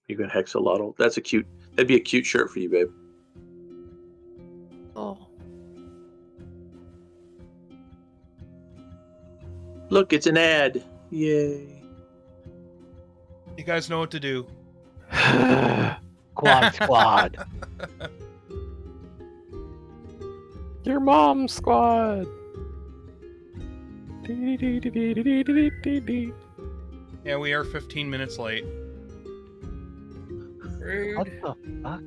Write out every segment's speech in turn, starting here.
You can hexalotl. That's a cute. That'd be a cute shirt for you, babe. Oh. Look, it's an ad. Yay. You guys know what to do. Quad squad. Your mom's squad. Yeah, we are 15 minutes late. What Rude. the fuck?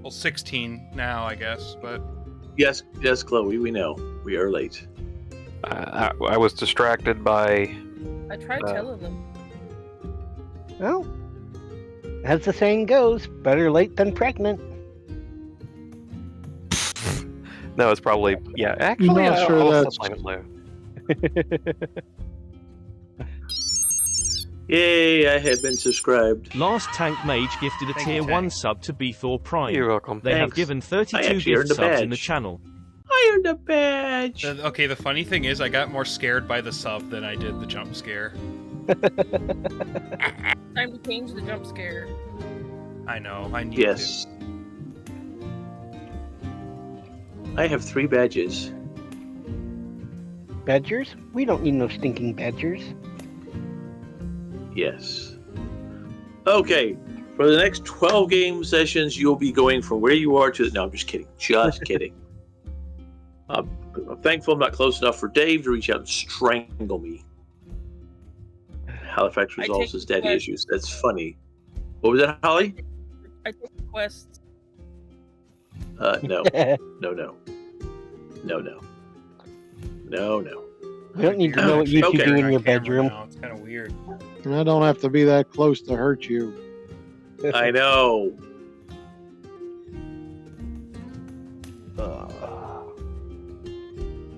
Well, 16 now, I guess, but Yes, Chloe. We know we are late. I was distracted by. I tried telling them. Well, as the saying goes, better late than pregnant. No, it's probably Actually, not sure I'll that's- blame it Lou. Yay! I have been subscribed. Last Tank Mage gifted a Thank you, tier Tank. 1 sub to Beethor Prime. You're welcome. They have Thanks. given I 32 actually earned gift a subs in the badge. channel. I earned a badge. okay, the funny thing is I got more scared by the sub than I did the jump scare. Time to change the jump scare. I know, I need Yes. I have 3 badges. Badgers? We don't need no stinking badgers. Yes. Okay. For the next 12 game sessions, you'll be going from where you are to. No, I'm just kidding. Just kidding. I'm thankful I'm not close enough for Dave to reach out and strangle me. Halifax I resolves take his daddy requests. issues. That's funny. What was that, Holly? I take requests. No. No. We don't need to know what you two Okay. do in on your camera bedroom. now, it's kind of weird. And I don't have to be that close to hurt you. I know.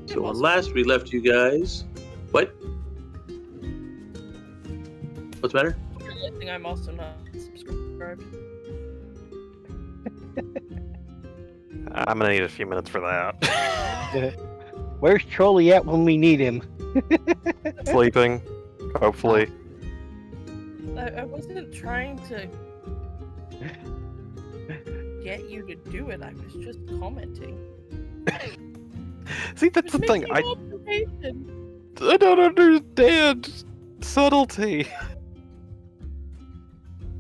So when last we left you guys, what? What's the matter? Realizing I'm also not subscribed. I'm gonna need a few minutes for that. Where's Trolley at when we need him? Sleeping, hopefully. I wasn't trying to get you to do it. I was just commenting. See, that's the Just thing. making I observation. don't understand subtlety.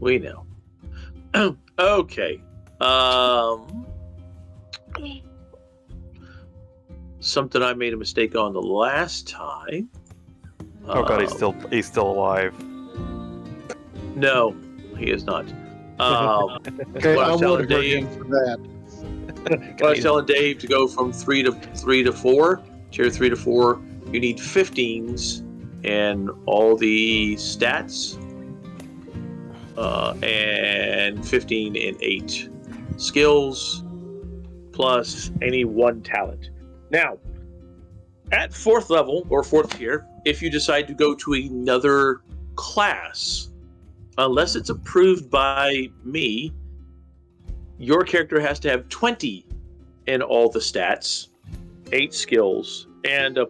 We know. Okay. Something I made a mistake on the last time. Oh god, he's still alive. No, he is not. Okay, Well, I I was telling would hurt him Dave- for that. I was telling Dave to go from 3 to 4, tier 3 to 4. You need 15s and all the stats, and 15 and 8 skills, plus any 1 talent. Now, at 4th level or 4th tier, if you decide to go to another class, unless it's approved by me, your character has to have 20 in all the stats, 8 skills, and a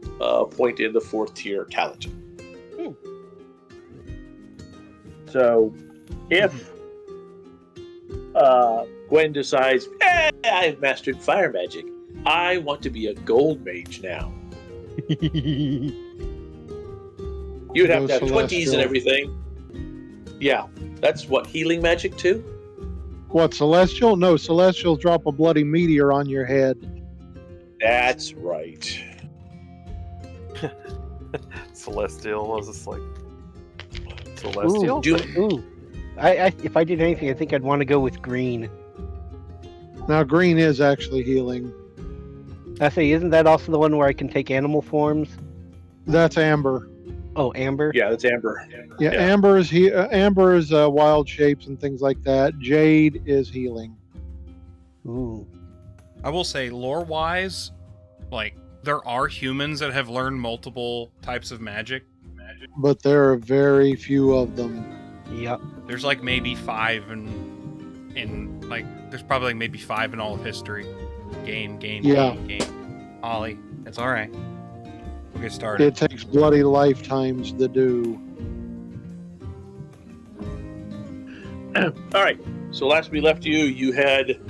point in the 4th tier talent. So, if Gwen decides, I've mastered fire magic, I want to be a gold mage now. You'd have to have 20s Celestial. and everything. Yeah, that's what, healing magic too? What, Celestial? No, Celestials drop a bloody meteor on your head. That's right. Celestial was just like Celestial. Ooh. If I did anything, I think I'd want to go with green. Now, green is actually healing. I say, isn't that also the one where I can take animal forms? That's Amber. Oh, amber. Yeah, that's Amber. Yeah, Yeah. Amber is wild shapes and things like that. Jade is healing. Ooh. I will say, lore-wise, like, there are humans that have learned multiple types of magic. But there are very few of them. Yep. There's like maybe 5 in like there's probably like maybe 5 in all of history. Game. Ollie, it's all right. We'll get started. It takes bloody lifetimes to do. All right. So last we left you, you had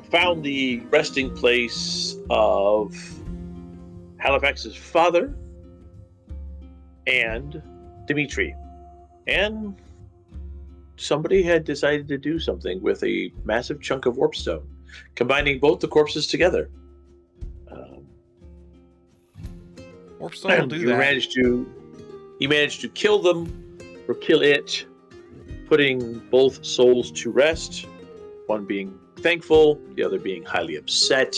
found the resting place of Halifax's father and Dimitri. And somebody had decided to do something with a massive chunk of warpstone, combining both the corpses together. Warpstone will do you that. managed to kill them, or kill it, putting both souls to rest, one being thankful, the other being highly upset.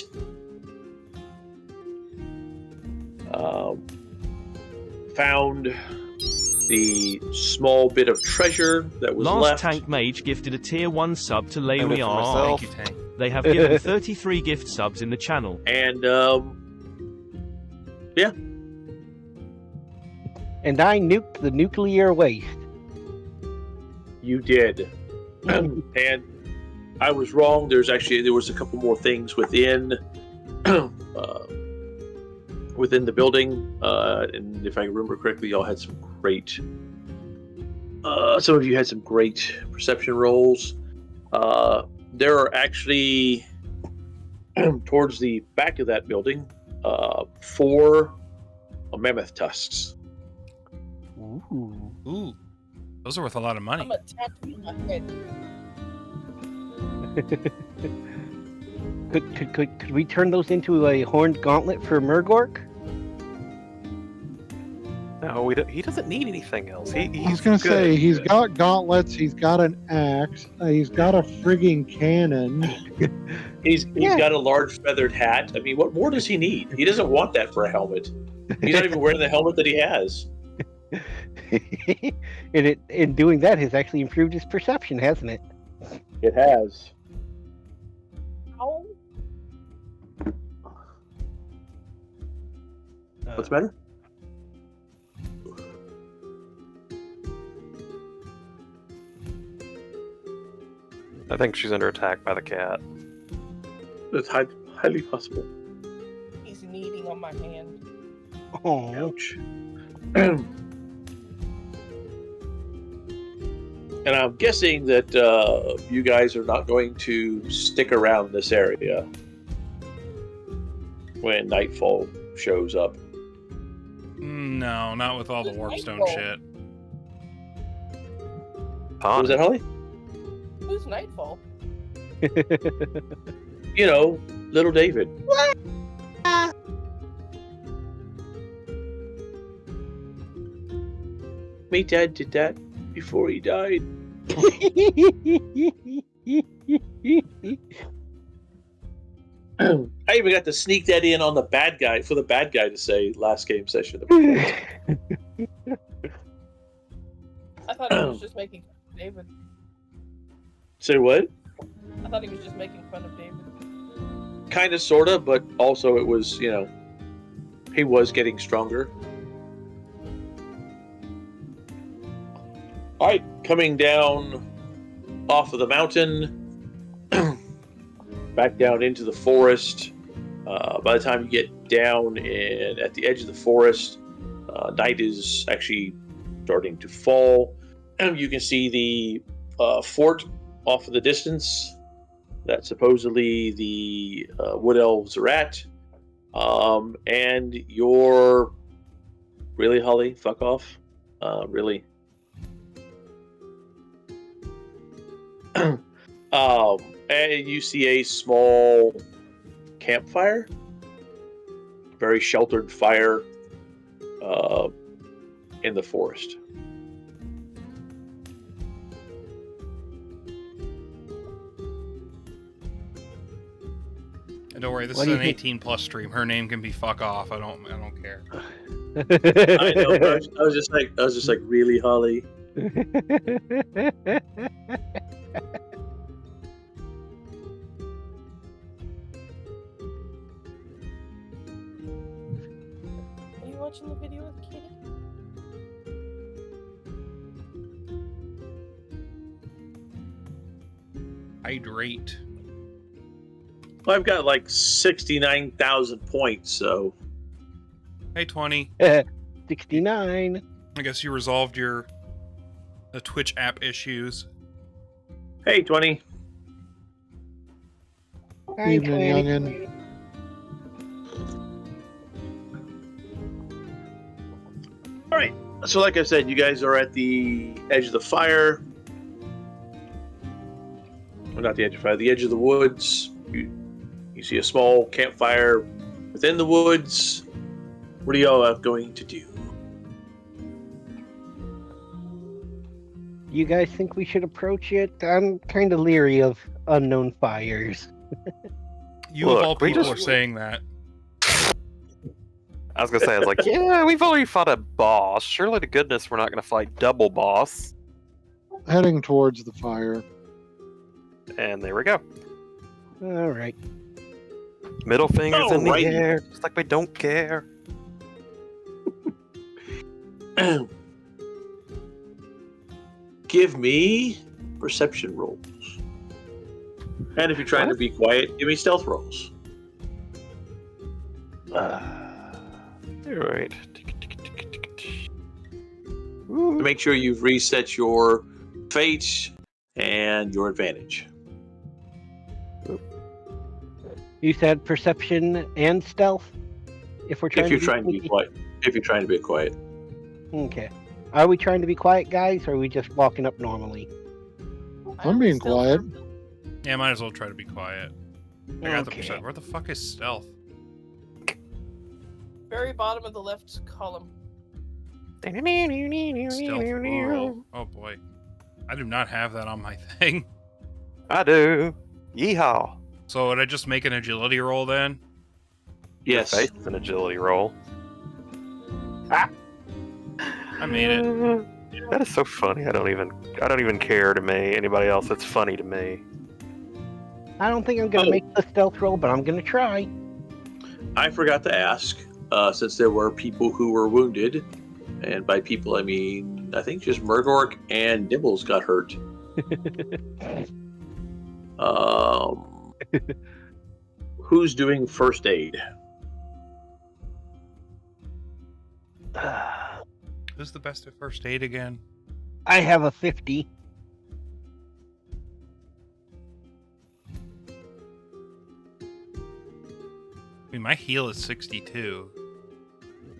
Found the small bit of treasure that was Last left. Tank Mage gifted a tier 1 sub to Found it for Leoyar. myself. Thank you, Tank. They have given 33 gift subs in the channel. And And I nuked the nuclear waste. you did. And I was wrong. There was a couple more things within within the building, and if I remember correctly, y'all had some great. Some of you had some great perception rolls. There are actually towards the back of that building 4 mammoth tusks. Ooh. Ooh, those are worth a lot of money. I'm attached to my head. Could we turn those into a horned gauntlet for Murgork? No, he doesn't need anything else. I was going to say, he's got gauntlets, he's got an axe, he's got a frigging cannon. He's got a large feathered hat. I mean, what more does he need? He doesn't want that for a helmet. He's not even wearing the helmet that he has. And in doing that, has actually improved his perception, hasn't it? It has. Ow. What's better? I think she's under attack by the cat. It's highly possible. He's kneading on my hand. Oh, Ouch. And I'm guessing that you guys are not going to stick around this area when nightfall shows up. No, not with all the Who's warpstone Nightfall? shit. What was that, Holly? Who's Nightfall? You know, little David. My dad did that before he died. I even got to sneak that in on the bad guy for the bad guy to say last game session. I thought he was just making fun of David. Say what? I thought he was just making fun of David. Kind of, sort of, but also it was, you know, he was getting stronger. All right, coming down off of the mountain, back down into the forest. By the time you get down at the edge of the forest, night is actually starting to fall. You can see the fort off in the distance that supposedly the wood elves are at. And you're really, Holly, fuck off. Really. And you see a small campfire, very sheltered fire in the forest. And don't worry, this What is do an you think? 18+ stream. Her name can be fuck off. I don't care. I know. I was just like, really, Holly? Are you watching the video with Kitty? Hydrate. Well, I've got like 69,000 points, so Hey, 20. 69. I guess you resolved the Twitch app issues. Hey, 20. Hi, Evening, 20. youngin. All right. So, like I said, you guys are at the edge of the fire. Well, not the edge of fire, the edge of the woods. You see a small campfire within the woods. What are y'all going to do? You guys think we should approach it? I'm kind of leery of unknown fires. You Look, of all we people just- are saying that. I was gonna say, I was like, yeah, we've already fought a boss. Surely to goodness we're not gonna fight double boss. Heading towards the fire. And there we go. All right. Middle fingers in the Alrighty. air, just like we don't care. Give me perception rolls. And if you're trying to be quiet, give me stealth rolls. Alright. To make sure you've reset your fate and your advantage. You said perception and stealth? If we're trying If you're to trying to be sneaky? quiet. If you're trying to be quiet. Okay. Are we trying to be quiet, guys, or are we just walking up normally? I'm being still quiet. Yeah, might as well try to be quiet. I got the Okay. percent. Where the fuck is stealth? Very bottom of the left column. Stealth roll. Oh boy. I do not have that on my thing. I do. Yeehaw. So would I just make an agility roll then? Yes. Your face is an agility roll. I made it. That is so funny. I don't even care to me. Anybody else, it's funny to me. I don't think I'm going to make the stealth roll, but I'm going to try. I forgot to ask, since there were people who were wounded, and by people I mean, I think just Murgork and Nibbles got hurt. Who's doing first aid? Who's the best at first aid again? I have a 50. I mean, my heal is 62.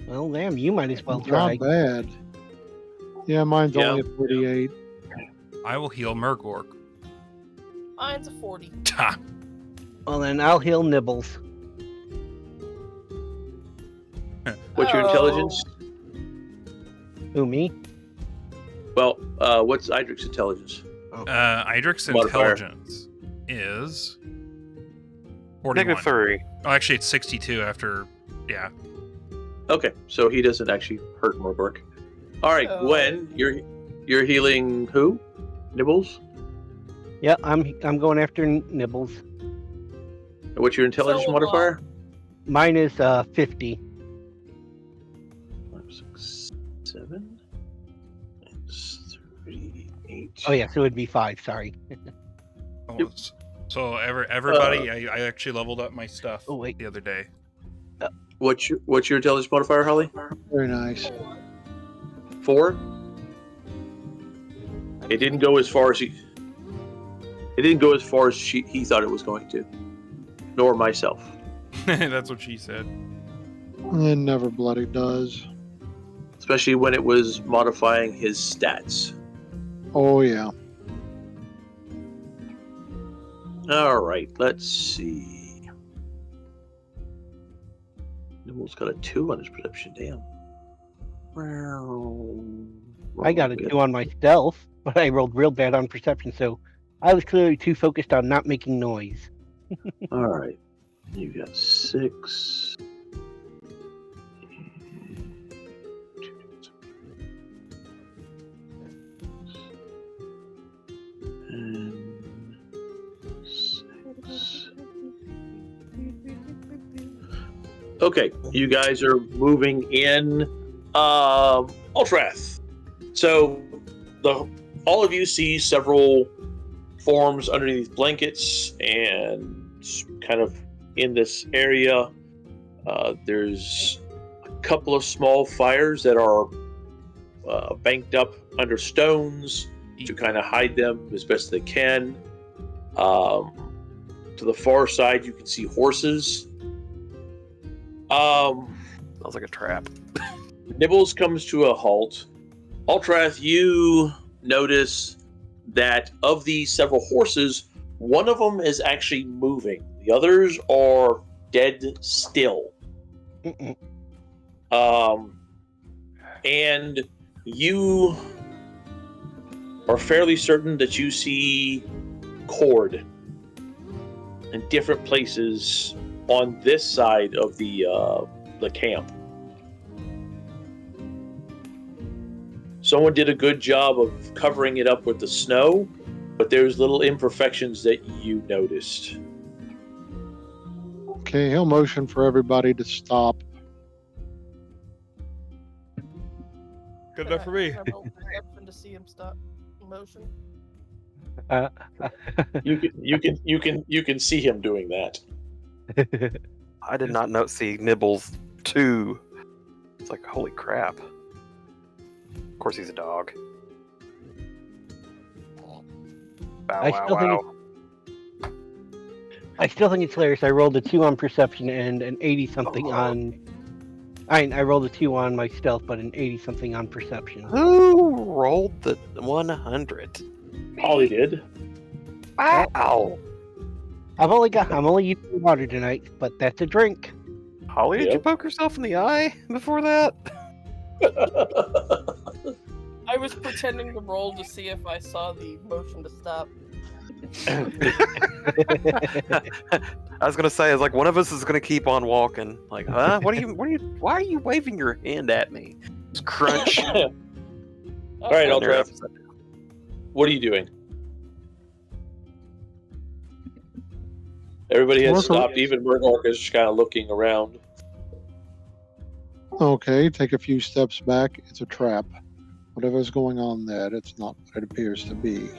Well, damn, you might as well try. Not bad. Yeah, mine's Yeah. only a 48. I will heal Murgork. Mine's a 40. Ha! Well, then I'll heal Nibbles. What's your Oh. intelligence? Who, me? Well, what's Idric's intelligence? Idric's Modifier. intelligence is 41. -3. Oh, actually, it's 62 after. Yeah. Okay, so he doesn't actually hurt Murgork. All right, Oh. Gwen, you're healing who? Nibbles? Yeah, I'm going after Nibbles. And what's your intelligence So am I. modifier? Mine is 50. 5, 6, 7, 3, 8. Oh, yeah, so it'd be 5, sorry. Oh, Yep. So everybody, I actually leveled up my stuff Oh, wait. the other day. What's your intelligence modifier, Holly? Very nice. 4. It didn't go as far as he. It didn't go as far as he thought it was going to, nor myself. That's what she said. It never bloody does. Especially when it was modifying his stats. Oh, yeah. All right, let's see. Nimble's got a 2 on his perception. Damn. I got a 2 on my stealth, but I rolled real bad on perception, so I was clearly too focused on not making noise. All right, you got 6. And 6. Okay, you guys are moving in Ultrath. So all of you see several forms underneath blankets and kind of in this area. There's a couple of small fires that are banked up under stones. to kind of hide them as best they can. To the far side, you can see horses. Sounds like a trap. Nibbles comes to a halt. Altrath, you notice that of the several horses, one of them is actually moving. The others are dead still. And you are fairly certain that you see cord in different places on this side of the camp. Someone did a good job of covering it up with the snow, but there's little imperfections that you noticed. Okay, he'll motion for everybody to stop. Good enough for me. Can I roll perception to see him stop motion? You can see him doing that. I did not see Nibbles 2. It's like, holy crap. Of course he's a dog. Bow, I wow, still think wow. I still think it's hilarious. I rolled a 2 on perception and an 80-something on... I rolled a 2 on my stealth, but an 80-something on perception. Who rolled the 100? Holly did. Wow! I'm only using water tonight, but that's a drink. Holly, did you Yep. poke yourself in the eye before that? I was pretending to roll to see if I saw the motion to stop. I was gonna say, it's like one of us is gonna keep on walking. Like, huh? Why are you waving your hand at me? Just crunch. All right, And they're Altrath, upside down. what are you doing? Everybody has Worker- stopped. Even Murdoch is just kind of looking around. Okay, take a few steps back. It's a trap. Whatever's going on there, it's not what it appears to be.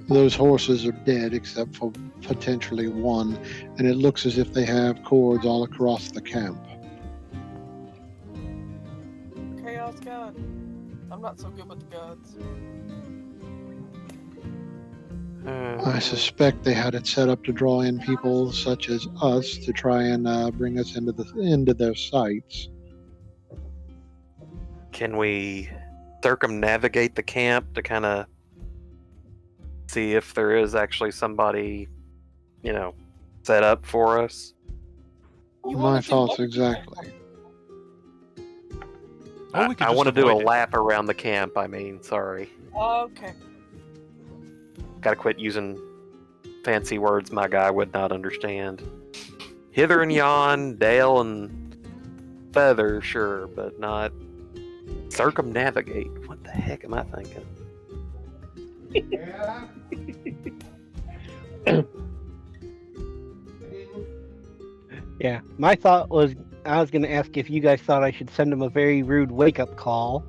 Those horses are dead except for potentially one, and it looks as if they have cords all across the camp. Chaos God. I'm not so good with the gods. I suspect they had it set up to draw in people such as us to try and bring us into their sights. Can we circumnavigate the camp to kind of see if there is actually somebody, set up for us? You My wanna do thoughts what? exactly. Or we could I just want to do a avoid it. lap around the camp. Sorry. Okay. Gotta quit using fancy words my guy would not understand. Hither and yon, dale and feather, sure, but not circumnavigate. What the heck am I thinking? Yeah, my thought was I was going to ask if you guys thought I should send him a very rude wake-up call.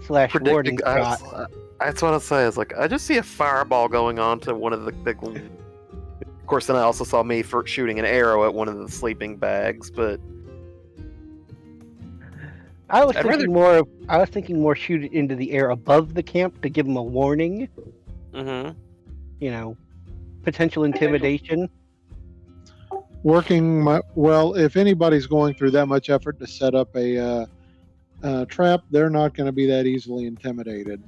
/ warning shot. That's what I say. It's like I just see a fireball going on to one of the big. Of course, then I also saw me for shooting an arrow at one of the sleeping bags. But I was I'd thinking more shoot it into the air above the camp to give him a warning. mm-hmm. Potential intimidation. Well, if anybody's going through that much effort to set up a trap, they're not going to be that easily intimidated.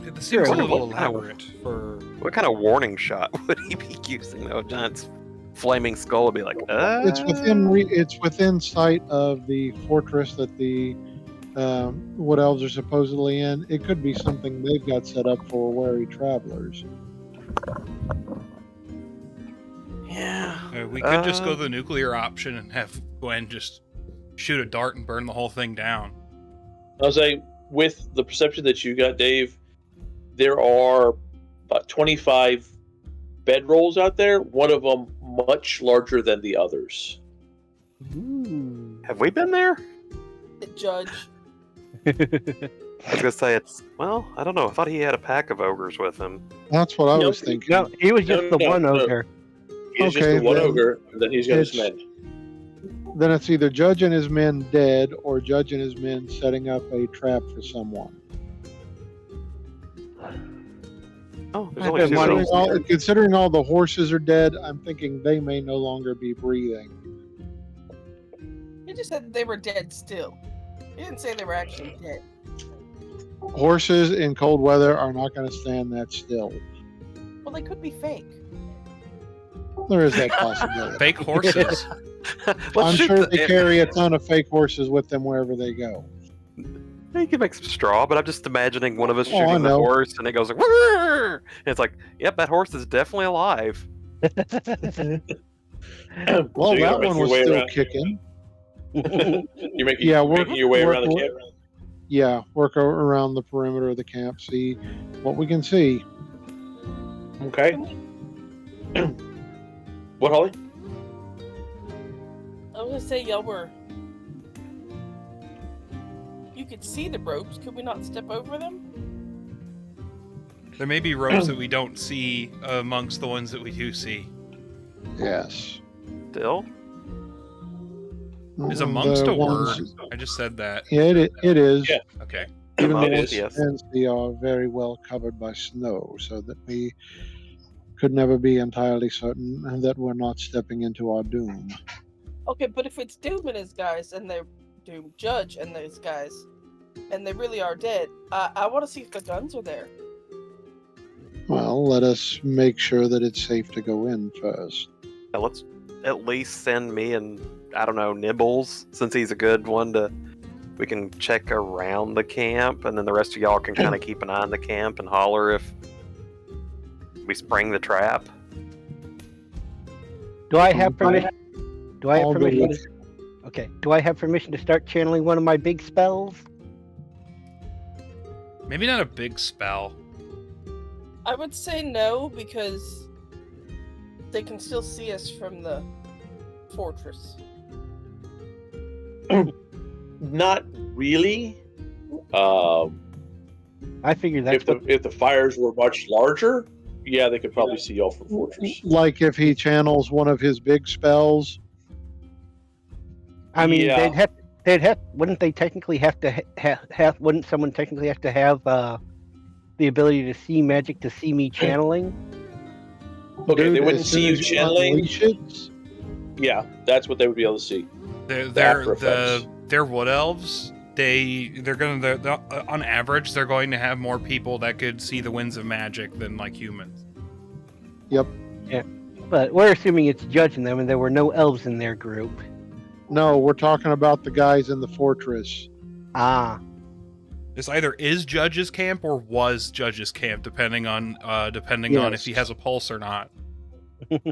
It seems a Sure. little What kind of- elaborate for. What kind of warning shot would he be using though? Giant's flaming skull would be like, It's within sight of the fortress that the Wood Elves are supposedly in. It could be something they've got set up for wary travelers. Yeah. We could just go the nuclear option and have Gwen just shoot a dart and burn the whole thing down. I was like, with the perception that you got, Dave, there are about 25 bedrolls out there. One of them much larger than the others. Ooh. Have we been there? Judge. I was gonna say I don't know. I thought he had a pack of ogres with him. That's what I No, was thinking. No, he was just the one no. ogre. He's just Okay, the one then ogre, and then he's got his it's- men. Then it's either Judge and his men dead or Judge and his men setting up a trap for someone. Oh, there's I've only been two wanting- elves. Considering all the horses are dead, I'm thinking they may no longer be breathing. You just said they were dead still. You didn't say they were actually dead. Horses in cold weather are not going to stand that still. Well, they could be fake. There is that possibility. Fake horses. I'm shoot sure the- they carry a ton of fake horses with them wherever they go. You can make some straw, but I'm just imagining one of us Oh, I shooting the know. horse, and it goes like, "Whirr!" And it's like, yep, that horse is definitely alive. Well, So that you're gonna make one your was way still around- kicking. You're making, Yeah, making your way around the work- camp. Yeah, work around the perimeter of the camp, see what we can see. Okay. What, Holly? I was gonna say y'all were. You could see the ropes. Could we not step over them? There may be ropes that we don't see amongst the ones that we do see. Yes. Still, Is amongst The a word? ones- I just said that. Yeah, it is. Yeah. Okay. Even the It ones is, in yes. Tennessee are very well covered by snow, so that we could never be entirely certain that we're not stepping into our doom. Okay, but if it's Doom and his guys, and they're Doom Judge and those guys, and they really are dead, I want to see if the guns are there. Well, let us make sure that it's safe to go in first. now let's at least send me and I don't know Nibbles, since he's a good one to. We can check around the camp, and then the rest of y'all can kind of keep an eye on the camp and holler if we spring the trap. Do I have permission? Do I have I'll go permission? with- Okay. Do I have permission to start channeling one of my big spells? Maybe not a big spell. I would say no because they can still see us from the fortress. Not really. I figure that's If the fires were much larger, yeah, they could probably see y'all from fortress. Like if he channels one of his big spells. I mean, Yeah. they'd have. Wouldn't they technically have to have? Wouldn't someone technically have to have the ability to see magic to see me channeling? Okay, Dude, they wouldn't as soon see you as channeling. unleash it, Yeah, that's what they would be able to see. They're after effects. they're wood elves. They're on average they're going to have more people that could see the winds of magic than like humans. But we're assuming it's judging them, and there were no elves in their group. no, we're talking about the guys in the fortress. Ah, This either is Judge's camp or was Judge's camp, depending on if he Yes. has a pulse or not.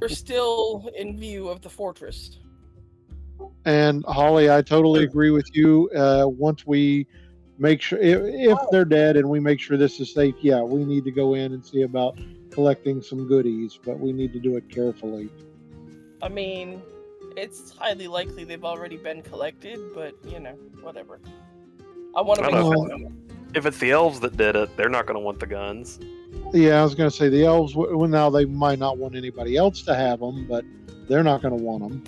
We're still in view of the fortress. And Holly, I totally agree with you. Once we make sure, if they're dead and we make sure this is safe, yeah, we need to go in and see about collecting some goodies, but we need to do it carefully. I mean, it's highly likely they've already been collected, but whatever. I want to I make don't sure. know. If it's the elves that did it, they're not going to want the guns. Yeah, I was going to say the elves. Well, now they might not want anybody else to have them, but they're not going to want them.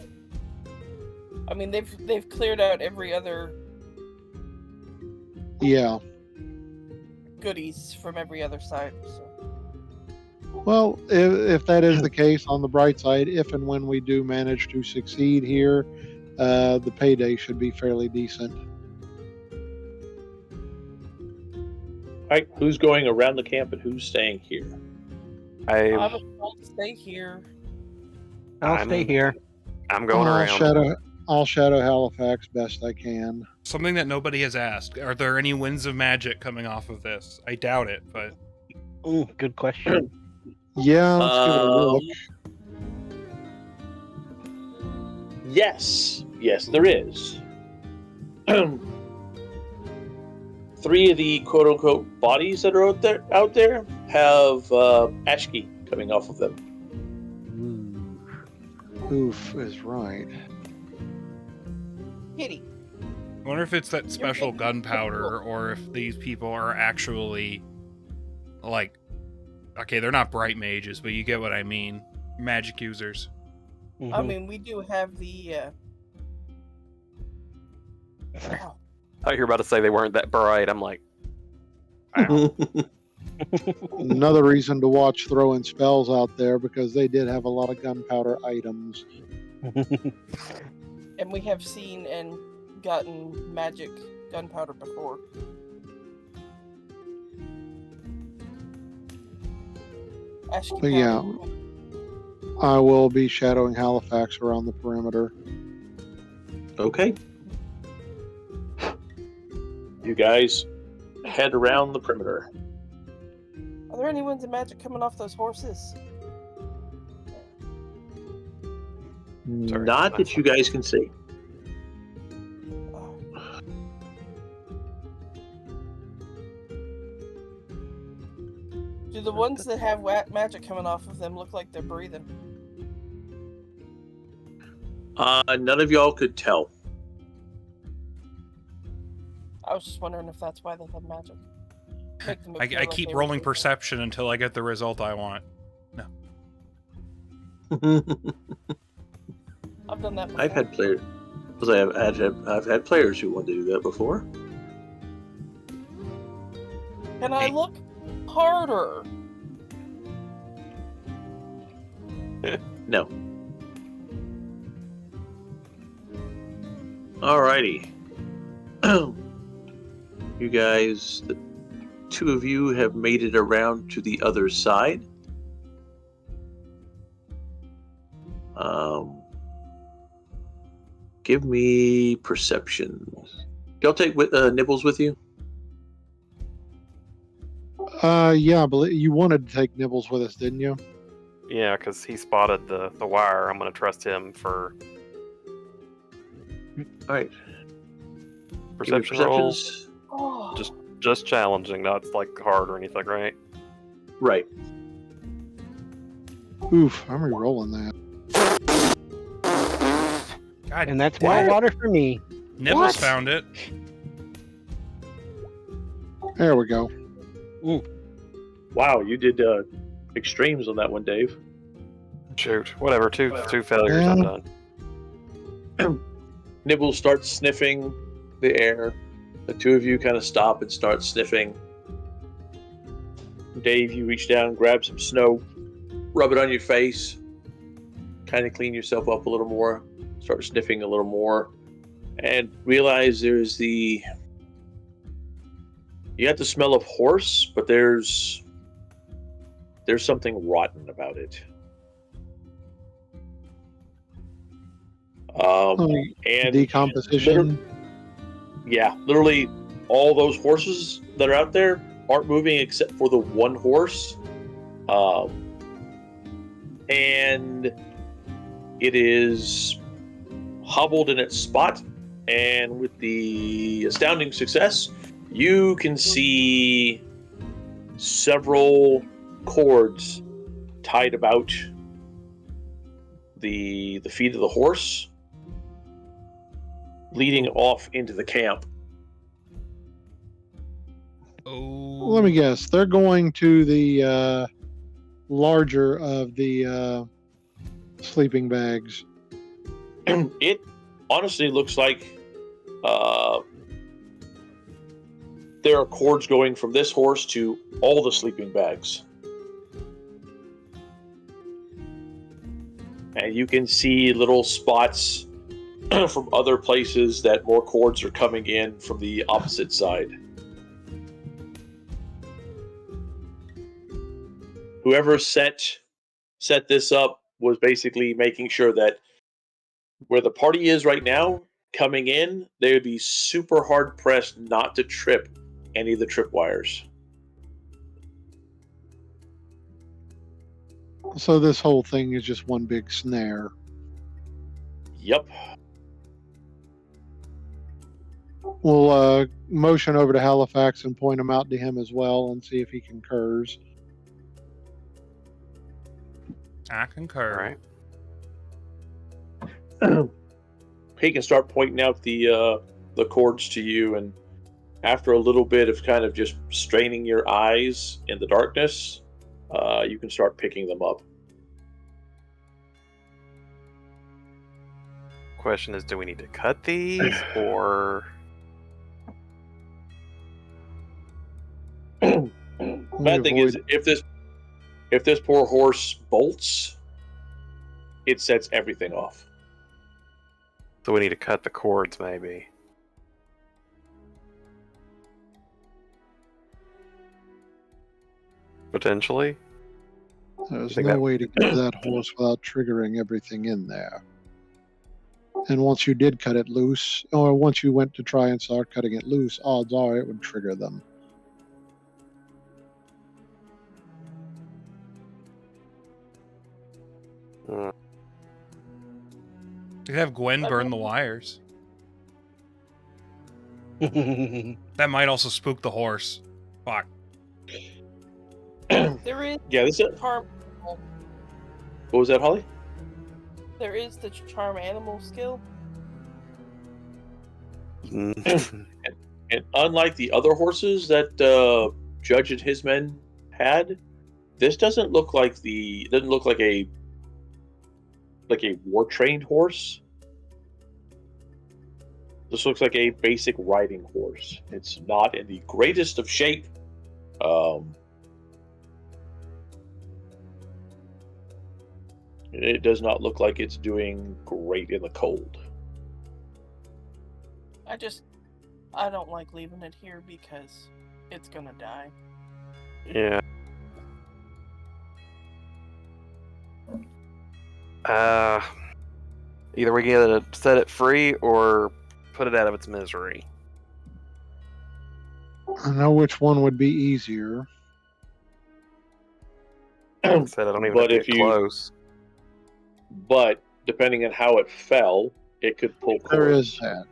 I mean, they've cleared out every other Yeah. goodies from every other side. So. Well, if that is the case, on the bright side, if and when we do manage to succeed here, the payday should be fairly decent. All right, who's going around the camp and who's staying here? I I'm would stay here. I'll stay here. going around. I'll shadow Halifax best I can. Something that nobody has asked: are there any winds of magic coming off of this? I doubt it, but Good question. Yeah, let's give it a look. Yes, there is. 3 of the quote-unquote bodies that are out there have ashki coming off of them. Oof is right. Kitty. I wonder if it's that special gunpowder or if these people are actually like, okay, they're not bright mages, but you get what I mean. Magic users. I mean, we do have the thought you were about to say they weren't that bright. I'm like, wow. Another reason to watch throwing spells out there, because they did have a lot of gunpowder items. And we have seen and gotten magic gunpowder before. Ashky But yeah, powder. I will be shadowing Halifax around the perimeter. Okay. You guys head around the perimeter. Are there any winds of magic coming off those horses? Sorry. Not that you guys can see. Do the ones that have magic coming off of them look like they're breathing? None of y'all could tell. I was just wondering if that's why they have magic. Make them appear I like keep they were rolling breathing. perception until I get the result I want. I've done that before. I've had players. I've had players who wanted to do that before. Can I look harder? No. Alrighty. You guys, the two of you have made it around to the other side. Give me perception. Y'all take Nibbles with you? Yeah, but you wanted to take Nibbles with us, didn't you? Yeah, because he spotted the wire. I'm going to trust him for Alright. perception rolls. Oh. Just challenging, not like hard or anything, right? Right. Oof, I'm re-rolling that. God, And that's more water for me. Nibbles What? found it. There we go. Wow, you did extremes on that one, Dave. Shoot, whatever. Two failures, I'm Yeah. done. Nibbles starts sniffing the air. The two of you kind of stop and start sniffing. Dave, you reach down, grab some snow, rub it on your face, kind of clean yourself up a little more, start sniffing a little more, and realize there's you got the smell of horse, but there's something rotten about it. And Decomposition. literally all those horses that are out there aren't moving except for the one horse. And it is hobbled in its spot, and with the astounding success, you can see several cords tied about the feet of the horse, leading off into the camp. Oh. Let me guess. They're going to the larger of the sleeping bags. It honestly looks like there are cords going from this horse to all the sleeping bags. And you can see little spots from other places that more cords are coming in from the opposite side. Whoever set this up was basically making sure that where the party is right now, coming in, they would be super hard pressed not to trip any of the tripwires. So this whole thing is just one big snare. Yep. We'll motion over to Halifax and point them out to him as well and see if he concurs. I concur. All right. He can start pointing out the cords to you, and after a little bit of kind of just straining your eyes in the darkness, you can start picking them up. Question is, do we need to cut these, or Bad thing is, if this poor horse bolts, it sets everything off. So we need to cut the cords, maybe. Potentially. There's think no that- way to get that horse without triggering everything in there. And once you did cut it loose, or once you went to try and start cutting it loose, odds are it would trigger them. Hmm. You could have Gwen burn the wires. That might also spook the horse. Fuck. There is Yeah, this is. charm. What was that, Holly? There is the charm animal skill. Mm. And unlike the other horses that Judge and his men had, this doesn't look like a war trained horse. This looks like a basic riding horse. It's not in the greatest of shape. It does not look like it's doing great in the cold. I don't like leaving it here because it's gonna die. Yeah. Either we gotta set it free or put it out of its misery. I know which one would be easier. Like I said, I don't even But have if to get you- close. But depending on how it fell, it could pull cords. There is that.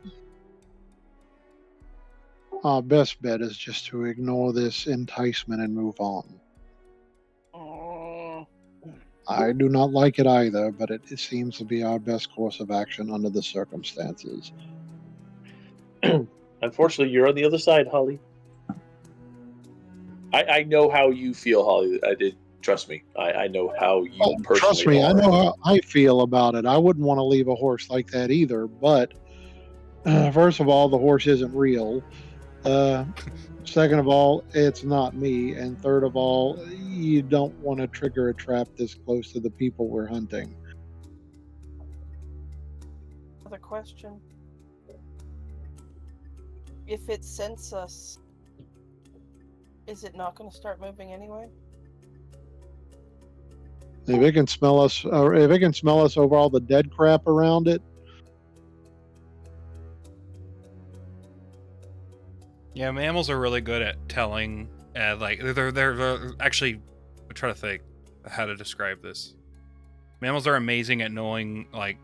Our best bet is just to ignore this enticement and move on. I do not like it either, but it seems to be our best course of action under the circumstances. Unfortunately, you're on the other side, Holly. I know how you feel, Holly. Trust me. I know how you personally Trust me, are. I know how I feel about it. I wouldn't want to leave a horse like that either, but first of all, the horse isn't real. Second of all, it's not me. And third of all, you don't want to trigger a trap this close to the people we're hunting. Another question. If it scents us, is it not going to start moving anyway? If it can smell us, or if it can smell us over all the dead crap around it, Yeah, mammals are really good at telling. Like they're actually. I'm trying to think how to describe this. Mammals are amazing at knowing like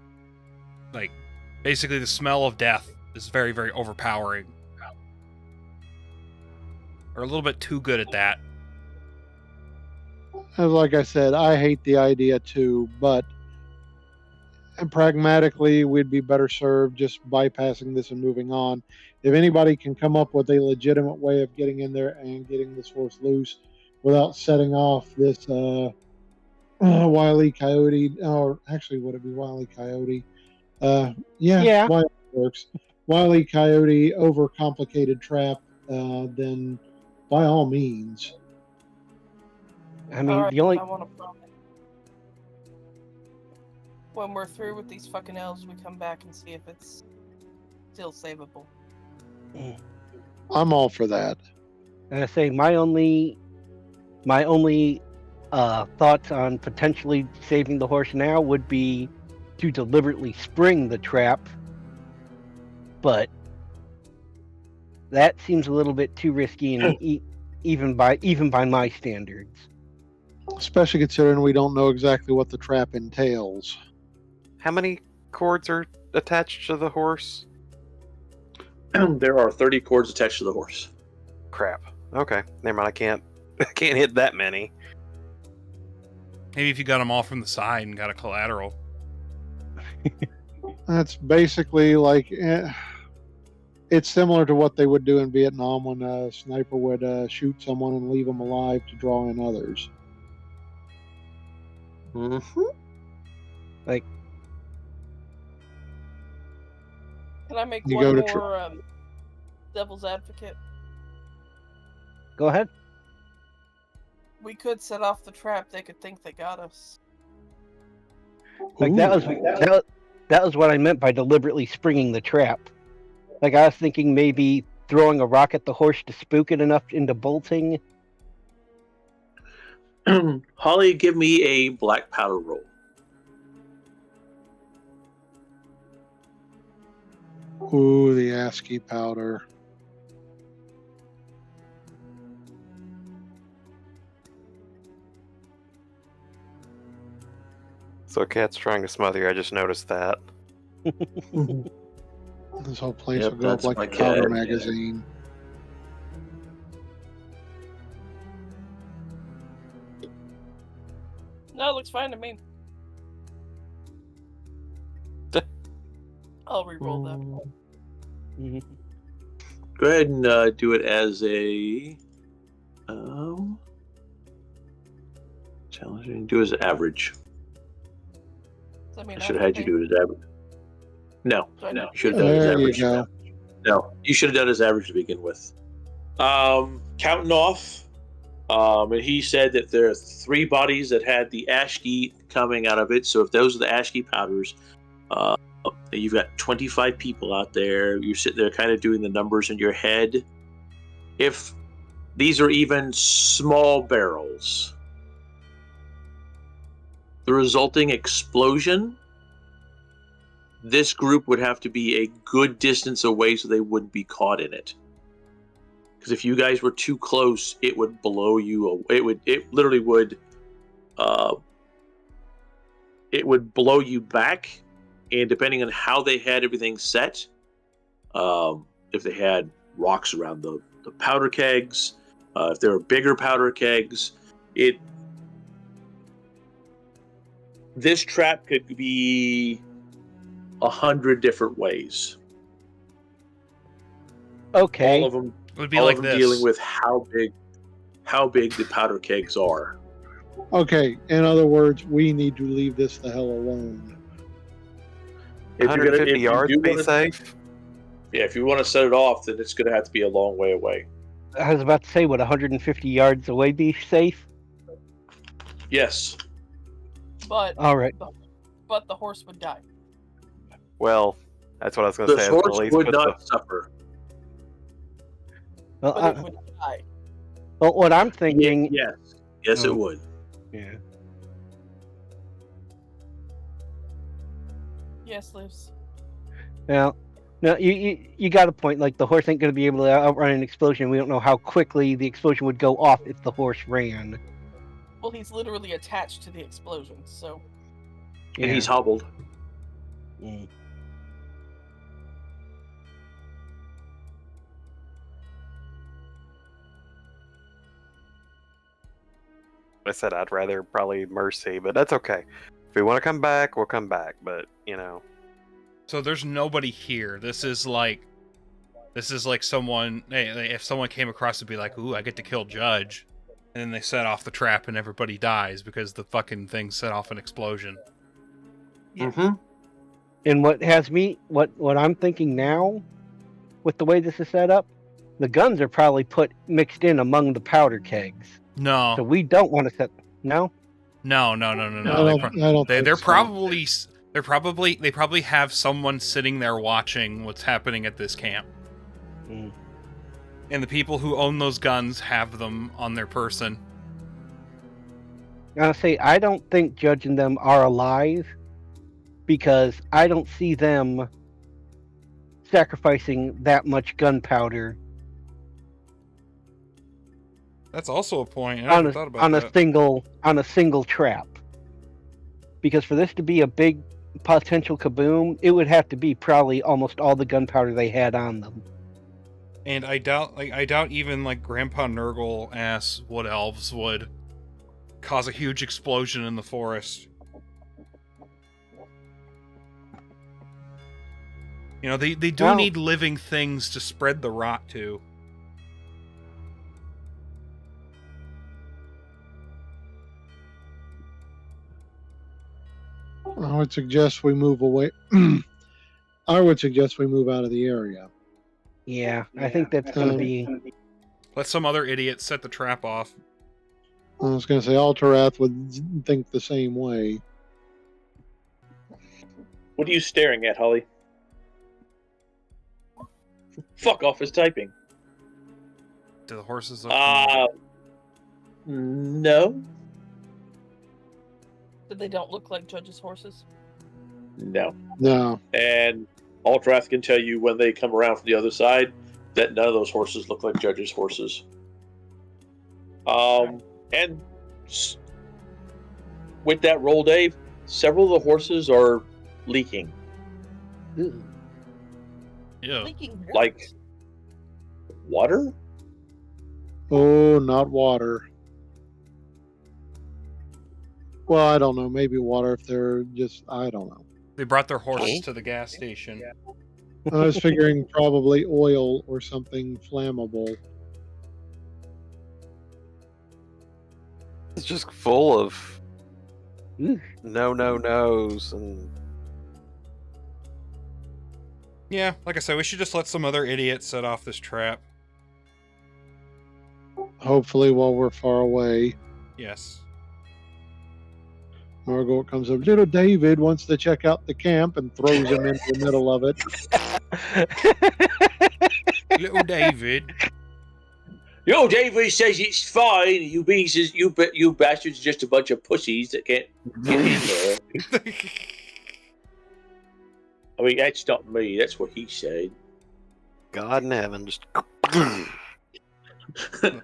basically the smell of death is very, very overpowering. Or a little bit too good at that. like I said, I hate the idea too, but pragmatically, we'd be better served just bypassing this and moving on. If anybody can come up with a legitimate way of getting in there and getting this horse loose without setting off this Wile E. Coyote, or actually, would it be Wile E. Coyote? Yeah. Wile works. Wile E. Coyote overcomplicated trap, then by all means. I mean, Alright, the only I want to promise. When we're through with these fucking elves, we come back and see if it's still savable. I'm all for that. And I say my only thoughts on potentially saving the horse now would be to deliberately spring the trap, but that seems a little bit too risky, and even by my standards. Especially considering we don't know exactly what the trap entails. How many cords are attached to the horse? There are 30 cords attached to the horse. Crap. Okay, never mind. I can't hit that many. Maybe if you got them all from the side and got a collateral. That's basically like it's similar to what they would do in Vietnam when a sniper would shoot someone and leave them alive to draw in others. Mm-hmm. Can I make You one go to more devil's advocate? Go ahead. We could set off the trap. They could think they got us. Like that was what I meant by deliberately springing the trap. Like I was thinking maybe throwing a rock at the horse to spook it enough into bolting. Holly, give me a black powder roll. Ooh, the ASCII powder. So Cat's trying to smother you. I just noticed that. This whole place Yep, will go up that's like my a powder cat, yeah. magazine. No, it looks fine to me. I'll re-roll that. Mhm. Go ahead and do it as a challenging. Do it as an average. Does that mean I should have had you do it as average. No, Do I no, know? you should have done it as There you average. go. No, you should have done it as average to begin with. Counting off, and he said that there are 3 bodies that had the ASCII coming out of it. So if those are the ASCII powders, you've got 25 people out there. You're sitting there kind of doing the numbers in your head. If these are even small barrels, the resulting explosion, this group would have to be a good distance away so they wouldn't be caught in it. Because if you guys were too close, it would blow you. It literally would. It would blow you back, and depending on how they had everything set, if they had rocks around the powder kegs, if there were bigger powder kegs, this trap could be 100 different ways. Okay. All of them, It would be all like of them this. dealing with how big the powder kegs are. Okay, in other words, we need to leave this the hell alone. If you're gonna, 150 if you yards, do be wanna- safe. Yeah, if you want to set it off, then it's going to have to be a long way away. I was about to say, would 150 yards away be safe? Yes. But All right. but the horse would die. Well, that's what I was going to The say. horse At least would put not suffer. Well, But it would die. well, what I'm thinking. Yes. Yes, Oh. it would. Yeah. Yes, Liz. Well, no, you got a point. Like the horse ain't going to be able to outrun an explosion. We don't know how quickly the explosion would go off if the horse ran. Well, he's literally attached to the explosion, so And he's hobbled. Mm. I said I'd rather probably mercy, but that's okay. If we want to come back, we'll come back. But So there's nobody here. This is like someone. Hey, if someone came across and be like, "Ooh, I get to kill Judge," and then they set off the trap and everybody dies because the fucking thing set off an explosion. Mm-hmm. And what has me, what I'm thinking now, with the way this is set up, the guns are probably mixed in among the powder kegs. No, So we don't want to set. No. no. I They don't think they're so. they probably have someone sitting there watching what's happening at this camp. Mm. And the people who own those guns have them on their person. Honestly, I don't think Judge and them are alive because I don't see them sacrificing that much gunpowder That's also a point. I on never thought about a that. single trap. Because for this to be a big potential kaboom, it would have to be probably almost all the gunpowder they had on them. And I doubt even like Grandpa Nurgle ass wood elves would cause a huge explosion in the forest. You know, they do Well- need living things to spread the rot to. I would suggest we move away. I would suggest we move out of the area. Yeah, I think that's going to Um, be. Let some other idiot set the trap off. I was going to say Alterath would think the same way. What are you staring at, Holly? Fuck off his typing. Do the horses look familiar? No. But they don't look like judges' horses. No. No. And Altrath can tell you when they come around from the other side that none of those horses look like judges' horses. And with that roll, Dave, several of the horses are leaking. Yeah. Leaking what? Like water? Oh, not water. Well, I don't know. Maybe water if they're just, I don't know. They brought their horses to the gas station. I was figuring probably oil or something flammable. It's just full of no's and Yeah, like I said, we should just let some other idiot set off this trap. Hopefully while we're far away. Yes. Margot comes up. Little David wants to check out the camp and throws him into the middle of it. Little David. Yo, David says it's fine. You bastards are just a bunch of pussies that can't get in there. I mean, that's not me. That's what he said. God in heaven just.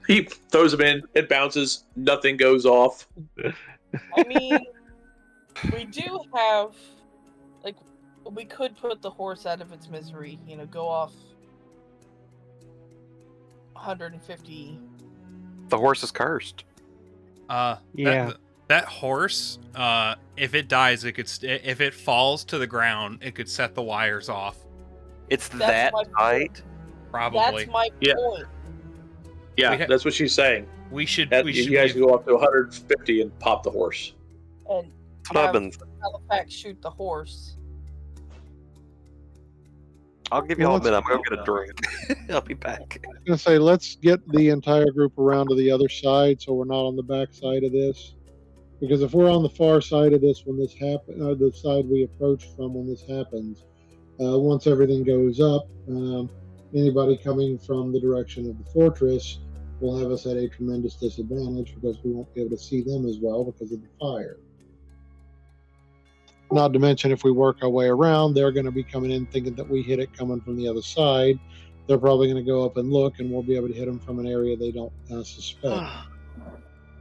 He throws him in. It bounces. Nothing goes off. I mean, we do have, like, we could put the horse out of its misery. You know, go off 150. The horse is cursed. Yeah. That horse, if it dies, it could. If it falls to the ground, it could set the wires off. It's That's that my tight. Probably. That's my Yeah. point. Yeah, that's what she's saying. We should. That, We you should. guys go up to 150 and pop the horse. And That's what I've have been. Halifax shoot the horse. I'll give you all a minute. I'm going to get a drink. I'll be back. I was going to say, let's get the entire group around to the other side so we're not on the back side of this. Because if we're on the far side of this when this happens, the side we approach from when this happens, once everything goes up, anybody coming from the direction of the fortress will have us at a tremendous disadvantage because we won't be able to see them as well because of the fire. Not to mention, if we work our way around, they're going to be coming in thinking that we hit it coming from the other side. They're probably going to go up and look, and we'll be able to hit them from an area they don't suspect.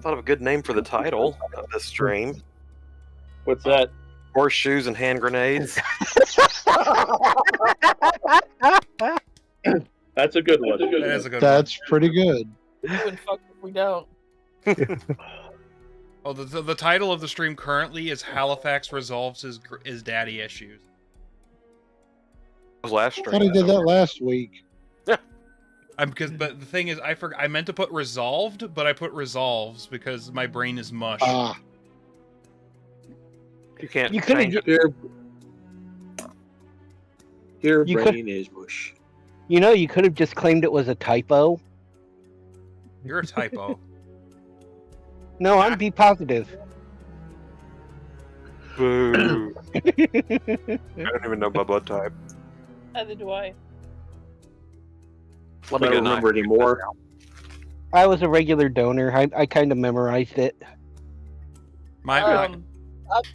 Thought of a good name for the title of this stream. What's that? Horseshoes and hand grenades. That's a good one. That is a good That's pretty good. We wouldn't fuck if we don't. one. Oh, the title of the stream currently is Halifax resolves his daddy issues. Was last I stream. thought he did that last week. But the thing is, I meant to put resolved, but I put resolves because my brain is mush. You can't. You could've change it. Your You brain is mush. You know, you could have just claimed it was a typo. You're a typo. No, I'm be positive. Boo. I don't even know my blood type. Neither do I. Let I me don't get remember anymore. I was a regular donor. I kind of memorized it. My I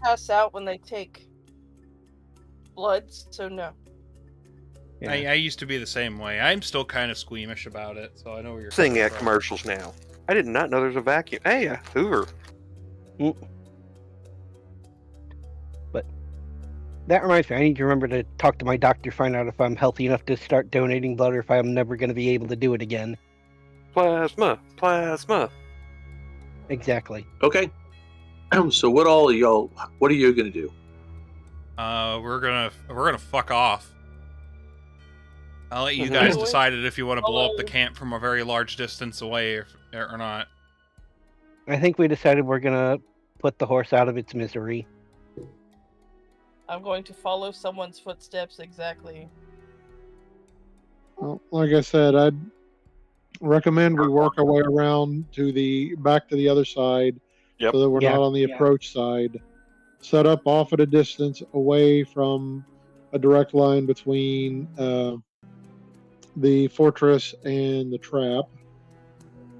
pass out when they take blood, so no. Yeah. I used to be the same way. I'm still kind of squeamish about it, so I know where you're Seeing coming at from. commercials now. I did not know there's a vacuum. Hey, a Hoover. But that reminds me, I need to remember to talk to my doctor, find out if I'm healthy enough to start donating blood or if I'm never going to be able to do it again. Plasma. Plasma. Exactly. Okay. So what are you gonna do? We're gonna fuck off. I'll let you guys decide it if you want to blow up the camp from a very large distance away or not. I think we decided we're going to put the horse out of its misery. I'm going to follow someone's footsteps exactly. Well, like I said, recommend we work our way around back to the other side, Yep. so that we're Yeah. not on the approach side. Set up off at a distance away from a direct line between the fortress and the trap.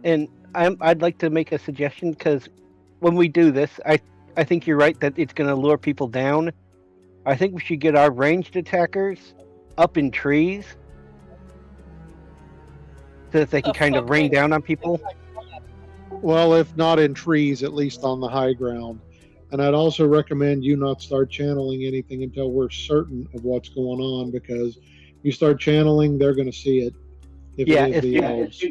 And I'd like to make a suggestion, because when we do this, I think you're right that it's going to lure people down. I think we should get our ranged attackers up in trees so that they can kind of rain down on people. Well, if not in trees, at least on the high ground. And I'd also recommend you not start channeling anything until we're certain of what's going on, because you start channeling, they're going to see it. If it is the elves.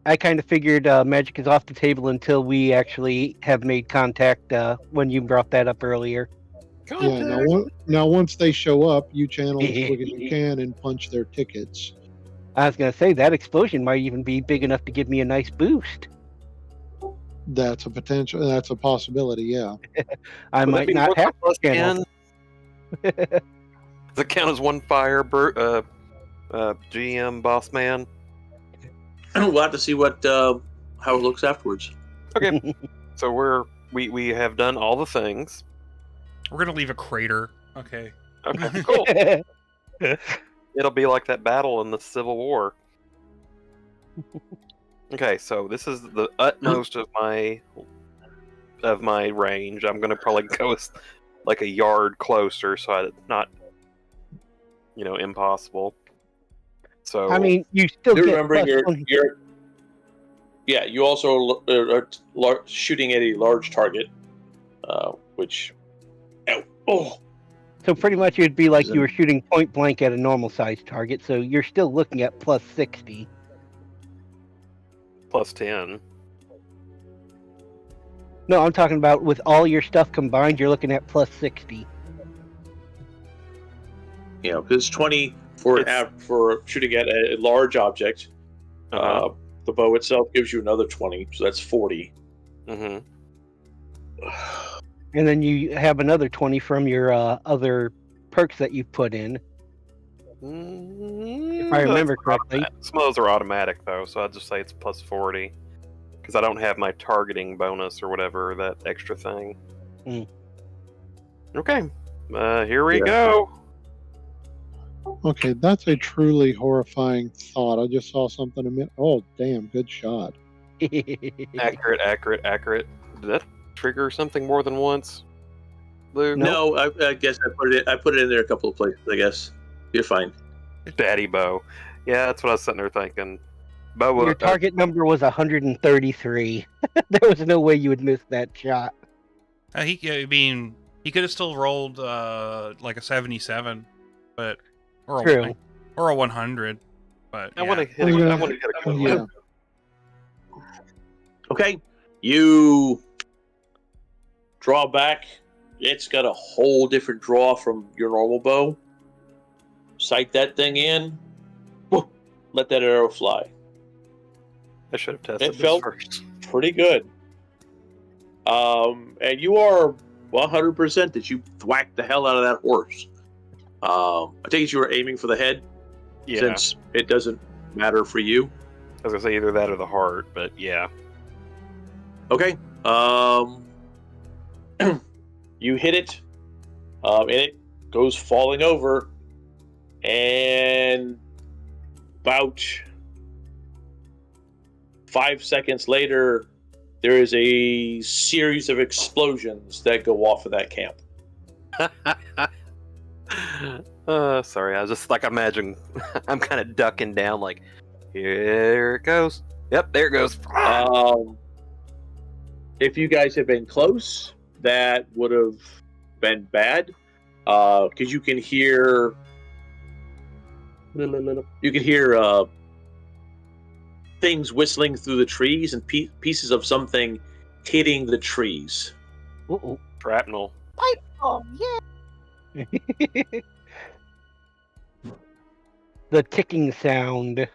I kind of figured magic is off the table until we actually have made contact when you brought that up earlier. Yeah, now once they show up, you channel as quick as you can and punch their tickets. I was going to say that explosion might even be big enough to give me a nice boost. That's a potential. That's a possibility. Yeah. I Would that might be not one have plus to channel. 10? Does it count as one fire, GM boss man? We'll have to see what how it looks afterwards. Okay, so we have done all the things. We're gonna leave a crater. Okay. Okay, cool. It'll be like that battle in the Civil War. Okay, so this is the utmost of my range. I'm gonna probably go like a yard closer, so it's not, impossible. So I mean, you still You're get remembering plus you also are shooting at a large target, which So pretty much it'd be like you were shooting point blank at a normal sized target, so you're still looking at plus 60. plus 10. No, I'm talking about with all your stuff combined, you're looking at plus 60. because 20 for shooting at a large object. The bow itself gives you another 20, so that's 40. Mm-hmm. And then you have another 20 from your other perks that you put in. If I remember correctly. Some of those are automatic, though, so I'd just say it's plus 40. Because I don't have my targeting bonus or whatever, that extra thing. Mm. Okay, here we go. Okay, that's a truly horrifying thought. I just saw something a minute. Oh, damn! Good shot. Accurate. Did that trigger something more than once, Lou? No, I guess I put it in there a couple of places. I guess you're fine. Daddy bow. Yeah, that's what I was sitting there thinking. Bow. Your target number was 133. There was no way you would miss that shot. He could have still rolled like a 77, but or True. a 100. But I want to yeah. hit. I want to get a good Yeah. one. Okay, you draw back. It's got a whole different draw from your normal bow. Sight that thing in. Let that arrow fly. I should have tested It this felt first. pretty good. And you are 100% that you thwacked the hell out of that horse. I take it you were aiming for the head, Yeah, since it doesn't matter for you. I was gonna say either that or the heart, but yeah. Okay. You hit it, and it goes falling over, and about 5 seconds later, there is a series of explosions that go off of that camp. Sorry, I was just like imagine I'm kind of ducking down, like here it goes. Yep, there it goes. If you guys had been close, that would have been bad, because you can hear things whistling through the trees and pieces of something hitting the trees. Uh-oh. Shrapnel. Oh, yeah. The ticking sound. Of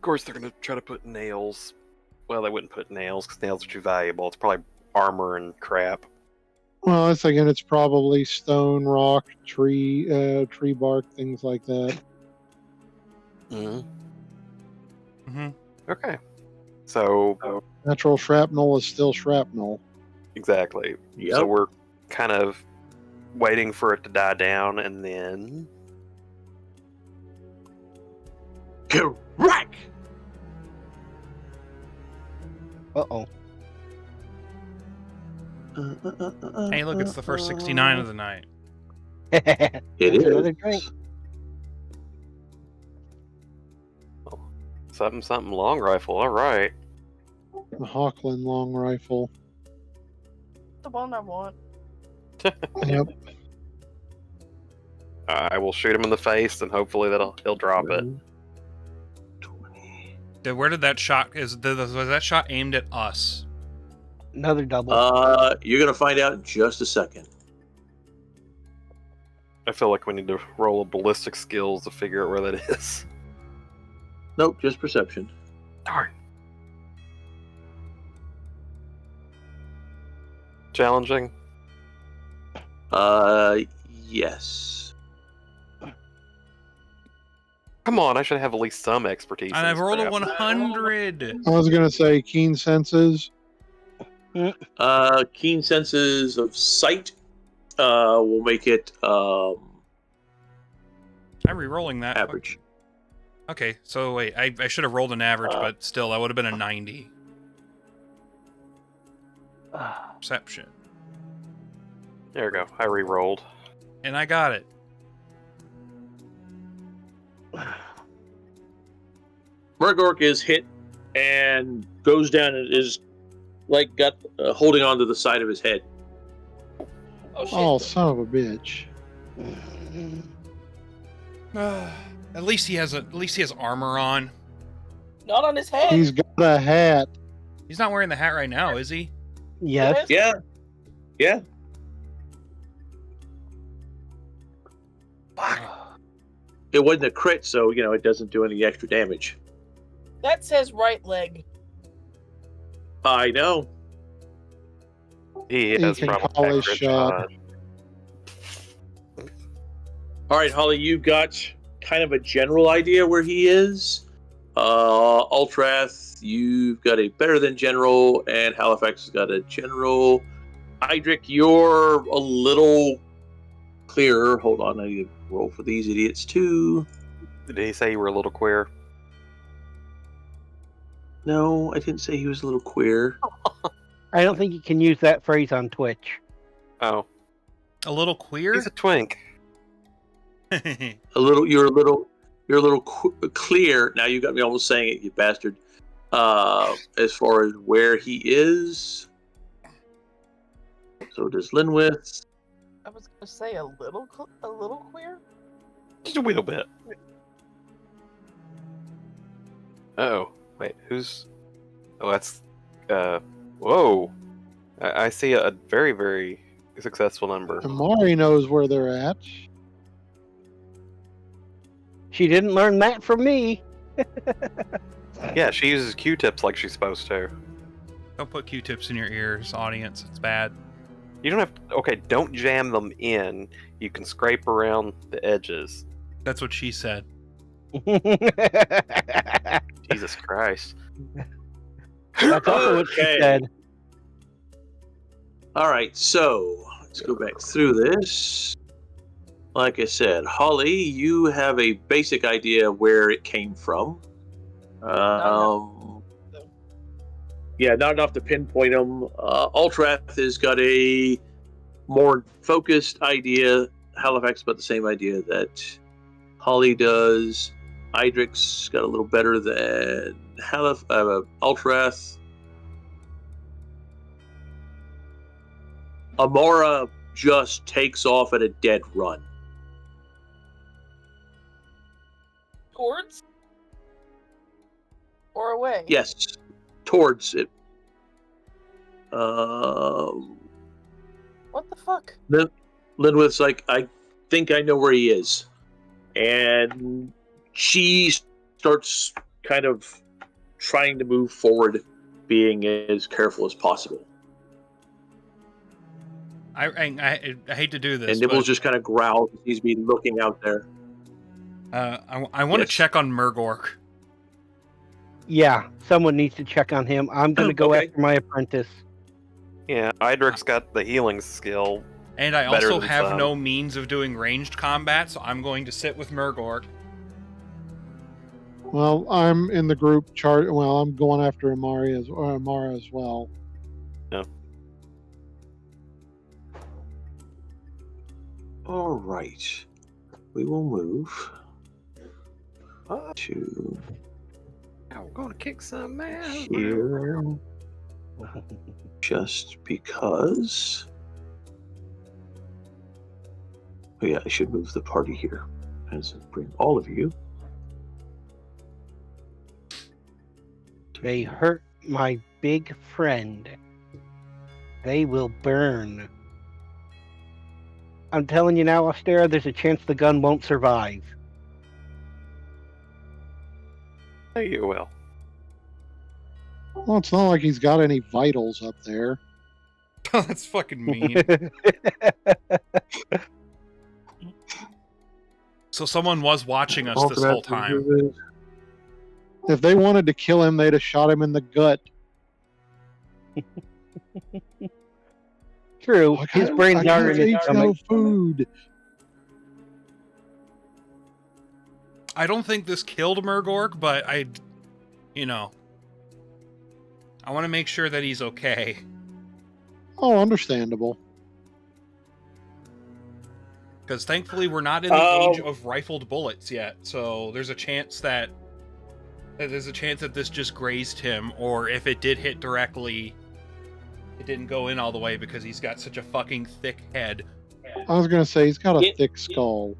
course, they're gonna try to put nails. Well, they wouldn't put nails because nails are too valuable. It's probably armor and crap. Well, I was thinking it's probably stone, rock, tree bark, things like that. Mm-hmm. Hmm. Okay. So Natural shrapnel is still shrapnel. exactly. Yep. So we're kind of waiting for it to die down, and then Correct! Uh-oh. Hey, look, it's the first 69 of the night. It That's is. another drink. something long rifle. All right. The Hawkland long rifle. The one I want. Yep. I will shoot him in the face, and hopefully he'll drop it. 20. Where did that shot? Was that shot aimed at us? Another double. You're gonna find out in just a second. I feel like we need to roll a ballistic skills to figure out where that is. Nope, just perception. Darn. Challenging. Yes. Come on, I should have at least some expertise. And in I've this rolled a crap. 100. I was gonna say keen senses. Keen senses of sight. Will make it I'm re-rolling that. average. Okay, so wait, I should have rolled an average, but still, that would have been a 90. Perception. There we go. I re-rolled. And I got it. Murgork is hit and goes down and is like got holding on to the side of his head. Oh shit. Oh, son of a bitch. At least he has armor on. Not on his head. He's got a hat. He's not wearing the hat right now, is he? Yes. Yeah, yeah. It wasn't a crit, so it doesn't do any extra damage. That says right leg. I know. He He has can probably call his accurate shot. All right, Holly, you've got kind of a general idea where he is. Ultrath, you've got a better than general, and Halifax has got a general. Idric, you're a little clearer. Hold on, I need to roll for these idiots too. Did he say you were a little queer? No, I didn't say he was a little queer. I don't think you can use that phrase on Twitch. Oh, A little queer? he's a twink. You're a little clear. Now you got me almost saying it, you bastard. As far as where he is. So does Linwith. I was gonna say a little queer. Just a little bit. Oh, wait, who's... Oh, that's... Whoa. I see a very, very successful number. Amari knows where they're at. She didn't learn that from me. Yeah, she uses Q-tips like she's supposed to. Don't put Q-tips in your ears, audience. It's bad. You don't have to... Okay, don't jam them in. You can scrape around the edges. That's what she said. Jesus Christ. That's also what she Okay. said. All right, so let's go back through this. Like I said, Holly, you have a basic idea where it came from. Yeah, not enough to pinpoint them. Ultrath has got a more focused idea. Halifax got the same idea that Holly does. Idric's got a little better than Ultrath. Amora just takes off at a dead run. Towards? Or away? Yes, towards it. What the fuck? Linwith's like, I think I know where he is. And she starts kind of trying to move forward, being as careful as possible. I hate to do this, And Nibbles but just kind of growls. He's been looking out there. I want to Yes. check on Murgork. Yeah, someone needs to check on him. I'm going to go Okay. after my apprentice. Yeah, Idric's got the healing skill. And I Better also than have some. no means of doing ranged combat, so I'm going to sit with Murgork. Well, I'm in the group chart. Well, I'm going after Amara as well. All right. We will move to I'm gonna kick some ass. here just because. Oh, yeah, I should move the party here and bring all of you. They hurt my big friend. They will burn. I'm telling you now, Ostera, there's a chance the gun won't survive. You will. Well, it's not like he's got any vitals up there. That's fucking mean. So someone was watching us this whole time. If they wanted to kill him, they'd have shot him in the gut. True, Like, his I brains can't are in his eat no stomach. food. I don't think this killed Murgork, but I want to make sure that he's okay. Oh, understandable. Because thankfully we're not in the age of rifled bullets yet, so there's a chance that this just grazed him, or if it did hit directly, it didn't go in all the way because he's got such a fucking thick head. I was going to say, he's got a thick skull.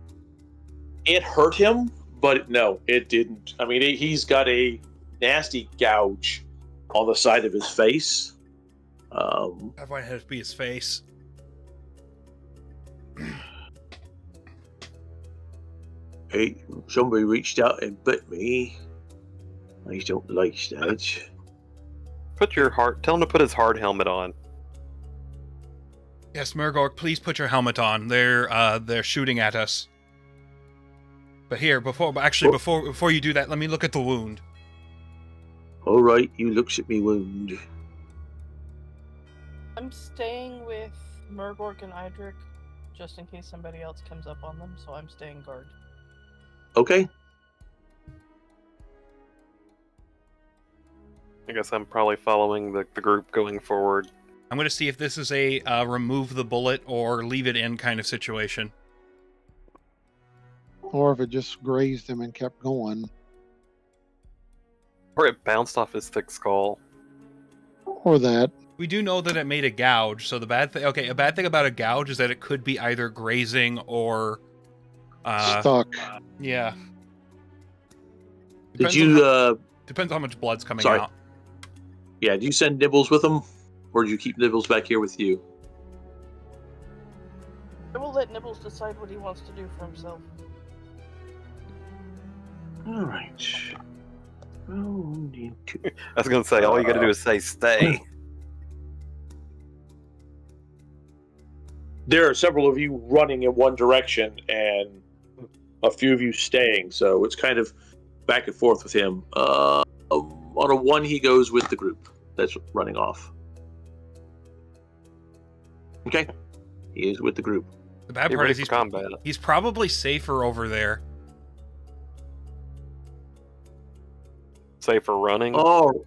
It hurt him, but no, it didn't. I mean, he's got a nasty gouge on the side of his face. That might have to be his face. Hey, somebody reached out and bit me. I don't like that. Tell him to put his hard helmet on. Yes, Murgork, please put your helmet on. They're shooting at us. But here, before you do that, let me look at the wound. All right, you looks at me wound. I'm staying with Murgork and Idric, just in case somebody else comes up on them, so I'm staying guard. Okay. I guess I'm probably following the group going forward. I'm going to see if this is a remove the bullet or leave it in kind of situation. Or if it just grazed him and kept going. Or it bounced off his thick skull. Or that. We do know that it made a gouge, so a bad thing about a gouge is that it could be either grazing or Stuck. Yeah. Did you Depends how much blood's coming Sorry. out. Yeah, did you send Nibbles with him? Or did you keep Nibbles back here with you? I will let Nibbles decide what he wants to do for himself. Alright. I was gonna say, all you gotta do is say stay. There are several of you running in one direction and a few of you staying, so it's kind of back and forth with him. On a 1, he goes with the group that's running off. Okay. He is with the group. The bad Get part ready is for combat. he's probably safer over there. Say for running. Oh,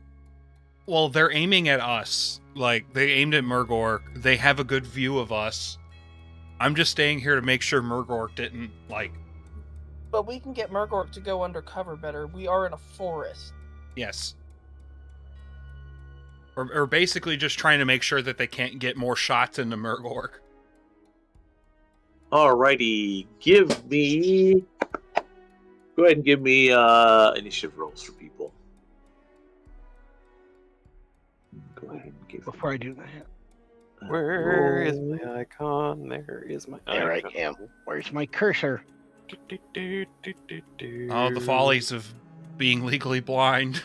Well, they're aiming at us. Like, they aimed at Murgork. They have a good view of us. I'm just staying here to make sure Murgork didn't, like... But we can get Murgork to go undercover better. We are in a forest. Yes. Or basically just trying to make sure that they can't get more shots into Murgork. alrighty. Go ahead and give me initiative rolls for people. Go ahead and give Before I do that, Where is my icon? There is my there I icon. am. Where's my cursor? Oh, the follies of being legally blind.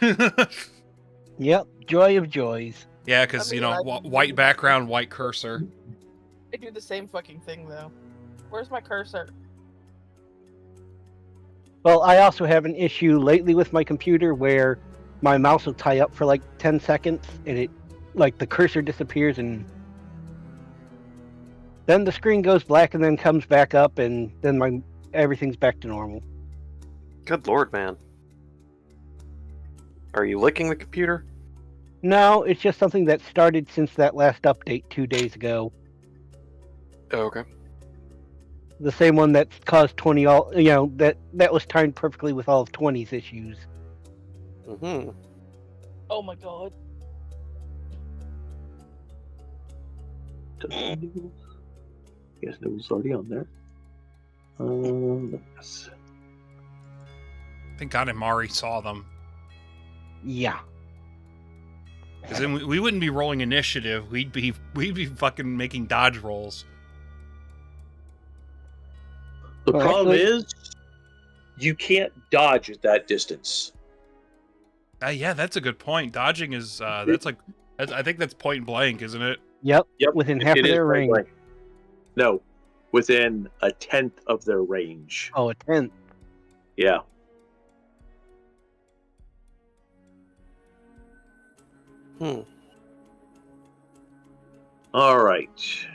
Yep, joy of joys. Yeah, because, I mean, white background, white cursor. I do the same fucking thing though. Where's my cursor? Well, I also have an issue lately with my computer where my mouse will tie up for like 10 seconds and it, like, the cursor disappears and then the screen goes black and then comes back up and then everything's back to normal. Good lord, man. Are you licking the computer? No, it's just something that started since that last update 2 days ago. Oh, okay. The same one that caused 20 all, that was timed perfectly with all of 20's issues. Mm-hmm. Oh my god. Yes, it was already on there. Yes. Thank God Amari saw them. Yeah. Because then we wouldn't be rolling initiative. We'd be fucking making dodge rolls. The Well, problem actually- is, you can't dodge at that distance. Yeah, that's a good point. Dodging is I think that's point blank, isn't it? Yep. Yep, Within it- half it of is their point range. blank. No, within a tenth of their range. Oh, a 10th. Yeah. All right.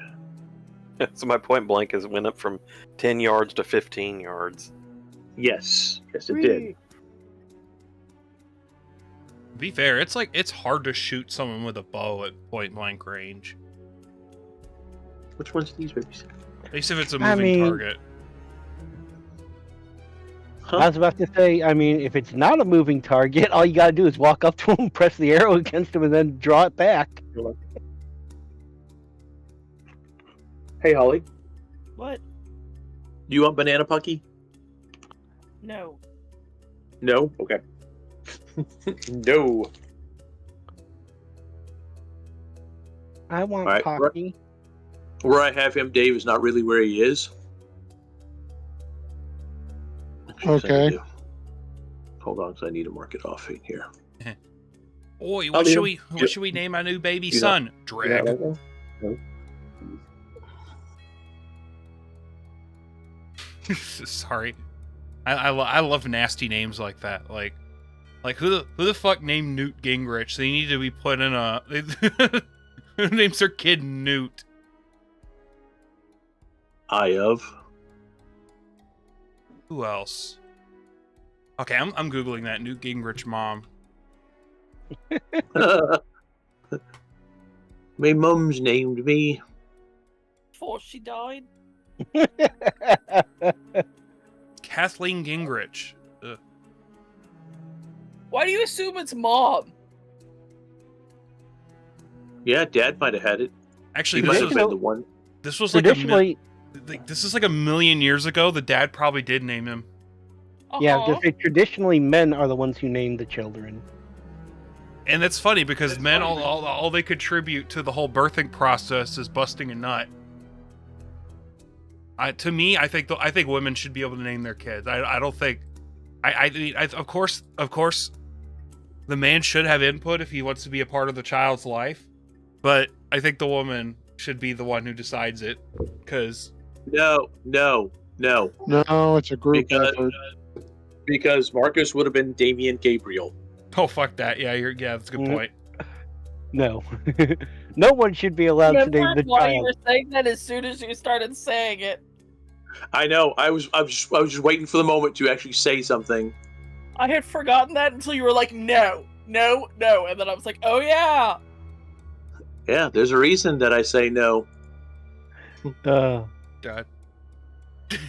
So my point blank went up from 10 yards to 15 yards. Yes, it did. To be fair, it's hard to shoot someone with a bow at point blank range. Which one's these babies? At least if it's a I moving mean- target. I was about to say, I mean, if it's not a moving target, all you gotta do is walk up to him, press the arrow against him, and then draw it back. Hey, Holly, What? do you want banana pucky? No. No? Okay. No. I want Alright, Pocky. Where I have him, Dave, is not really where he is. Okay. Hold on, because I need to mark it off in here. Oi, I'll what leave should him. what should we name our new baby You know- son? You Drag. got that one? No? Sorry, I love nasty names like that. Like who the fuck named Newt Gingrich? They need to be put in a who names their kid Newt? I of. Who else? Okay, I'm googling that Newt Gingrich mom. My mum's named me. Before she died? Kathleen Gingrich. Ugh. Why do you assume it's mom? Yeah, Dad might have had it. Actually, He might this have was been the one. like Traditionally, this is like a million years ago. The dad probably did name him. yeah, Uh-huh. because traditionally men are the ones who name the children. And that's funny because men all they contribute to the whole birthing process is busting a nut. To me, I think women should be able to name their kids. I don't think. I mean, of course, the man should have input if he wants to be a part of the child's life, but I think the woman should be the one who decides it. Because No. No, it's a group Because- effort. Because Marcus would have been Damien Gabriel. oh fuck that, yeah, that's a good Mm. point. No. No one should be allowed to name Remember the why you child. were saying that as soon as you started saying it? I know. I was just waiting for the moment to actually say something. I had forgotten that until you were like, no, and then I was like, oh yeah. Yeah, there's a reason that I say no. God.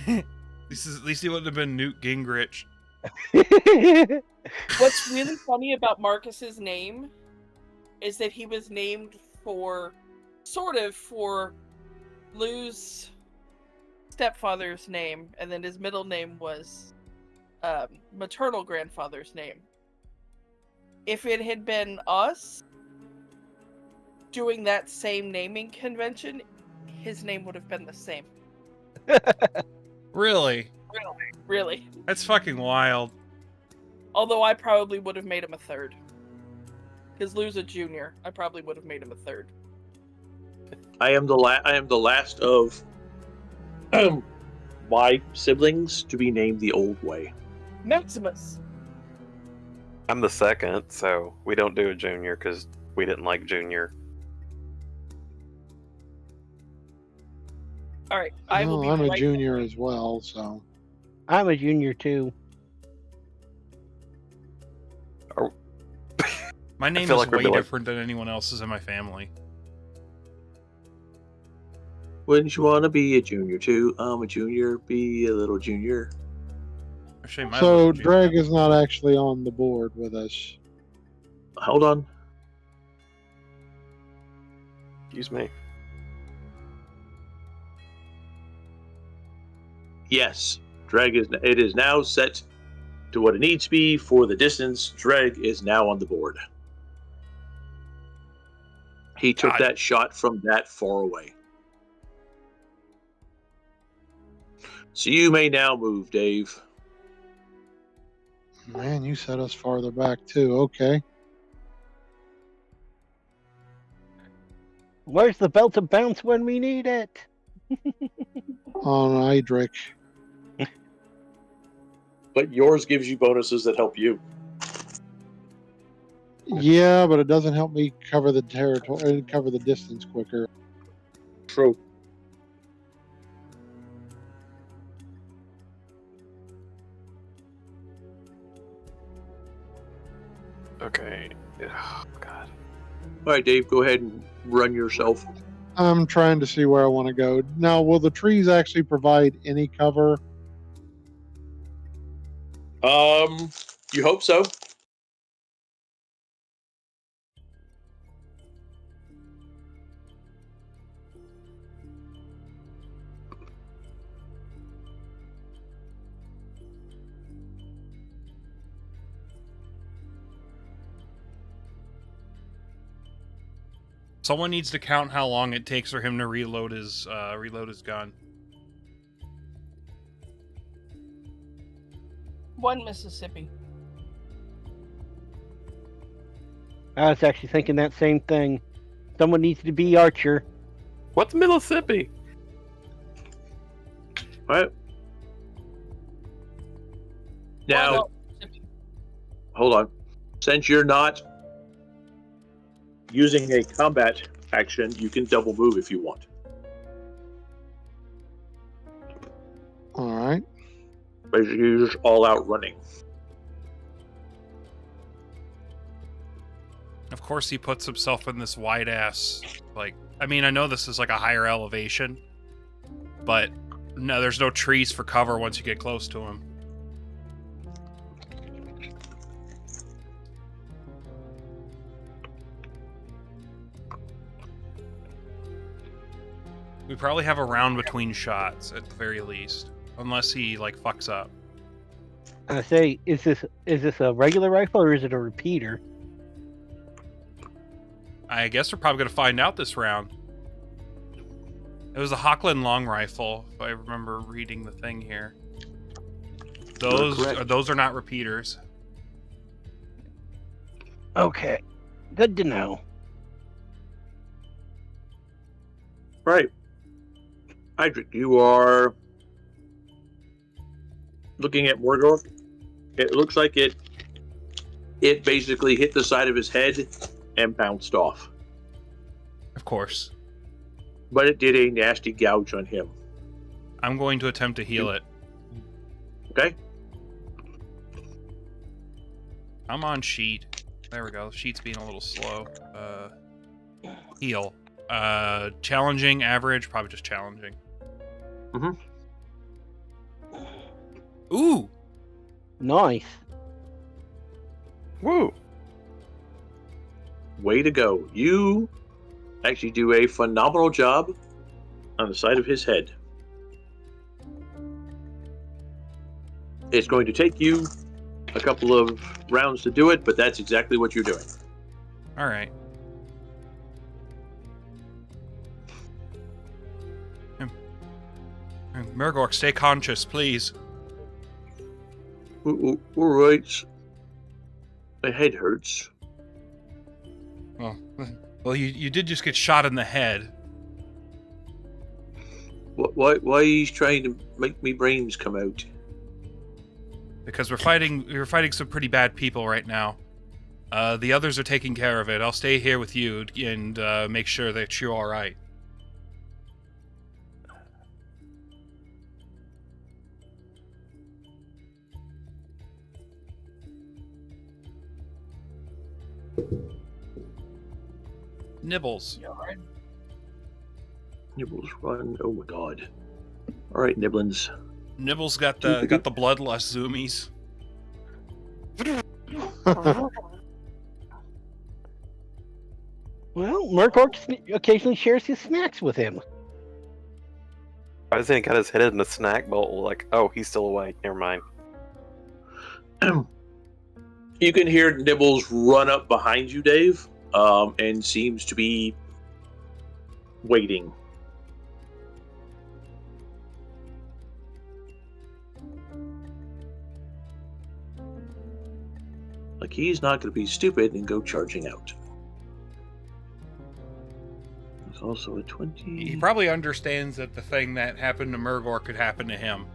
at least he wouldn't have been Newt Gingrich. What's really funny about Marcus's name is that he was named for Lou's stepfather's name, and then his middle name was maternal grandfather's name. If it had been us doing that same naming convention, his name would have been the same. Really? Really. That's fucking wild. Although I probably would have made him a third. Because Lou's a junior. I probably would have made him a third. I am the last of my siblings to be named the old way. Maximus. I'm the second, so we don't do a junior because we didn't like junior. All right, I will be I'm a right junior behind as well, so I'm a junior too. My name feel is like we'd way be like- different than anyone else's in my family. Wouldn't you want to be a junior too? I'm a junior. Be a little junior. Actually, my so little junior- Dreg is not actually on the board with us. Hold on. Excuse me. Yes, it is now set to what it needs to be for the distance. Dreg is now on the board. He took God. that shot from that far away. So you may now move, Dave. Man, you set us farther back too. Okay. Where's the belt to bounce when we need it? On Idric. But yours gives you bonuses that help you. Yeah, but it doesn't help me cover the territory, cover the distance quicker. True. Okay. Oh, God. All right, Dave, go ahead and run yourself. I'm trying to see where I want to go. Now, will the trees actually provide any cover? You hope so. Someone needs to count how long it takes for him to reload his gun. 1 Mississippi. I was actually thinking that same thing. Someone needs to be Archer. What's Mississippi? All right. Now, Well, Mississippi. hold on. Since you're not using a combat action, you can double move if you want. All right. Basically, you're just all out running. Of course, he puts himself in this wide ass. Like, I mean, I know this is like a higher elevation, but no, there's no trees for cover once you get close to him. We probably have a round between shots at the very least, unless he like fucks up. I say, is this a regular rifle or is it a repeater? I guess we're probably gonna find out this round. It was a Hockland long rifle, if I remember reading the thing here. Those are not repeaters. Okay, good to know. Right. Hydric, you are looking at Mordor. It looks like it basically hit the side of his head and bounced off. Of course. But it did a nasty gouge on him. I'm going to attempt to heal it. Okay? I'm on sheet. There we go. Sheet's being a little slow. Heal. Challenging, average, probably just challenging. Mhm. Ooh! Nice. Woo! Way to go. You actually do a phenomenal job on the side of his head. It's going to take you a couple of rounds to do it, but that's exactly what you're doing. Alright. Murgork, stay conscious, please. All right. My head hurts. Well, you did just get shot in the head. Why are you trying to make me brains come out? Because we're fighting some pretty bad people right now. The others are taking care of it. I'll stay here with you and make sure that you're all right. Nibbles. You alright? Nibbles run. Oh my god. All right, Nibblins. Nibbles got the bloodlust zoomies. Well, Murkork occasionally shares his snacks with him. I was thinking, got his head in the snack bowl. Like, oh, he's still awake. Never mind. You can hear Nibbles run up behind you, Dave, and seems to be waiting. Like he's not going to be stupid and go charging out. There's also a 20. He probably understands that the thing that happened to Murgor could happen to him.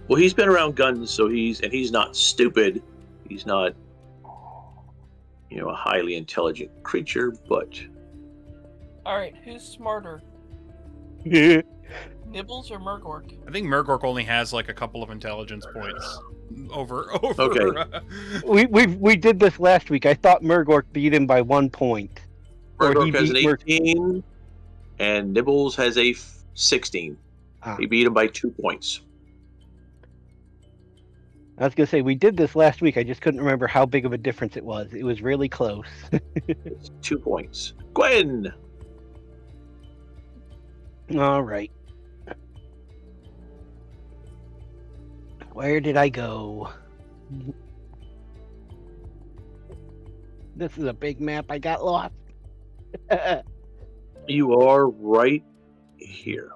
Well, he's been around guns, so he's not stupid. He's not, a highly intelligent creature, but... Alright, who's smarter? Nibbles or Murgork? I think Murgork only has like a couple of intelligence points over. Okay. We did this last week. I thought Murgork beat him by 1 point. Murgork has an 18, and Nibbles has a 16. Ah. He beat him by 2 points. I was going to say, we did this last week. I just couldn't remember how big of a difference it was. It was really close. It's 2 points. Gwen! All right. Where did I go? This is a big map. I got lost. You are right here.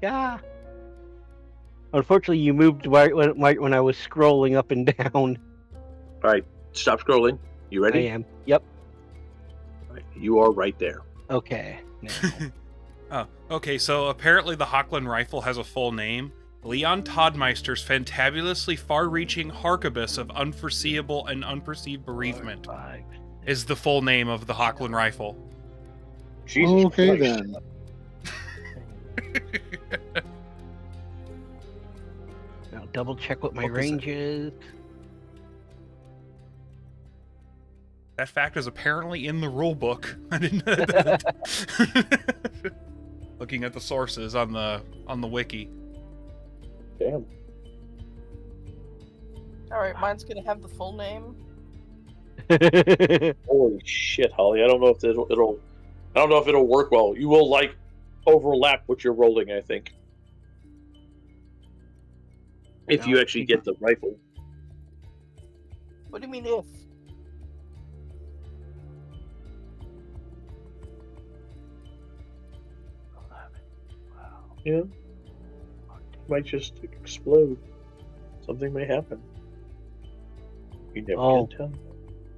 Yeah. Unfortunately, you moved right when I was scrolling up and down. All right, stop scrolling. You ready? I am. Yep. All right, you are right there. Okay. Now. Oh, okay, so apparently the Hochland rifle has a full name. Leon Toddmeister's fantabulously far-reaching harquebus of unforeseeable and unperceived bereavement is the full name of the Hochland rifle. Jesus Okay, Christ. then. Now double check what my What was range is. That fact is apparently in the rule book. I didn't know that. Looking at the sources on the wiki. Damn. Alright, mine's gonna have the full name. Holy shit, Holly! I don't know if it'll work well. You will overlap what you're rolling, I think. If you actually get the rifle. What do you mean if? Yeah. It might just explode. Something may happen. You never Oh. can tell.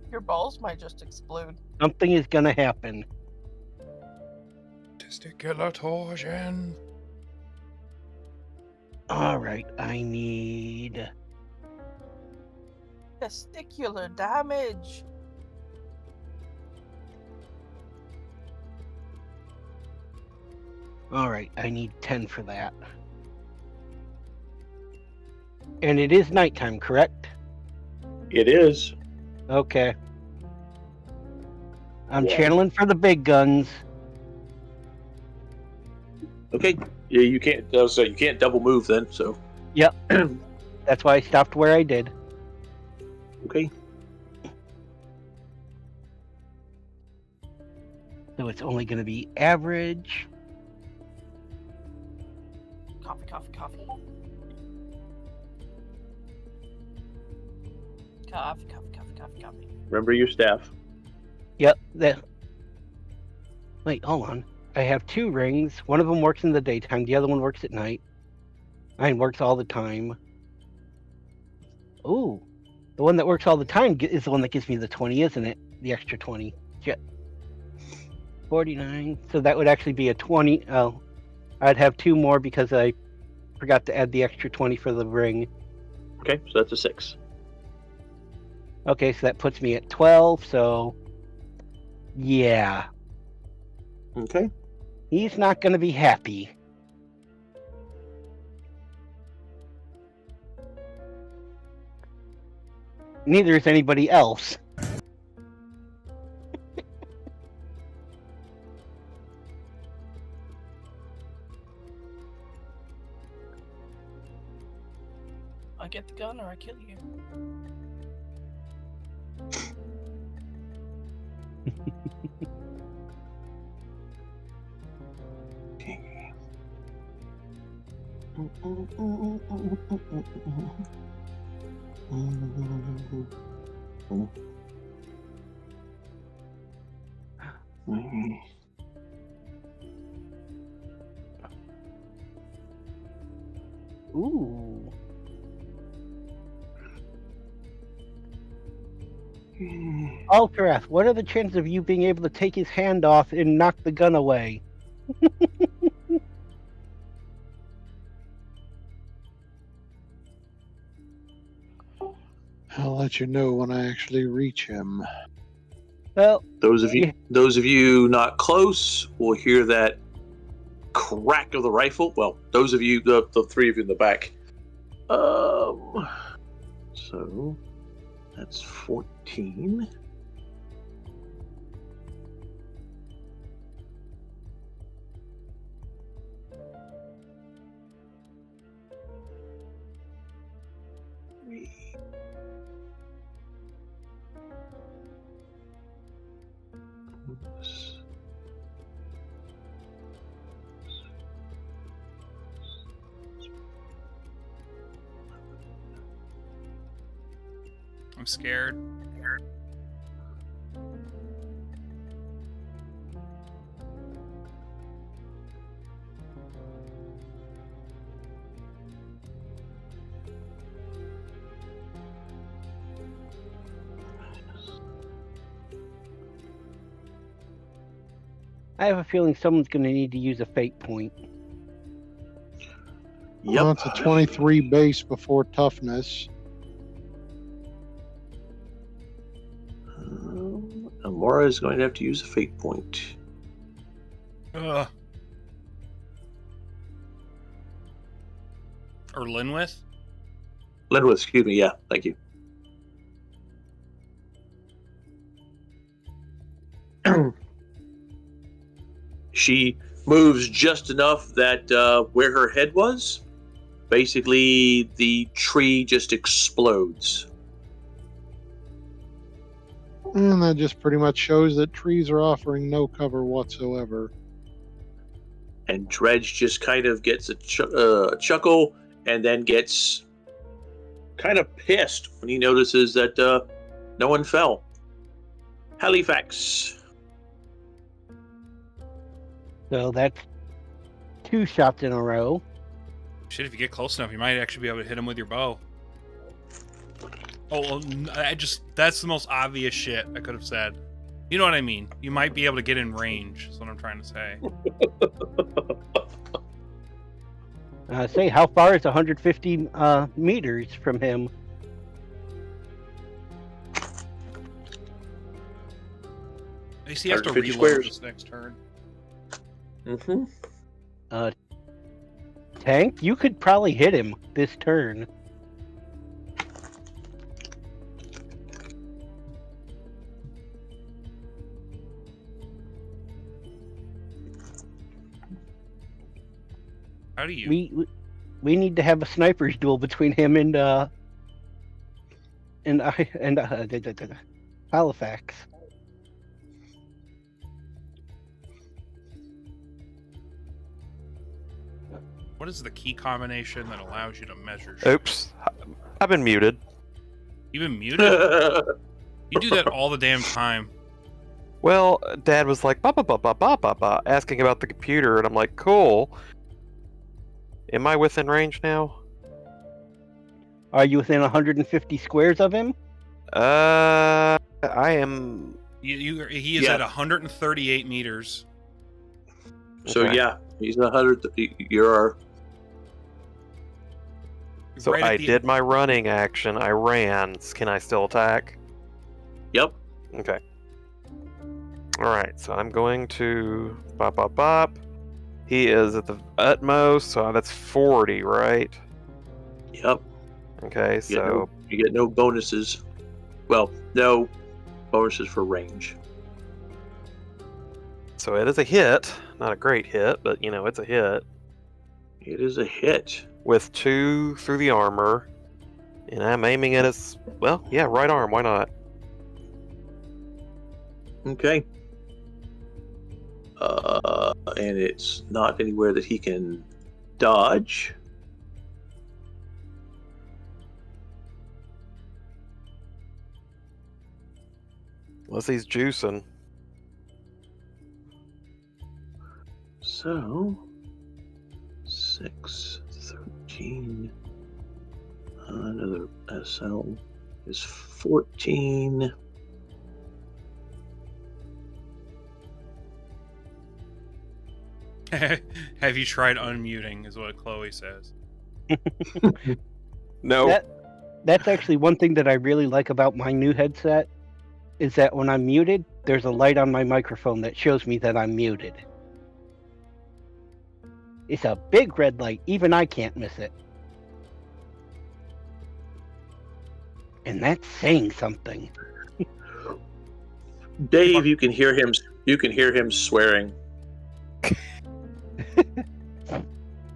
Your balls might just explode. Something is gonna happen. Testicular torsion. All right, I need. Testicular damage. All right, I need 10 for that. And it is nighttime, correct? It is. Okay. I'm Yeah. channeling for the big guns. Okay. Yeah, you can't. So you can't double move then. So. Yep. That's why I stopped where I did. Okay. So it's only going to be average. Coffee, coffee, coffee. Coffee, coffee, coffee, coffee, coffee. Remember your staff. Yep. Wait, hold on. I have 2 rings. One of them works in the daytime. The other one works at night. Mine works all the time. Ooh. The one that works all the time is the one that gives me the 20, isn't it? The extra 20. Shit. 49. So that would actually be a 20. Oh, I'd have 2 more because I forgot to add the extra 20 for the ring. Okay, so that's a 6. Okay, so that puts me at 12. So, yeah, Okay. he's not going to be happy. Neither is anybody else. I get the gun or I kill you. Ooh. Alterath, what are the chances of you being able to take his hand off and knock the gun away? I'll let you know when I actually reach him. Well, Those of you, Yeah. those of you not close, will hear that crack of the rifle. Well, those of you, the 3 of you in the back. So that's 14. I'm scared. I have a feeling someone's going to need to use a fate point. Well, it's a 23 base before toughness. Amora is going to have to use a fate point. Ugh. Or Linwith? Linwood, excuse me. Yeah, thank you. She moves just enough that where her head was, basically the tree just explodes. And that just pretty much shows that trees are offering no cover whatsoever. And Dredge just kind of gets a chuckle and then gets kind of pissed when he notices that no one fell. Halifax. So that's 2 shots in a row. Shit, if you get close enough, you might actually be able to hit him with your bow. Oh, well, that's the most obvious shit I could have said. You know what I mean? You might be able to get in range, is what I'm trying to say. Say, how far is 150 meters from him? At least you have to 150 reload squares. this next turn. Mm-hmm. Tank, you could probably hit him this turn. How do you? We need to have a sniper's duel between him and Halifax. What is the key combination that allows you to measure shit? Oops. I've been muted. You've been muted? You do that all the damn time. Well, Dad was like, ba ba ba ba ba ba ba, asking about the computer, and I'm like, cool. Am I within range now? Are you within 150 squares of him? I am He is Yeah. at 138 meters. So Okay. yeah, he's 100. You're So right at I the- did my running action. I ran. Can I still attack? yep. Okay. All right. So I'm going to bop bop bop. He is at the utmost, so that's 40, right? Yep. Okay. So You get no bonuses. Well, no bonuses for range. so it is a hit. Not a great hit, but it's a hit It is a hit. with 2 through the armor, and I'm aiming at his right arm. Why not? Okay. And it's not anywhere that he can dodge. Unless he's juicing. So 6, 13. Another SL is 14. Have you tried unmuting? Is what Chloe says. No. That's actually one thing that I really like about my new headset, is that when I'm muted, there's a light on my microphone that shows me that I'm muted. It's a big red light. Even I can't miss it. And that's saying something. Dave, you can hear him. You can hear him swearing.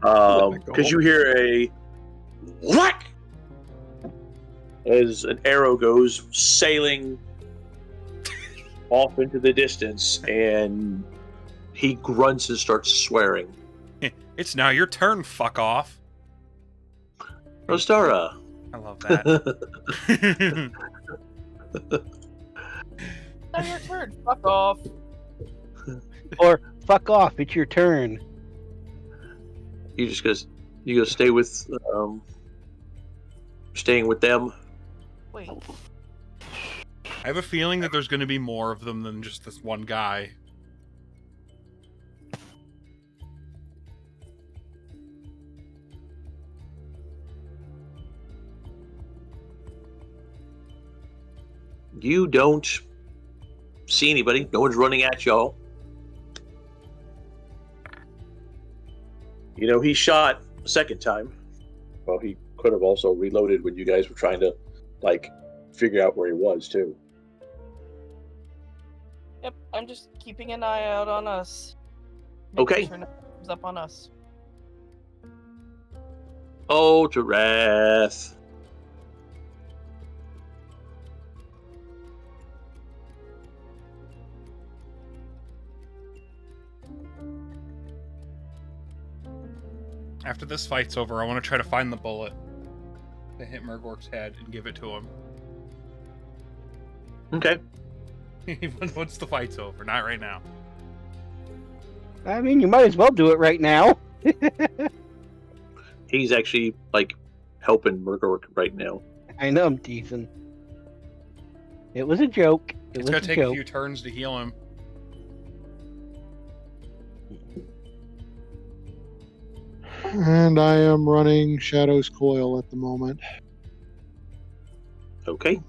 Because you hear a whack as an arrow goes sailing off into the distance, and he grunts and starts swearing. It's now your turn. Fuck off. Rostara. I love that. Now your turn. Fuck off. Or fuck off, it's your turn. You gonna stay with staying with them. Wait. I have a feeling that there's going to be more of them than just this one guy. You don't see anybody. No one's running at y'all. He shot a second time. Well, he could have also reloaded when you guys were trying to, figure out where he was, too. Yep, I'm just keeping an eye out on us. Okay. Sure nothing comes up on us. Oh, Jarath. After this fight's over, I want to try to find the bullet to hit Murgork's head and give it to him. Okay. Once the fight's over, not right now. I mean, you might as well do it right now. He's actually, helping Murgork right now. I know I'm teasing. It was a joke. It It's was gonna a take a joke. few turns to heal him. And I am running Shadow's Coil at the moment. Okay.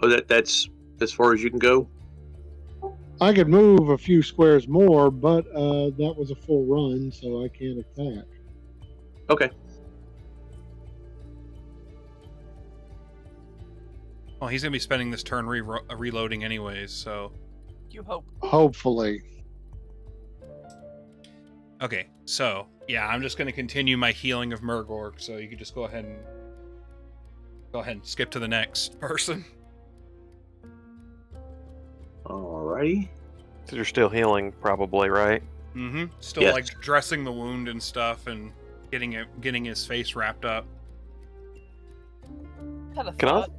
Oh, that's as far as you can go? I could move a few squares more, but that was a full run, so I can't attack. Okay. Well, he's gonna be spending this turn reloading anyways, so... You hope. Hopefully. Okay, so, yeah, I'm just gonna continue my healing of Murgork, so you can just go ahead and skip to the next person. Alrighty. So you're still healing, probably, right? Mm-hmm. Still, Yes. dressing the wound and stuff, and getting his face wrapped up. Had a Can I- thought.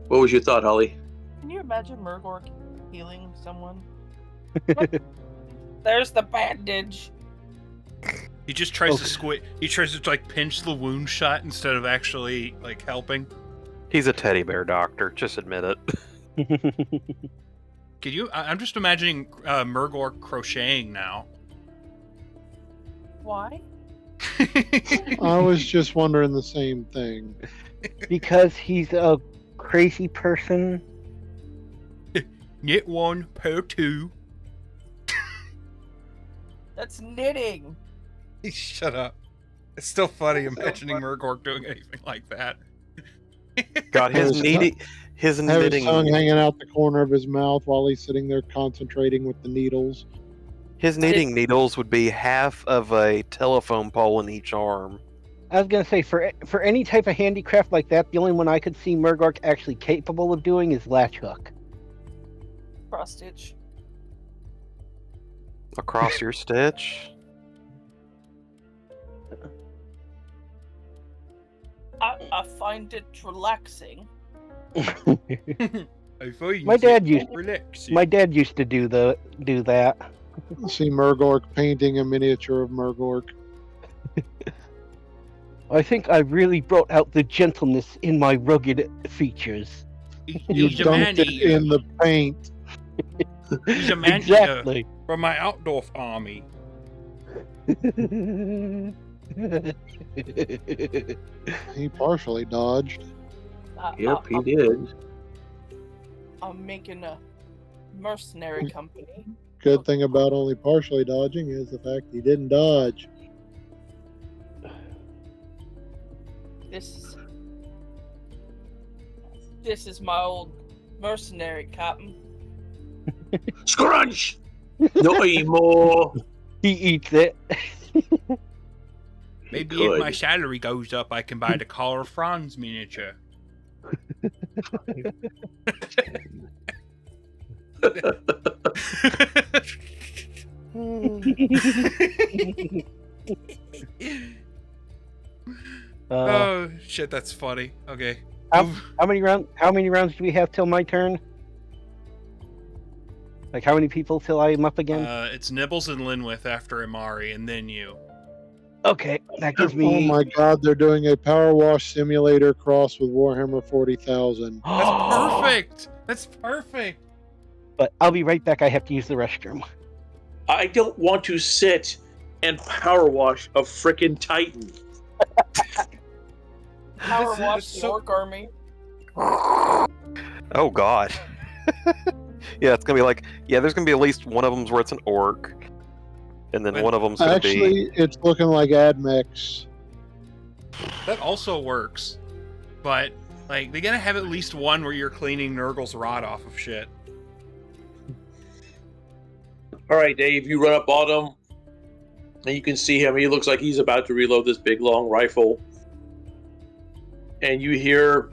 What was your thought, Holly? Can you imagine Murgork healing someone? There's the bandage. He just tries to squid. He tries to like pinch the wound shut instead of actually like helping. He's a teddy bear doctor. Just admit it. Could you? I'm just imagining Murgor crocheting now. Why? I was just wondering the same thing. Because he's a crazy person. Knit one, pair two. That's knitting. Shut up. It's still funny imagining Murgor doing anything like that. God, his knitting. Have his tongue hanging out the corner of his mouth while he's sitting there concentrating with the needles. His knitting needles would be half of a telephone pole in each arm. I was gonna say for any type of handicraft like that, the only one I could see Murgork actually capable of doing is latch hook. Cross stitch. Across your stitch. I find it relaxing. I find My dad it used relaxing. My dad used to do that. See Murgork painting a miniature of Murgork. I think I really brought out the gentleness in my rugged features. You He's a dunked it man-eater. in the paint. He's a man Exactly. from my outdoor army. He partially dodged. Yep, he did. I'm making a mercenary company. Good thing about only partially dodging is the fact he didn't dodge. This is my old mercenary, Captain. Scrunch! No more. He eats it. Maybe Good. if my salary goes up, I can buy the Carl Franz miniature. Oh shit, that's funny. Okay. How many rounds do we have till my turn? Like how many people till I'm up again? It's Nibbles and Linwith after Imari, and then you. Okay, that gives Oh me. my god, they're doing a power wash simulator cross with Warhammer 40,000. That's perfect. That's perfect. But I'll be right back. I have to use the restroom. I don't want to sit and power wash a frickin' Titan. Power That's- wash that's the so- orc army. Oh God. Yeah, it's gonna be like, there's gonna be at least one of them's where it's an orc, and then But- one of them's gonna be. Actually, it's looking like AdMechs. That also works, but like they gotta have at least one where you're cleaning Nurgle's rod off of shit. All right, Dave, you run up on him, and you can see him. He looks like he's about to reload this big, long rifle. And you hear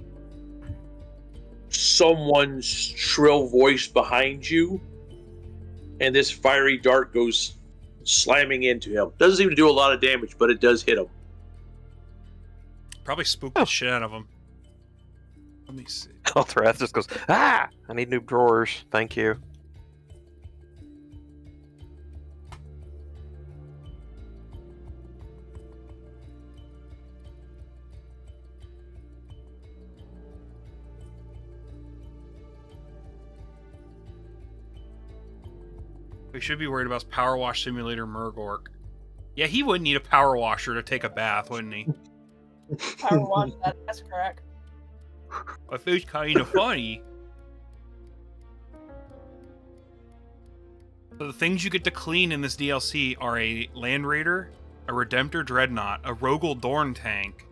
someone's shrill voice behind you, and this fiery dart goes slamming into him. Doesn't seem to do a lot of damage, but it does hit him. Probably spooked the shit out of him. Let me see. Elthrath just goes, I need new drawers. Thank you. We should be worried about Power Wash Simulator Murgork. Yeah, he would need a power washer to take a bath, wouldn't he? Power wash that ass crack. I feel kind of funny. So the things you get to clean in this DLC are a Land Raider, a Redemptor Dreadnought, a Rogel Dorn tank,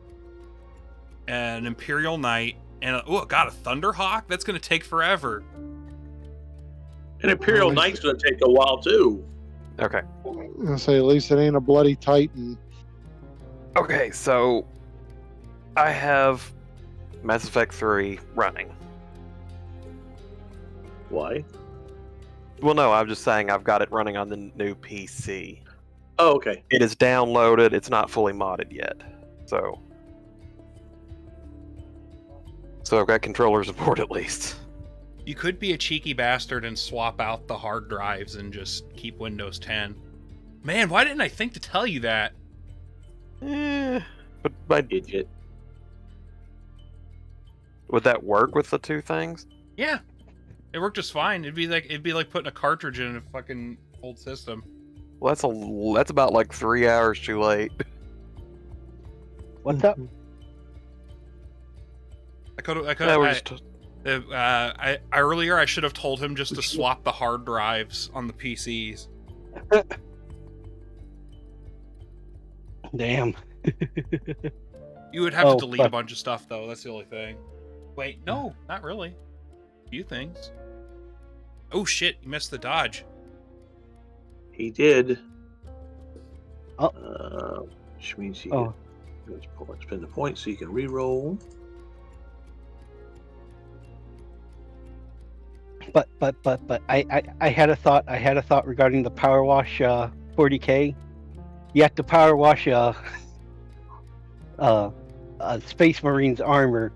an Imperial Knight, and a Thunderhawk? That's going to take forever. And Imperial Knight's going to take a while, too. Okay. I say at least it ain't a bloody Titan. Okay, so I have Mass Effect 3 running. Why? Well, no, I'm just saying I've got it running on the new PC. Oh, okay. It is downloaded. It's not fully modded yet. So I've got controller support at least. You could be a cheeky bastard and swap out the hard drives and just keep Windows 10. Man, why didn't I think to tell you that? But my, Idiot. would that work with the two things? Yeah, it worked just fine. It'd be like putting a cartridge in a fucking old system. Well, that's about like 3 hours too late. What's up? Earlier I should have told him just to swap the hard drives on the PCs. Damn. You would have Oh, to delete a fuck. bunch of stuff though. That's the only thing. Wait, no, not really. A few things. Oh shit! You missed the dodge. He did. Oh. Which means he Oh. gets spend the point so you can re-roll. But I had a thought. I had a thought regarding the power wash 40k. You have to power wash Space Marine's armor.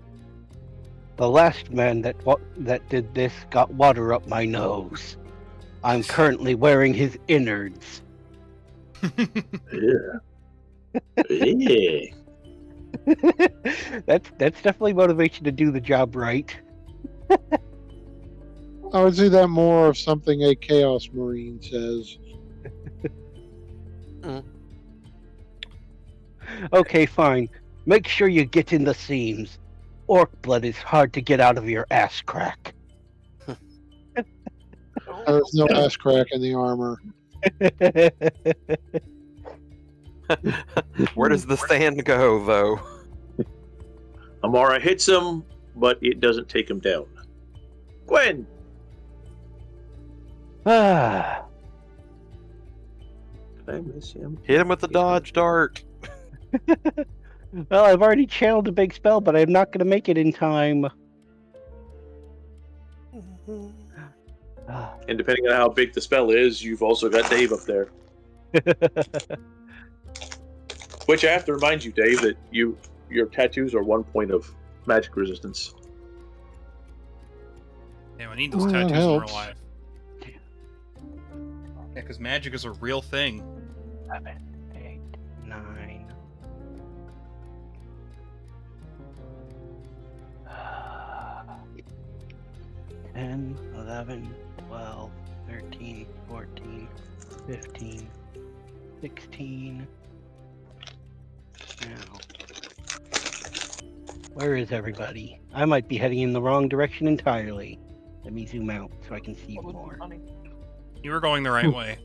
The last man that did this got water up my nose. I'm currently wearing his innards. Yeah. Yeah. That's definitely motivation to do the job right. I would see that more of something a Chaos Marine says. Okay, fine. Make sure you get in the seams. Orc blood is hard to get out of your ass crack. There's no ass crack in the armor. Where does the sand go, though? Amara hits him, but it doesn't take him down. Gwen! Ah, Did I miss him? Hit him with the dodge dart. well, I've already channeled a big spell, but I'm not going to make it in time. Ah. And depending on how big the spell is, you've also got Dave up there. Which I have to remind you, Dave, that your tattoos are 1 point of magic resistance. Damn, I need those Well, that tattoos in real helps. life. Yeah, because magic is a real thing. 7, 8, 9. 10, 11, 12, 13, 14, 15, 16. Now, where is everybody? I might be heading in the wrong direction entirely. Let me zoom out so I can see That would be more. funny. You were going the right way.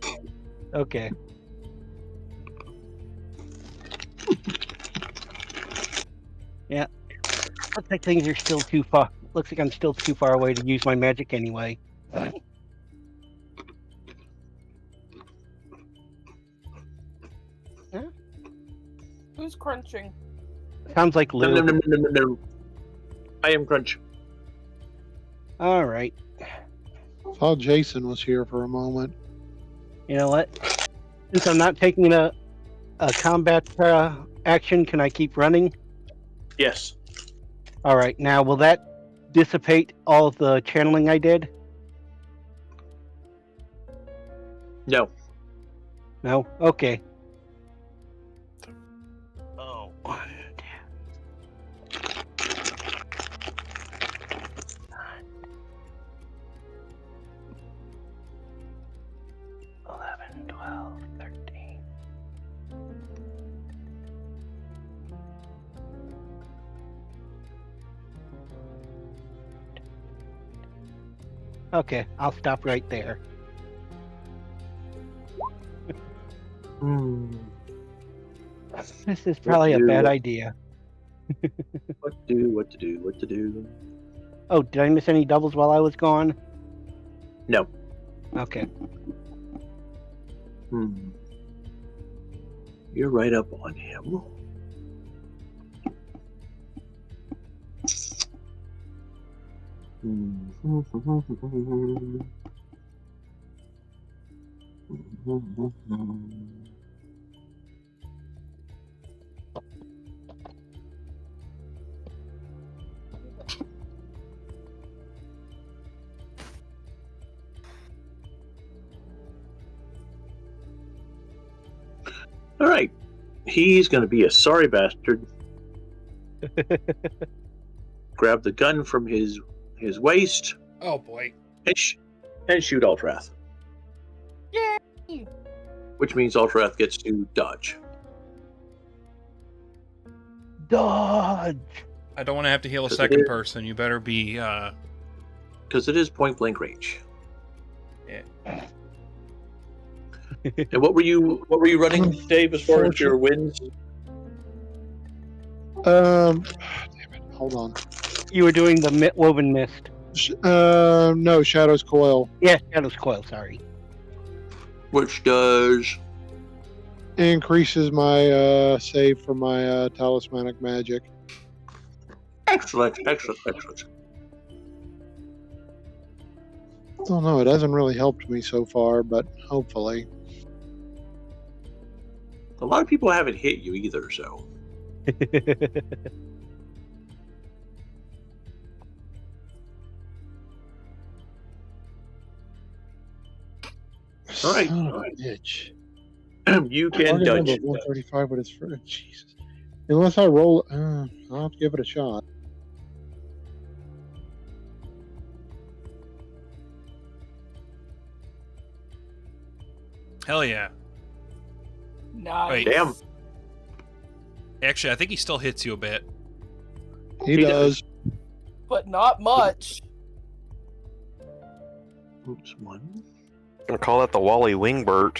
Okay. Yeah. Looks like things are still too far. Looks like I'm still too far away to use my magic anyway. Who's crunching? Sounds like No, Lou. no, no, no, no, no. I am Crunch. All right. Thought Jason was here for a moment. You know what? Since I'm not taking a combat action, can I keep running? Yes. All right. Now, will that dissipate all of the channeling I did? No. No? Okay. Oh. 11, 12, 13. Okay, I'll stop right there. Hmm. This is probably a do bad it. idea. What to do? Oh, did I miss any doubles while I was gone? No. Okay. Hmm. You're right up on him. All right. He's going to be a sorry bastard. Grab the gun from his waist Oh boy. and shoot Ultrath. Yay! Which means Ultrath gets to dodge. Dodge. I don't want to have to heal a Because it second is- person. You better be. Because it is point blank range. Yeah. And what were you running, Dave, as far as your wins? Damn it. Hold on. You were doing the woven mist. No, Shadow's Coil. Yeah, Shadow's Coil, sorry. Which does Increases my save for my talismanic magic. excellent. Don't know, it hasn't really helped me so far, but hopefully. A lot of people haven't hit you either, so. All right. Son of a bitch. You can Target dodge. number 135, but it's for Jesus. Unless I roll, I'll have to give it a shot. Hell yeah. Nice. Wait. Damn. Actually, I think he still hits you a bit. He He does. But not much. Oops, one. Gonna call that the Wally Wingbert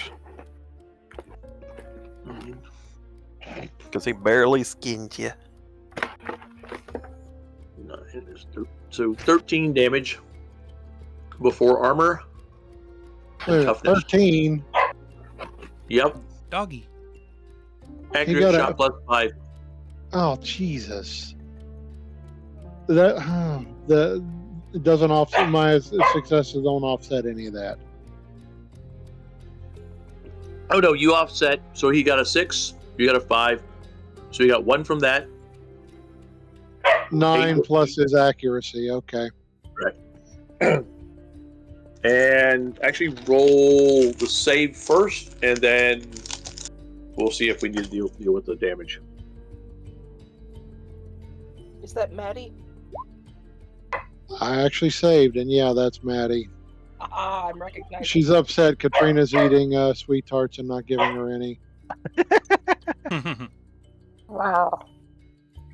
because he barely skinned you. So 13 damage before armor. And toughness. 13. Yep. Doggy. Accurate got a- shot plus 5. Oh, Jesus. That it doesn't offset my successes. Don't offset any of that. Oh no, you offset. So he got a 6. You got a 5. So you got 1 from that. 9 Eight. plus his accuracy. Okay. And actually roll the save first, and then we'll see if we need to deal with the damage. Is that Maddie? I actually saved, and yeah, that's Maddie. Ah, I'm recognizing. She's upset. Katrina's eating sweet tarts and not giving her any. Wow.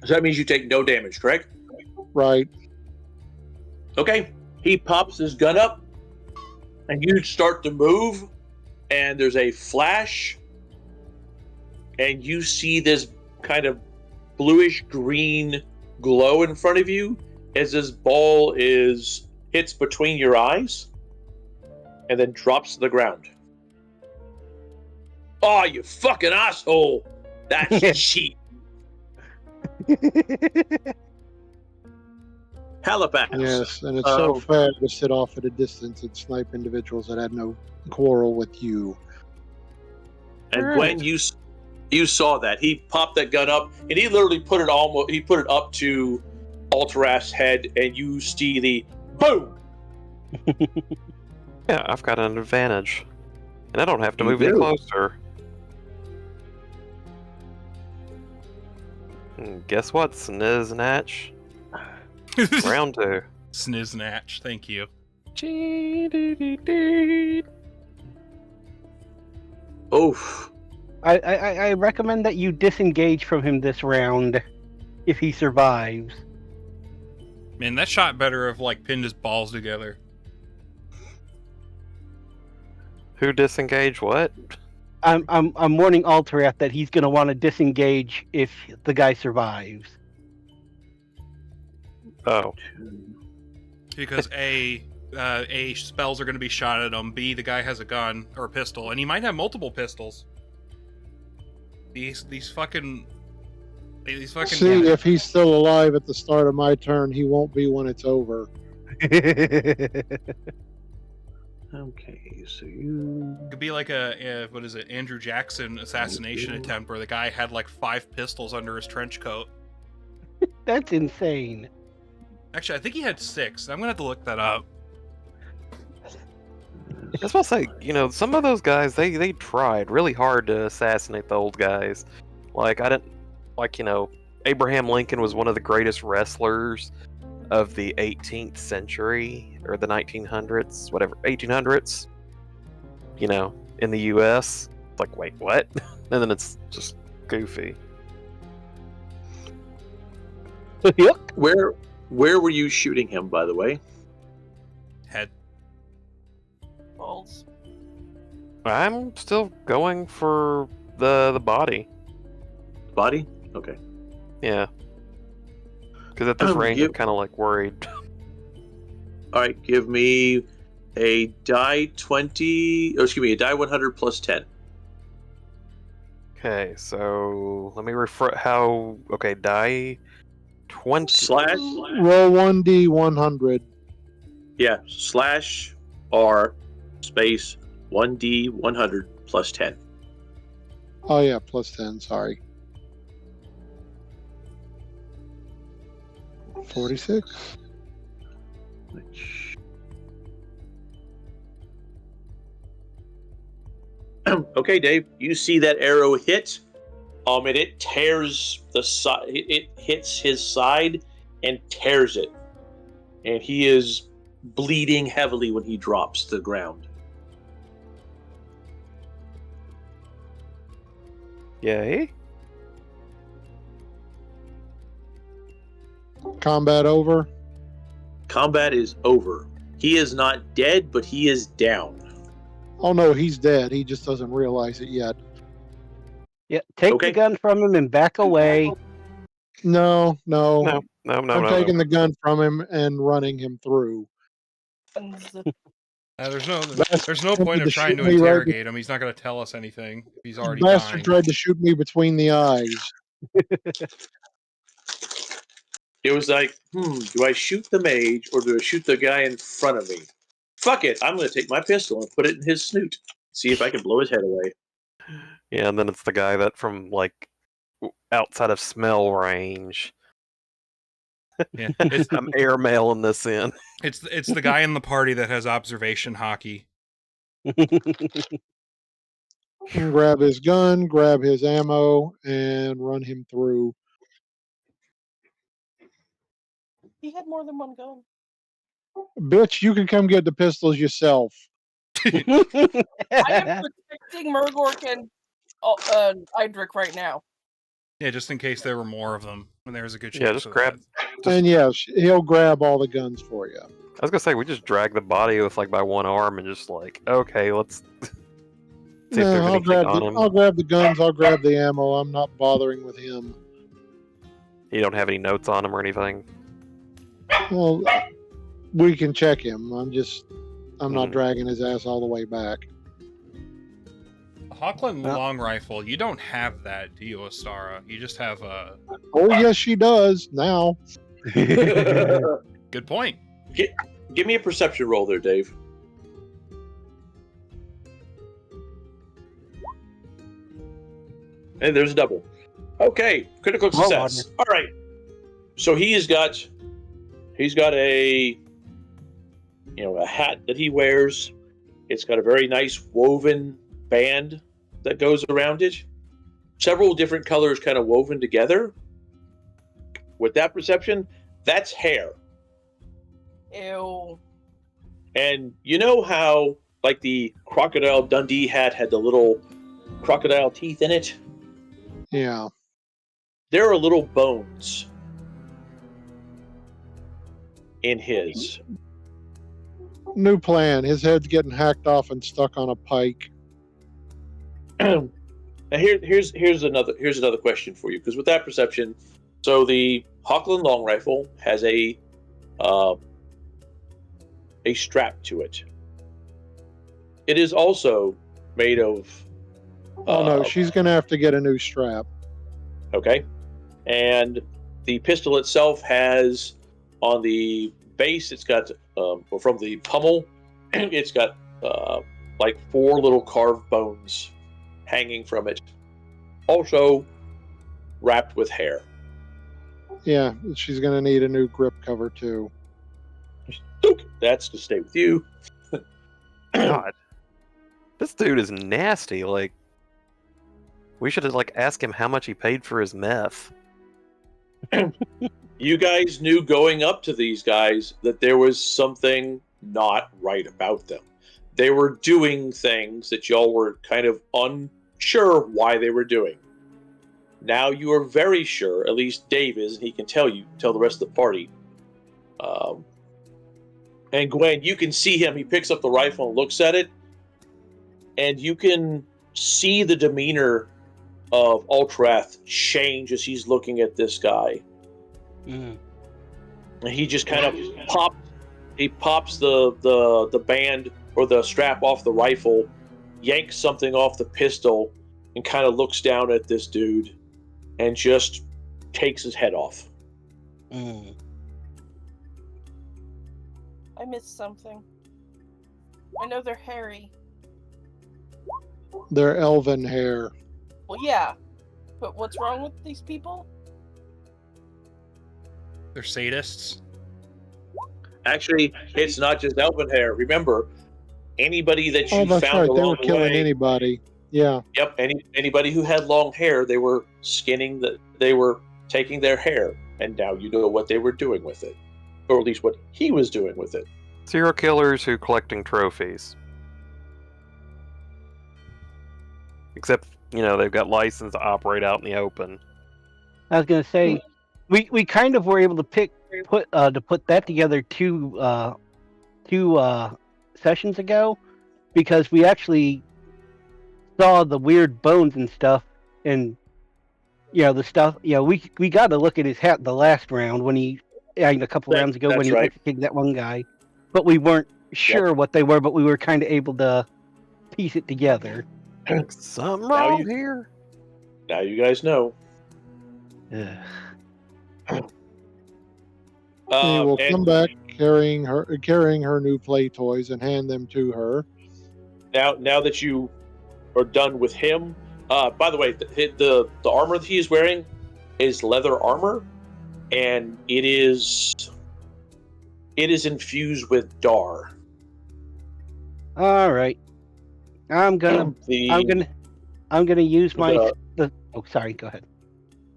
So that means you take no damage, correct? Right. Okay. He pops his gun up, and you start to move, and there's a flash, and you see this kind of bluish green glow in front of you as this ball hits between your eyes and then drops to the ground. Oh, you fucking asshole! That's cheap. Halifax. Yes, and it's so Um, fair to sit off at a distance and snipe individuals that had no quarrel with you. And Gwen, you saw that he popped that gun up, and he literally put it up to Alterath's head, and you see the boom. Yeah, I've got an advantage, and I don't have to You move any do. closer. Guess what, Sniznatch? Round 2. Sniznatch, thank you. Oof. I recommend that you disengage from him this round if he survives. Man, that shot better have like pinned his balls together. Who disengaged what? I'm warning Alterath that he's gonna want to disengage if the guy survives. Oh. Because A, spells are going to be shot at him. B, the guy has a gun or a pistol, and he might have multiple pistols. These fucking. See, if he's still alive at the start of my turn, he won't be when it's over. Okay, so you. Could be like a what is it, Andrew Jackson assassination attempt where the guy had like 5 pistols under his trench coat. That's insane. Actually, I think he had 6. I'm gonna have to look that up. I was about to say, some of those guys, they tried really hard to assassinate the old guys. Like I didn't like Abraham Lincoln was one of the greatest wrestlers of the 18th century or the 1900s, whatever 1800s. In the U.S. Like, wait, what? And then it's just goofy. Yep. Where were you shooting him, by the way? Head. Balls. I'm still going for the body. Body? Okay. Yeah. Because at this range, I'm kind of like worried. All right, give me a die 20. Oh, excuse me, a die 100 plus 10. Okay, so let me how. Okay, die 20. Slash. Roll 1d 100. Yeah, slash R space 1D 100 plus 10. Oh yeah, plus 10. Sorry. 46. Okay, Dave, you see that arrow hit, and it tears the side. It hits his side and tears it, and he is bleeding heavily when he drops to the ground. Yay. Combat over. Combat is over. He is not dead, but he is down. Oh no, he's dead. He just doesn't realize it yet. Yeah, take Okay. the gun from him and back away. No. No. I'm taking the gun from him and running him through. There's no Bastard point of to trying shoot to me right interrogate him. He's not going to tell us anything if he's already Bastard dying. tried to shoot me between the eyes. It was like, do I shoot the mage or do I shoot the guy in front of me? Fuck it, I'm going to take my pistol and put it in his snoot. See if I can blow his head away. Yeah, and then it's the guy that from like outside of smell range. Yeah, it's I'm airmailing this in. it's the guy in the party that has observation hockey. Grab his gun, grab his ammo, and run him through. He had more than one gun. Bitch, you can come get the pistols yourself. I am protecting Murgork and Idric right now. Yeah, just in case there were more of them, and there's a good chance. Yeah, just of grab. that. And yes, he'll grab all the guns for you. I was gonna say we just drag the body with like by one arm and just like okay, let's see if there's I'll anything grab on the, him. I'll grab the guns, I'll grab the ammo. I'm not bothering with him. You don't have any notes on him or anything. Well, we can check him. I'm not Mhm. dragging his ass all the way back. Hochland Well- long rifle. You don't have that, do you, Astara? You just have a. Oh yes, she does now. Good point. Give me a perception roll there, Dave. And there's a double. Okay, critical Well, success. All right. So he's got a a hat that he wears. It's got a very nice woven band that goes around it. Several different colors kind of woven together. With that perception, that's hair. Ew. And you know how, like, the Crocodile Dundee hat had the little crocodile teeth in it? Yeah. There are little bones in his. New plan. His head's getting hacked off and stuck on a pike. Now here's another question for you, because with that perception, so the Hochland long rifle has a strap to it. It is also made of. Oh no, she's gonna have to get a new strap. Okay, and the pistol itself has on the base. It's got or from the pummel, it's got like 4 little carved bones hanging from it, also wrapped with hair. Yeah, she's gonna need a new grip cover too. That's to stay with you. God, this dude is nasty. Like, We should have asked him how much he paid for his meth. You guys knew going up to these guys that there was something not right about them. They were doing things that y'all were kind of unsure why they were doing. Now you are very sure, at least Dave is, and he can tell the rest of the party. And Gwen, you can see him. He picks up the rifle and looks at it, and you can see the demeanor of Ultrath change as he's looking at this guy. Mm. And he just kind of pops the band or the strap off the rifle, yanks something off the pistol, and kind of looks down at this dude and just takes his head off. Mm. I missed something. I know they're hairy. Their elven hair. Well, yeah. But what's wrong with these people? They're sadists. Actually, it's not just elven hair. Remember, anybody that you Oh, that's found right. They along were the killing way, anybody. Yeah. Yep, anybody who had long hair, they were skinning they were taking their hair, and now you know what they were doing with it, or at least what he was doing with it. Serial killers who collecting trophies. Except, they've got license to operate out in the open. I was gonna say, we kind of were able to put that together two sessions ago, because we actually saw the weird bones and stuff, and the stuff. We got to look at his hat the last round when a couple rounds ago when he executed that one guy, but we weren't sure what they were, but we were kind of able to piece it together. Something wrong here. Now you guys know. He will come back carrying her new play toys and hand them to her. Now that you are done with him, by the way, the armor that he is wearing is leather armor, and it is infused with dar. All right, I'm gonna use my oh, sorry, go ahead.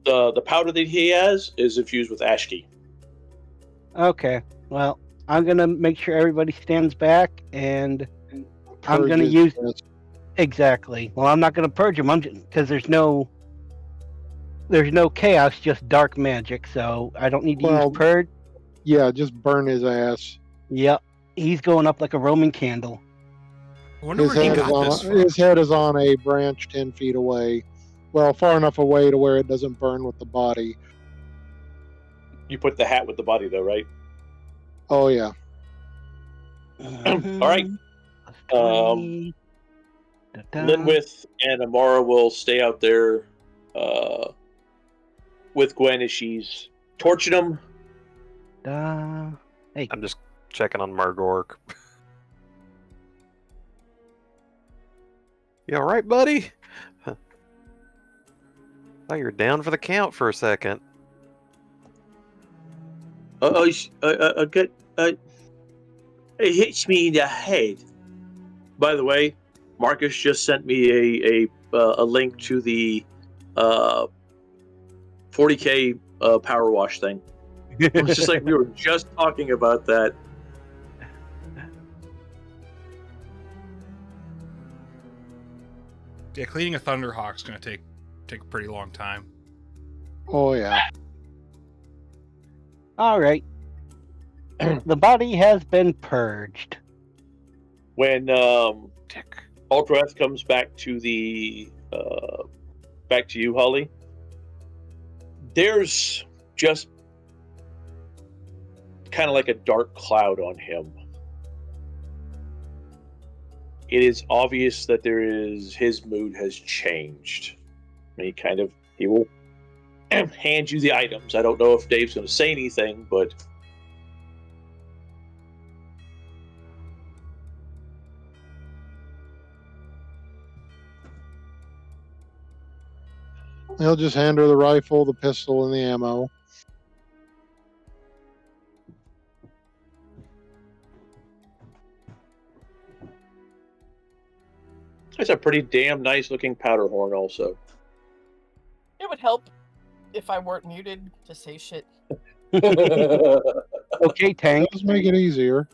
The powder that he has is infused with ashki. Okay, well, I'm gonna make sure everybody stands back, and I'm gonna use exactly. Well, I'm not gonna purge him. Because there's no chaos, just dark magic. So I don't need to use purge. Yeah, just burn his ass. Yep, he's going up like a Roman candle. I wonder where he got this from. His head is on a branch 10 feet away. Well, far enough away to where it doesn't burn with the body. You put the hat with the body, though, right? Oh, yeah. All right. Linwith and Amara will stay out there with Gwen as she's torching him. Hey. I'm just checking on Margork. You all right, buddy? Thought you were down for the count for a second. It hits me in the head. By the way, Marcus just sent me a link to the 40K power wash thing. It was just like we were just talking about that. Yeah, cleaning a Thunderhawk's going to take a pretty long time. Oh, yeah. All right. The body has been purged. When Ultrath comes back to back to you, Holly, there's just kind of like a dark cloud on him. It is obvious that his mood has changed. He will hand you the items. I don't know if Dave's going to say anything, but he'll just hand her the rifle, the pistol, and the ammo. it's a pretty damn nice looking powder horn also. would help if I weren't muted to say shit. Okay, Tank. Does make it easier.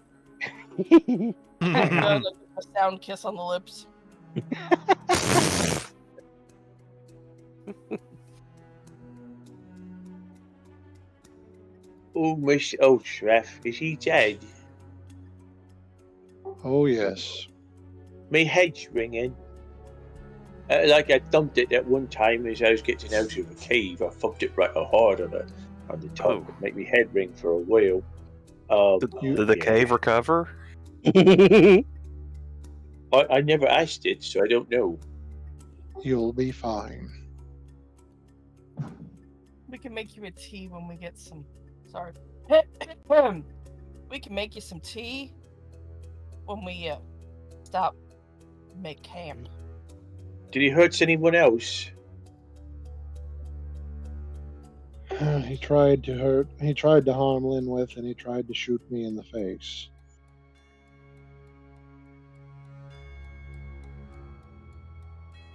Like a sound kiss on the lips. Oh, Shreff, is he dead? Oh yes. My head's ringing. Like I thumped it at one time as I was getting out of a cave. I thumped it right hard on the tongue. Oh. It made me head ring for a while. Did the cave recover? I never asked it, so I don't know. You'll be fine. We can make you a tea when we get some. Sorry. We can make you some tea when we stop make camp. Did he hurt anyone else? He tried to harm Linwith, and he tried to shoot me in the face.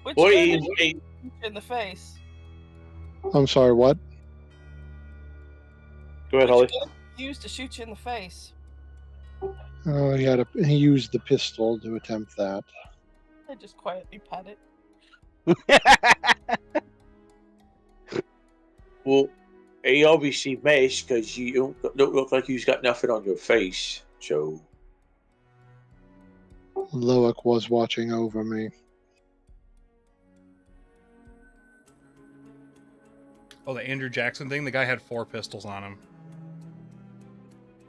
Which Boy, gun did you shoot in the face? I'm sorry, what? Go ahead, Holly. Which gun did you use to shoot you in the face? Oh, he used the pistol to attempt that. I just quietly pat it. Well, he obviously missed because you don't look like you've got nothing on your face. So, Loic was watching over me. Oh, the Andrew Jackson thing? The guy had 4 pistols on him.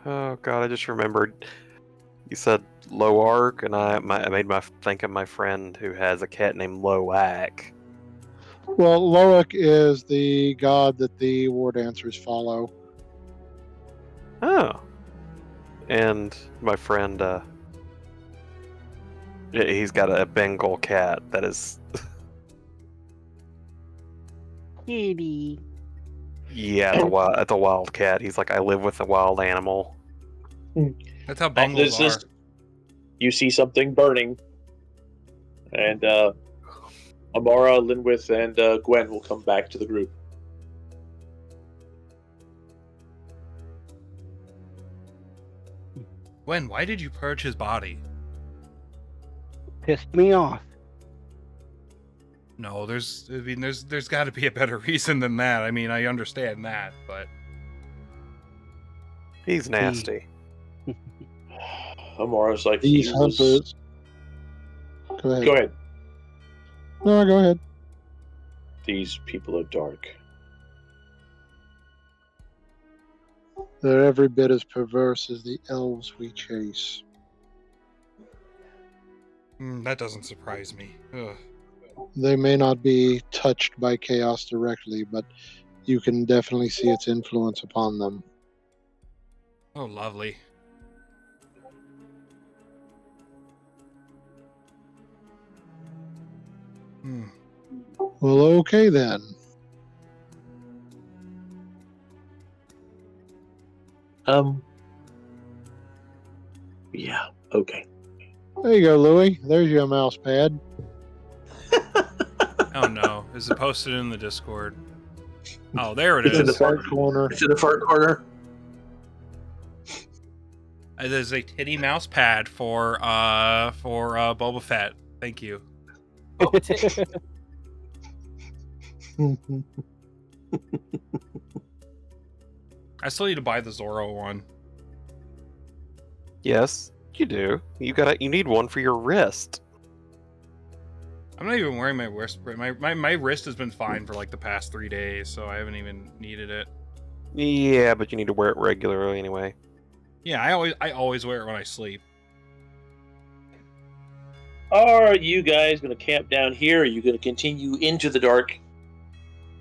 Oh god, I just remembered. You said Loark, and I made my think of my friend who has a cat named Loak. Well, Loic is the god that the war dancers follow. Oh. And my friend, he's got a Bengal cat that is... Kitty. Yeah, it's a wild cat. He's like, I live with a wild animal. That's how Bengals are. You see something burning, and Amara, Linwith, and Gwen will come back to the group. Gwen, why did you purge his body? Pissed me off. No, there's got to be a better reason than that. I mean, I understand that, but He's nasty. Amara's like, These he was- hunters. Go ahead. Go ahead. No, go ahead. These people are dark. They're every bit as perverse as the elves we chase. that doesn't surprise me. Ugh. They may not be touched by chaos directly, but you can definitely see its influence upon them. Oh, lovely. Well, okay then. Yeah, okay. There you go, Louie. There's your mouse pad. Oh no, is it posted in the Discord? Oh, there it It's in the is. far corner. It's in the far corner. There's a titty mouse pad for Boba Fett. Thank you. Oh, tit. I still need to buy the Zorro one. Yes, you do. You need one for your wrist. I'm not even wearing my wrist. My wrist has been fine for like the past 3 days, so I haven't even needed it. Yeah, but you need to wear it regularly anyway. Yeah, I always wear it when I sleep. Are you guys going to camp down here, or are you going to continue into the dark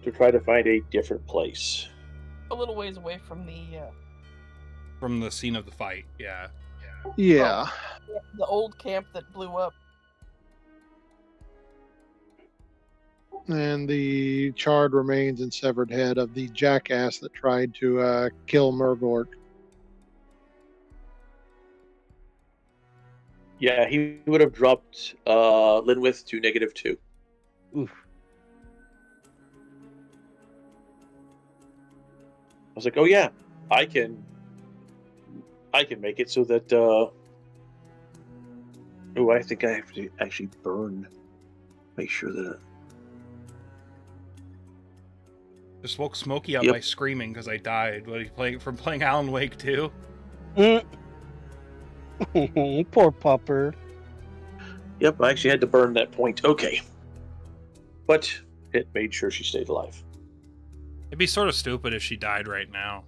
to try to find a different place? A little ways away from From the scene of the fight, yeah. Yeah. the old camp that blew up. And the charred remains and severed head of the jackass that tried to kill Murgort. Yeah, he would have dropped Linwith to -2. Oof. was like, oh yeah, I can make it so that. I think I have to actually burn. Make sure that. Just woke Smokey up Yep. by screaming because I died. What, from playing Alan Wake 2? Poor pupper. Yep, I actually had to burn that point. Okay. But it made sure she stayed alive. It'd be sort of stupid if she died right now.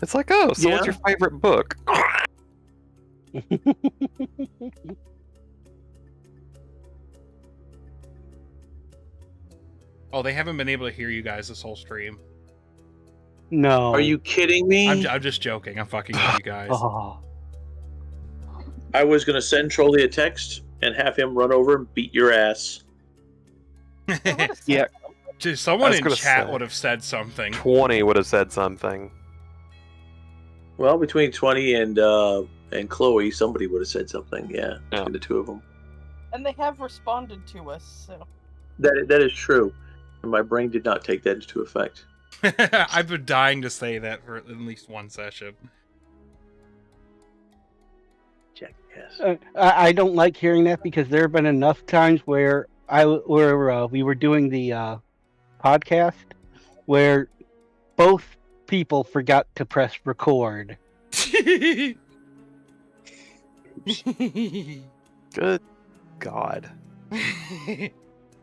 It's like, oh, so what's Yeah. your favorite book? Oh, they haven't been able to hear you guys this whole stream. No. Are you kidding me? I'm just joking. I'm fucking with you guys. Oh. I was going to send Trolley a text and have him run over and beat your ass. Yeah. Dude, I someone was in gonna chat say. would have said something. 20 would have said something. Well, between 20 and Chloe, somebody would have said something. Yeah, Yeah. between the two of them. And they have responded to us, so. That is true. And my brain did not take that into effect. I've been dying to say that for at least one session. Jackass. I don't like hearing that because there have been enough times where we were doing the podcast where both people forgot to press record. Good God.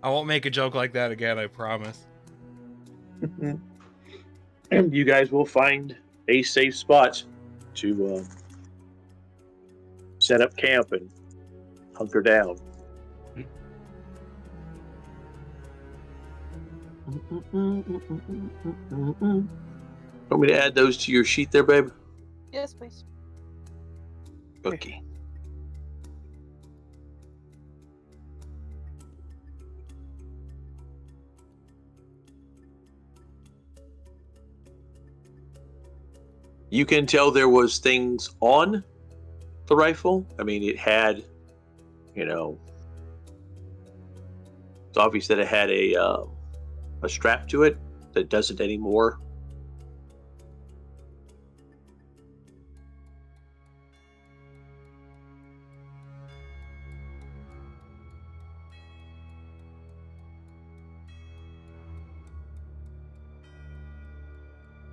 I won't make a joke like that again, I promise. And you guys will find a safe spot to set up camp and hunker down. Want me to add those to your sheet there, babe? Yes, please. Okay. You can tell there was things on the rifle. I mean, it had, it's obvious that it had a strap to it that doesn't anymore.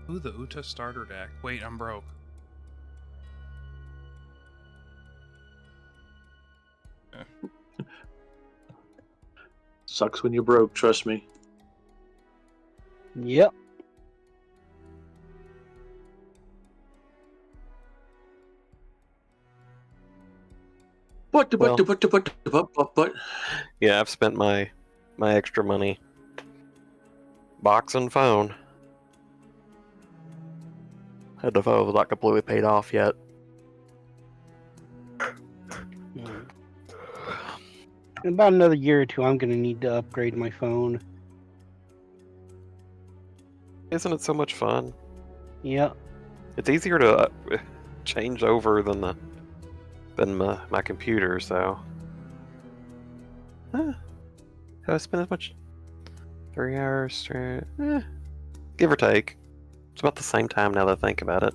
Ooh, the Uta starter deck. Wait, I'm broke. Sucks when you're broke, trust me. Yep. But Yeah, I've spent my extra money. Box and phone. The phone was not completely paid off yet. In about another year or two, I'm going to need to upgrade my phone. Isn't it so much fun? Yeah. It's easier to change over than my computer, so. Have I spent as much? 3 hours straight? Give or take. It's about the same time now that I think about it.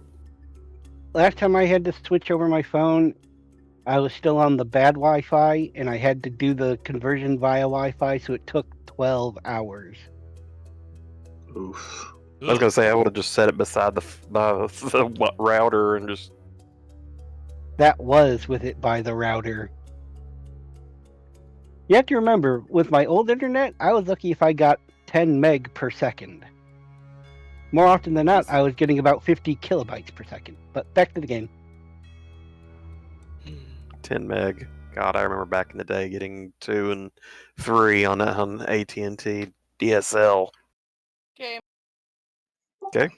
Last time I had to switch over my phone, I was still on the bad Wi-Fi, and I had to do the conversion via Wi-Fi, so it took 12 hours. Oof. I was gonna say I would have just set it beside the router and just. That was with it by the router. You have to remember, with my old internet, I was lucky if I got 10 meg per second. More often than not, I was getting about 50 kilobytes per second. But back to the game. 10 meg. God, I remember back in the day getting 2 and 3 on AT&T DSL. Game.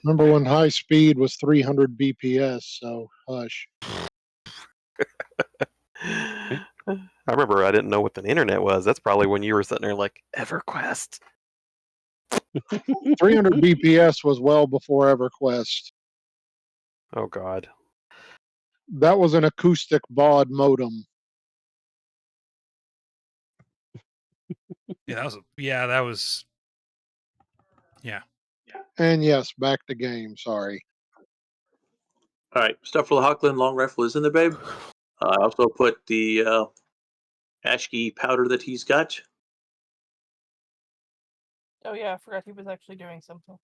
Remember when high speed was 300 BPS? So hush. I remember I didn't know what the internet was. That's probably when you were sitting there like, EverQuest. 300 BPS was well before EverQuest. Oh God. That was an acoustic baud modem. Yeah, that was. Yeah. And yes, back to game. Sorry. All right, stuff for the Hockland long rifle is in there, babe. I also put the Ashkey powder that he's got. Oh yeah, I forgot he was actually doing something.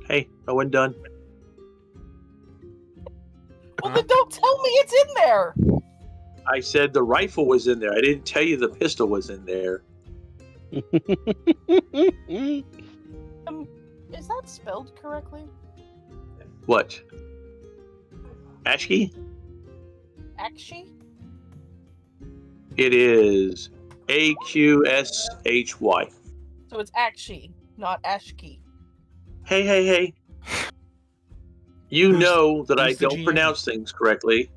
Hey, I went done. Well, then don't tell me it's in there. I said the rifle was in there. I didn't tell you the pistol was in there. Is that spelled correctly? What? Ashkey? Akshi? It is AQSHY. So it's Akshi, not Ashki. Hey. You know that I who's the don't GM? pronounce things correctly.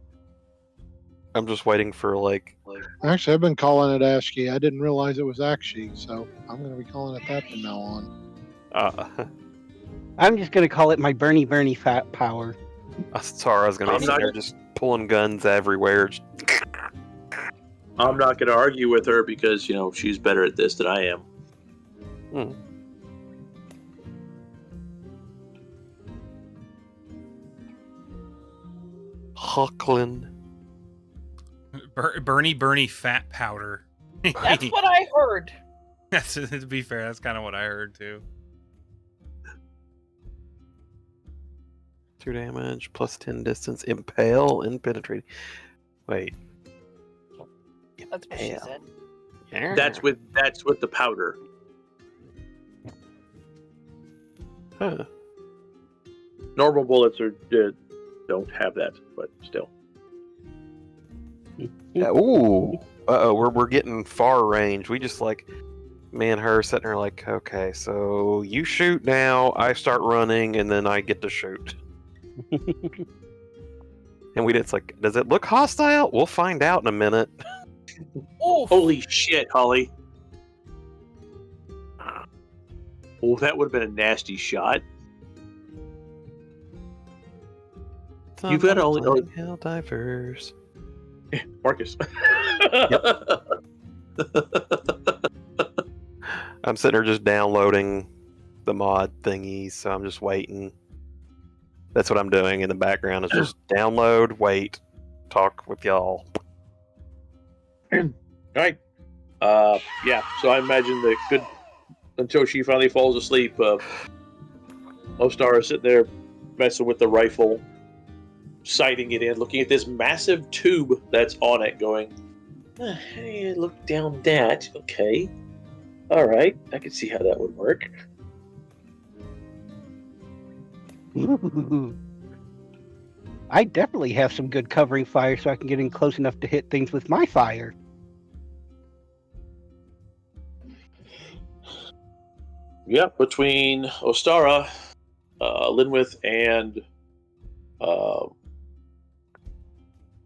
I'm just waiting for like Actually, I've been calling it Ashkey. I didn't realize it was Akshi, so I'm going to be calling it that from now on. I'm just gonna call it my Bernie fat power. Sorry, I was gonna be I'm sitting not- there just pulling guns everywhere. I'm not going to argue with her because, she's better at this than I am. Hockland. Bernie fat powder. That's what I heard. To be fair, that's kind of what I heard too. 2 damage, plus 10 distance, impale, and penetrating. Wait. That's what she Impale. said. Yeah. That's with the powder. Huh. Normal bullets don't have that, but still. Yeah, ooh. We're getting far range. We just like me and her sitting there like, okay, so you shoot now, I start running, and then I get to shoot. And it's like, does it look hostile? We'll find out in a minute. Oof. Holy shit, Holly. Oh, that would have been a nasty shot. You've got only Hell diverse. Marcus. I'm sitting there just downloading the mod thingies, so I'm just waiting. That's what I'm doing in the background is just download, wait, talk with y'all. Alright. Yeah, so I imagine that until she finally falls asleep, Ostar is sitting there messing with the rifle, sighting it in, looking at this massive tube that's on it, going, hey, look down that. Okay. Alright, I can see how that would work. I definitely have some good covering fire so I can get in close enough to hit things with my fire. Yep, between Ostara, Linwith, and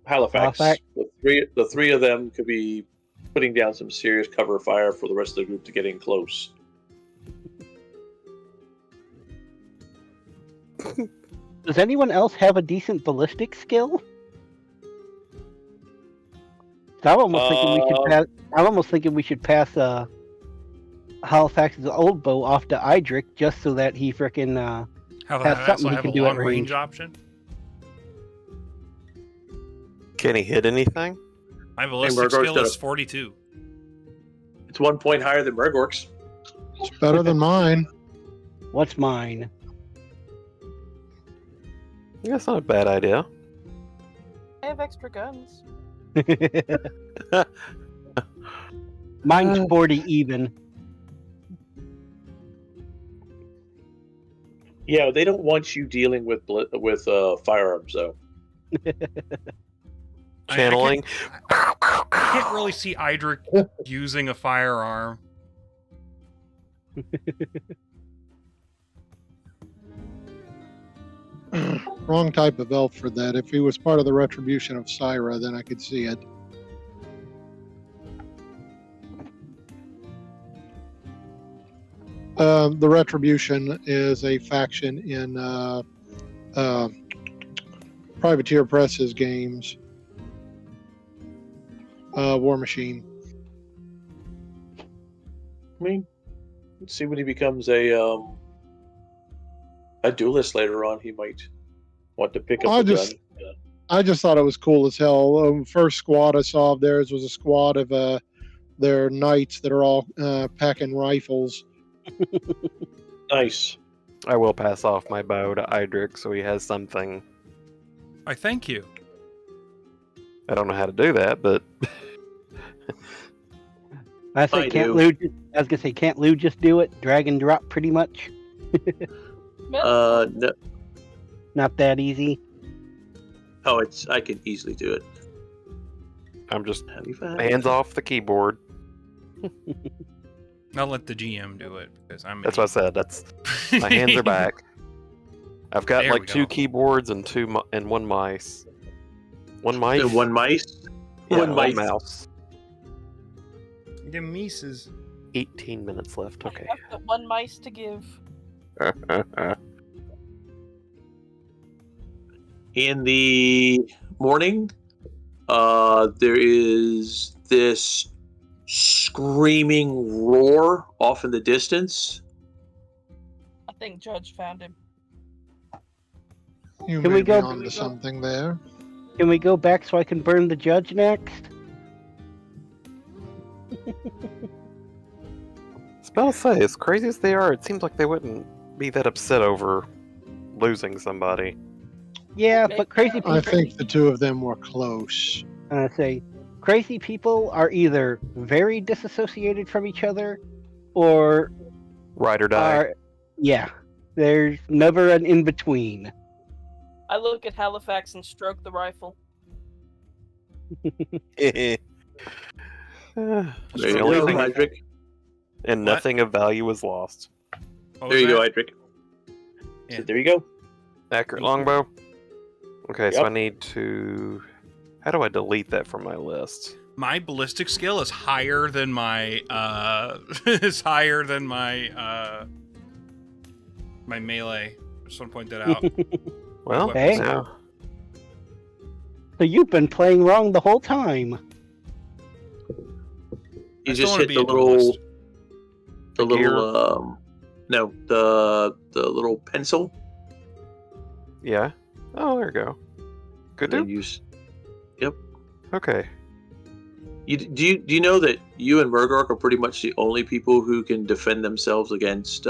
Halifax, Halifax. the three of them could be putting down some serious cover fire for the rest of the group to get in close. Does anyone else have a decent ballistic skill? I'm almost thinking we should pass Halifax's old bow off to Idric just so that he frickin' Have That's I something also he have can a do at long range range. option. Can he hit anything? My ballistic Murgor's skill got is a- 42. It's 1 point higher than Murgork's. It's better than mine. What's mine? Yeah, that's not a bad idea. I have extra guns. Mine's 40 even. Yeah, they don't want you dealing with firearms, though. Channeling. I can't really see Idric using a firearm. Wrong type of elf for that. If he was part of the retribution of Syra, then I could see it. The Retribution is a faction in Privateer Press's games. War Machine. I mean, let's see when he becomes a duelist later on. He might want to pick up the gun. I just thought it was cool as hell. First squad I saw of theirs was a squad of their knights that are all packing rifles. Nice. I will pass off my bow to Idric so he has something. I thank you. I don't know how to do that, but I say I can't do. Lou. I was gonna say can't Lou just do it? Drag and drop, pretty much. No. Not that easy. Oh, I can easily do it. I'm just Have you found hands off the keyboard. I'll let the GM do it because I'm. That's what I said. That's my hands are back. I've got There like we 2 go. keyboards and 1 mice. 1 mice. One mice. Yeah, one mice. mouse. The Mises. 18 minutes left. Okay. I have the 1 mice to give. In the morning, there is this screaming roar off in the distance. I think Judge found him. You Can may we go- be onto something there. Can we go back so I can burn the judge next? Spell say, as crazy as they are, it seems like they wouldn't be that upset over losing somebody. Yeah, but crazy people. I think the two of them were close. Say crazy people are either very disassociated from each other, or Ride or die. are there's never an in between. I look at Halifax and stroke the rifle. There The you only go, thing- Hydric. and What? nothing of value was lost. What There was you go, that? Hydric. Yeah. So there you go. Accurate longbow. Okay, so Yep. I need to. How do I delete that from my list? My ballistic skill is higher than my is higher than my my melee. I just want to point that out. Well, Hey. now So you've been playing wrong the whole time. You I still just wanna hit be the a little, duelist. the The gear? little, no, the little pencil. yeah. Oh, there you go. Good And then do. use. Okay. Do you know that you and Murgork are pretty much the only people who can defend themselves against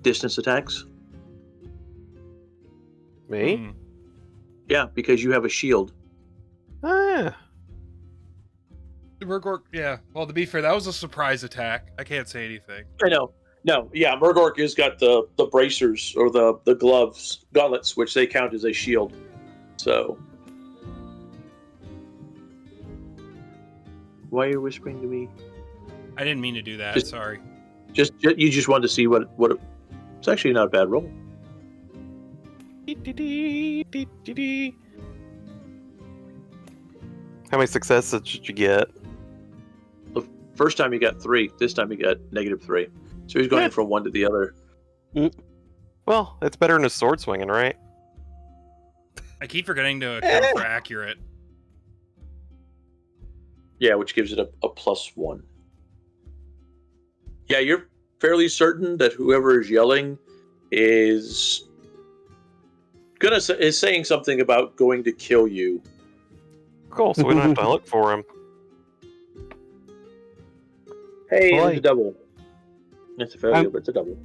distance attacks? Me? Hmm. Yeah, because you have a shield. Ah, Murgork, yeah. Well, to be fair, that was a surprise attack. I can't say anything. I know. No, yeah, Murgork has got the bracers or the gloves, gauntlets, which they count as a shield. So, why are you whispering to me? I didn't mean to do that. Just- Sorry. You just wanted to see what it's actually not a bad roll. how many successes did you get? First time you got 3. This time you got -3. So he's going Yeah. from one to the other. Well, it's better than a sword swinging, right? I keep forgetting to account for accurate. Yeah, which gives it a +1. Yeah, you're fairly certain that whoever is yelling is saying something about going to kill you. Cool. So we don't have to look for him. Hey, Boy. it's a double. It's a failure, I'm- but it's a double.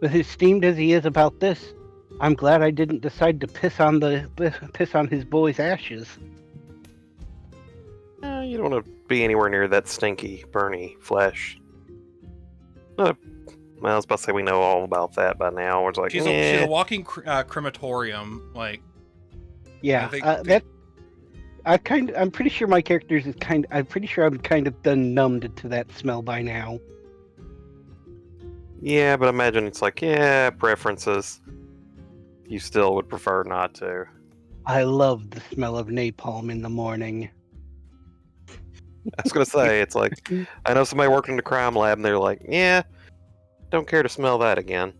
With as steamed as he is about this, I'm glad I didn't decide to piss on his boy's ashes. You don't want to be anywhere near that stinky, burny flesh. Well, I was about to say we know all about that by now. It's like, She's a walking crematorium. Like, Yeah, I think- I'm pretty sure my character's is I'm pretty sure I'm kind of done numbed to that smell by now. Yeah, but imagine it's like, yeah, preferences. You still would prefer not to. I love the smell of napalm in the morning. I was gonna say, it's like, I know somebody working in the crime lab, and they're like, yeah, don't care to smell that again.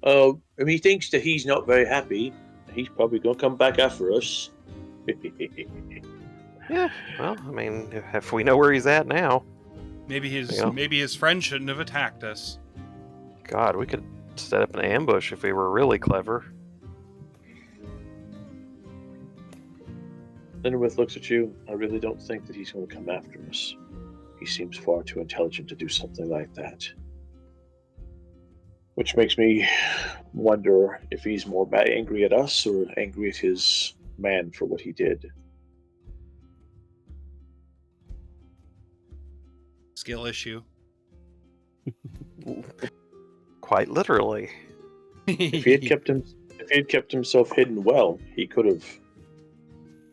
If he thinks that he's not very happy, he's probably going to come back after us. Yeah, well, I mean, if we know where he's at now, Maybe his Yeah. maybe his friend shouldn't have attacked us. God, we could set up an ambush if we were really clever. Lindenwith looks at you. I really don't think that he's going to come after us. He seems far too intelligent to do something like that. Which makes me wonder if he's more angry at us or angry at his man for what he did. Skill issue. Quite literally. If he had kept himself hidden well, he could have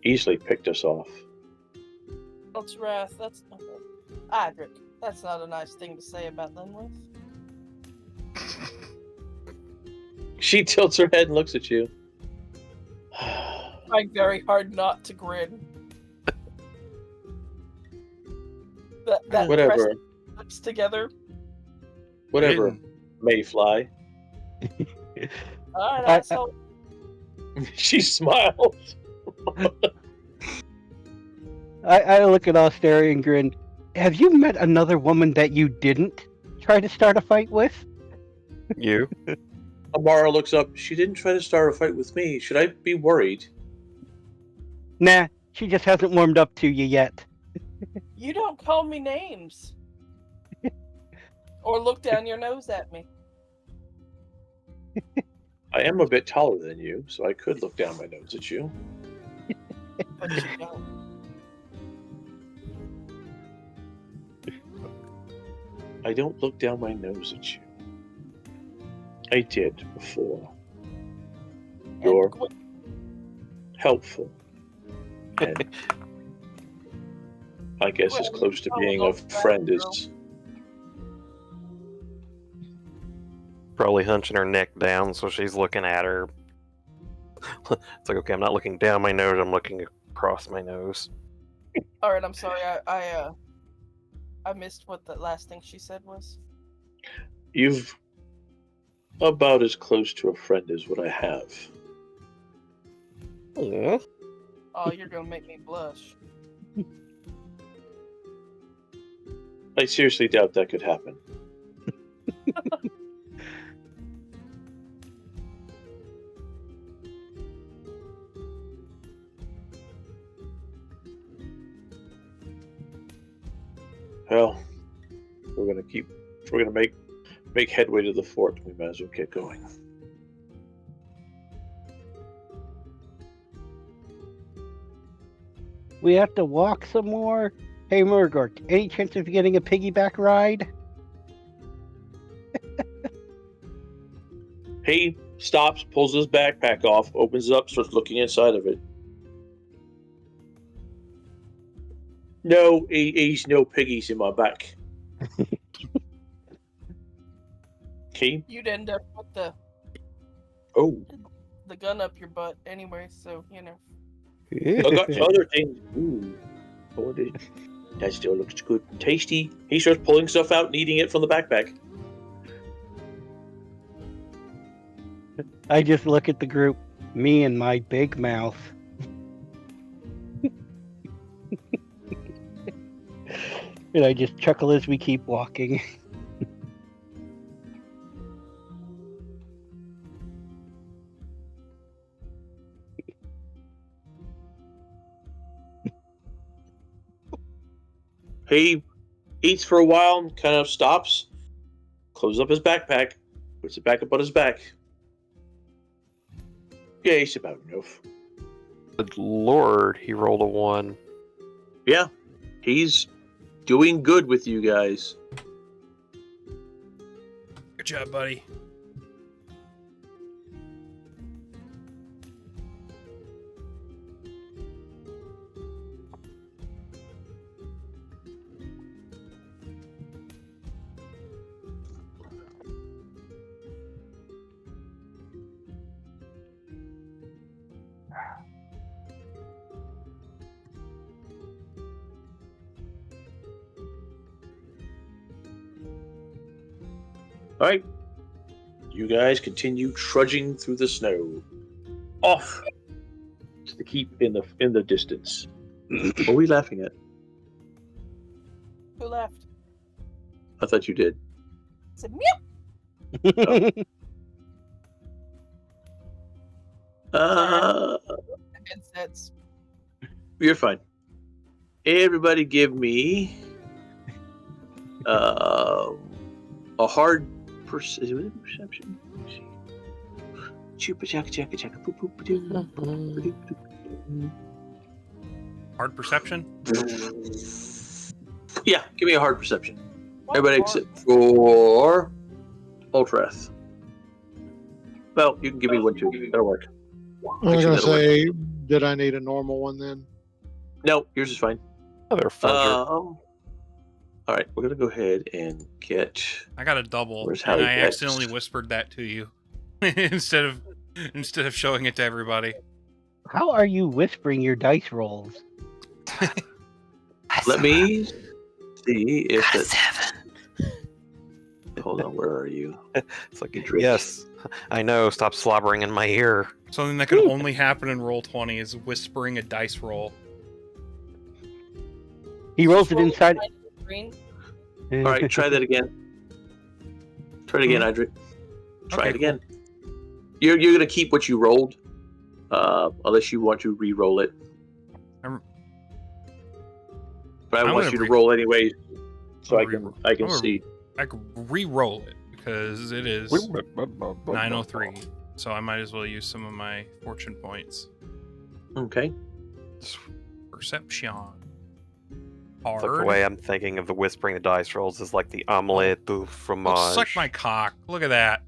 easily picked us off. That's wrath. That's Adric. That's not a nice thing to say about Linwood. She tilts her head and looks at you. Trying very hard not to grin. That Whatever. pressed lips together. Whatever Hidden. may fly. Alright, I- asshole. She smiles. I look at Austeri and grin. Have you met another woman that you didn't try to start a fight with? You? Amara looks up. She didn't try to start a fight with me. Should I be worried? Nah, she just hasn't warmed up to you yet. You don't call me names. Or look down your nose at me. I am a bit taller than you, so I could look down my nose at you. But you don't. I don't look down my nose at you. I did before. You're helpful. And I guess as close to being a friend as Probably hunching her neck down so she's looking at her. It's like, okay, I'm not looking down my nose, I'm looking across my nose. Alright, I'm sorry. I missed what the last thing she said was. you've about as close to a friend as what I have. Aw. Oh, you're gonna make me blush. I seriously doubt that could happen. Well, if we're gonna make headway to the fort, we might as well get going. We have to walk some more? Hey, Murgork, any chance of getting a piggyback ride? He stops, pulls his backpack off, opens it up, starts looking inside of it. No, he's no piggies in my back. Key? You'd end up with Oh, the gun up your butt anyway, so you know. I got other things. Ooh, oh, that still looks good and tasty. He starts pulling stuff out and eating it from the backpack. I just look at the group, me and my big mouth. And I just chuckle as we keep walking. He eats for a while and kind of stops, closes up his backpack, puts it back up on his back. Yeah, he's about enough. Good lord, he rolled a 1. Yeah, he's doing good with you guys. Good job, buddy. All right. You guys continue trudging through the snow, off to the keep in the distance. What are we laughing at? Who left? I thought you did. I said, meow. Headsets. You're fine. Everybody, give me a hard perception. Hard perception? Yeah, give me a hard perception. What Everybody part? except for Ultrath. Well, you can give me one too. That'll work. I was Actually, going to that'll work. say, did I need a normal one then? No, yours is fine. Another fudger. All right, we're gonna go ahead and get. I got a double, Where's and Hallie I Dex? accidentally whispered that to you instead of showing it to everybody. How are you whispering your dice rolls? Let me see if it's. Hold on, where are you? It's like, You drink. yes, I know. Stop slobbering in my ear. Something that can only happen in Roll20 is whispering a dice roll. He rolls it Roll inside. behind the screen. All right, try that again. Try it again, Idric. Try Okay, it again. You're gonna keep what you rolled, unless you want to re-roll it. I'm- But I I'm want gonna you to re- roll anyways, so I'll I can re-roll. I can I'm gonna- see. I could re-roll it because it is 903, so I might as well use some of my fortune points. Okay. Perception. It's like the Hard. way I'm thinking of the whispering the dice rolls is like the omelette du Oh, fromage. suck my cock. Look at that.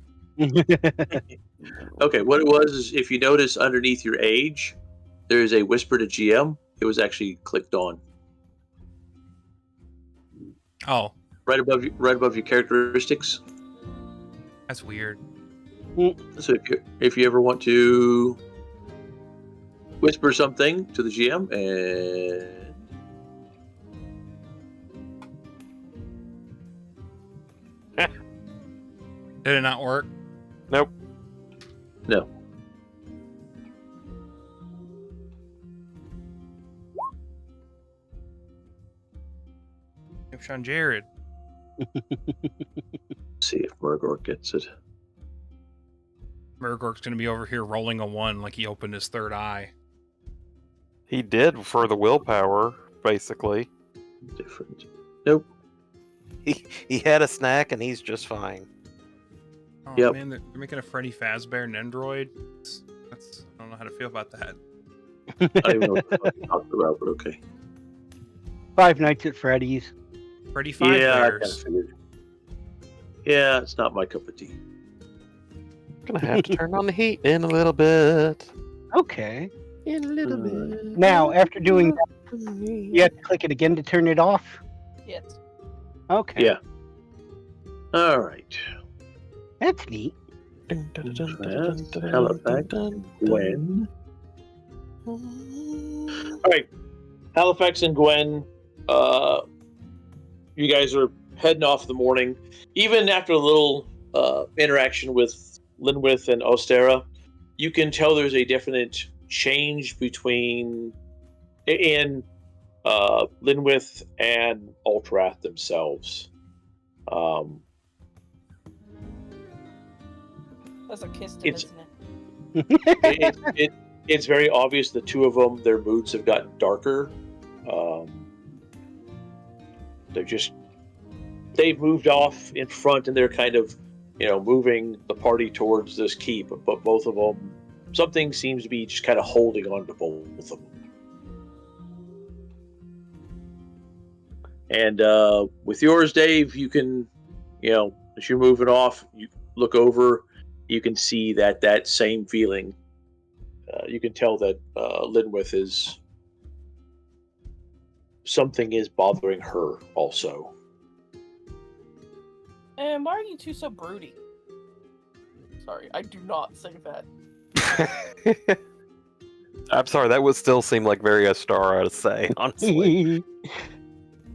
Okay. What it was is, if you notice underneath your age, there is a whisper to GM. It was actually clicked on Oh, right above your characteristics. that's weird. So if you ever want to whisper something to the GM and Did it not work? Nope. no. Sean Jared. See if Murgor gets it. Murgork's gonna be over here rolling a 1 like he opened his third eye. He did for the willpower, basically. Different. Nope. He had a snack and he's just fine. Oh Yep. man, they're making a Freddy Fazbear Nendroid. That's I don't know how to feel about that. I don't even know what the fuck you're talking about, but okay. Five Nights at Freddy's. Freddy Five Yeah, I kind of Bears. figured. Yeah, it's not my cup of tea. Gonna have to turn on the heat in a little bit. Okay. In a little bit. Now, after doing that, you have to click it again to turn it off? Yes. Okay. Yeah. All right. That's neat. Halifax, Gwen. All right, Halifax and Gwen. You guys are heading off in the morning. Even after a little interaction with Linwith and Ostera, you can tell there's a definite change in Linwith and Ultrath themselves. That's a kiss, It's- isn't it? It's very obvious the two of them, their moods have gotten darker. They've moved off in front and they're kind of, moving the party towards this keep. But both of them, something seems to be just kind of holding on to both of them. And with yours, Dave, you can, as you're moving off, you look over, you can see that same feeling. You can tell that Linwith is something is bothering her also. And why are you two so broody? Sorry, I do not say that. I'm sorry, that would still seem like very Astara to say, honestly.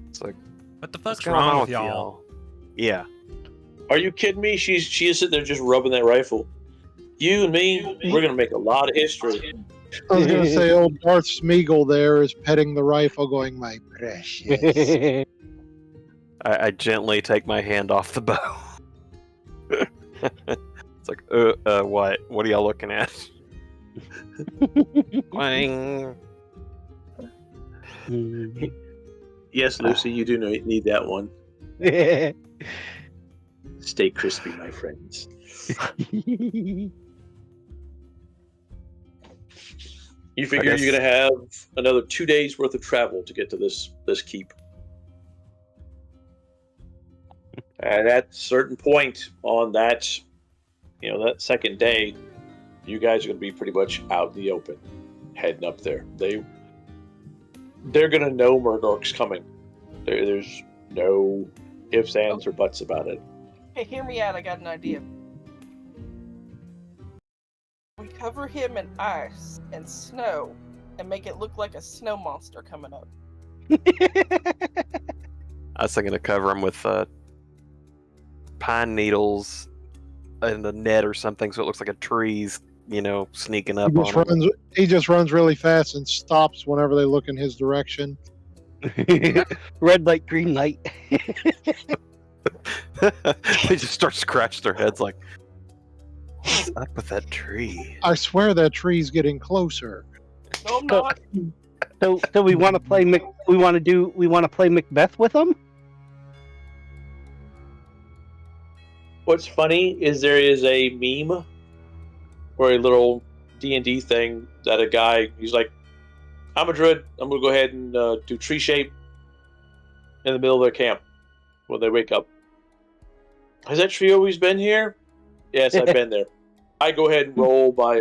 It's like, What the what's fuck's going wrong on with y'all? Yeah. Are you kidding me? She is sitting there just rubbing that rifle. You and me, we're gonna make a lot of history. I was going to say, old Darth Smeagol there is petting the rifle, going, "My precious." I gently take my hand off the bow. It's like, what? What are y'all looking at? Clang. Yes, Lucy, you do need that one. Stay crispy, my friends. You figure guess- you're gonna have another 2 days worth of travel to get to this keep. And at a certain point on that, that second day, you guys are gonna be pretty much out in the open, heading up there. They're gonna know Murdoch's coming. There's no ifs, ands, or buts about it. Hey, hear me out. I got an idea. We cover him in ice and snow and make it look like a snow monster coming up. I was thinking to cover him with pine needles and a net or something, so it looks like a tree's, sneaking up on him. He just runs really fast and stops whenever they look in his direction. Red light, green light. They just start scratching their heads like, what's up with that tree? I swear that tree's getting closer. No, I'm not. So we want to play we want to play Macbeth with them. What's funny is there is a meme or a little D&D thing that a guy, he's like, I'm a druid, I'm going to go ahead and do tree shape in the middle of their camp when they wake up. Has that tree always been here? Yes, I've been there. I go ahead and roll my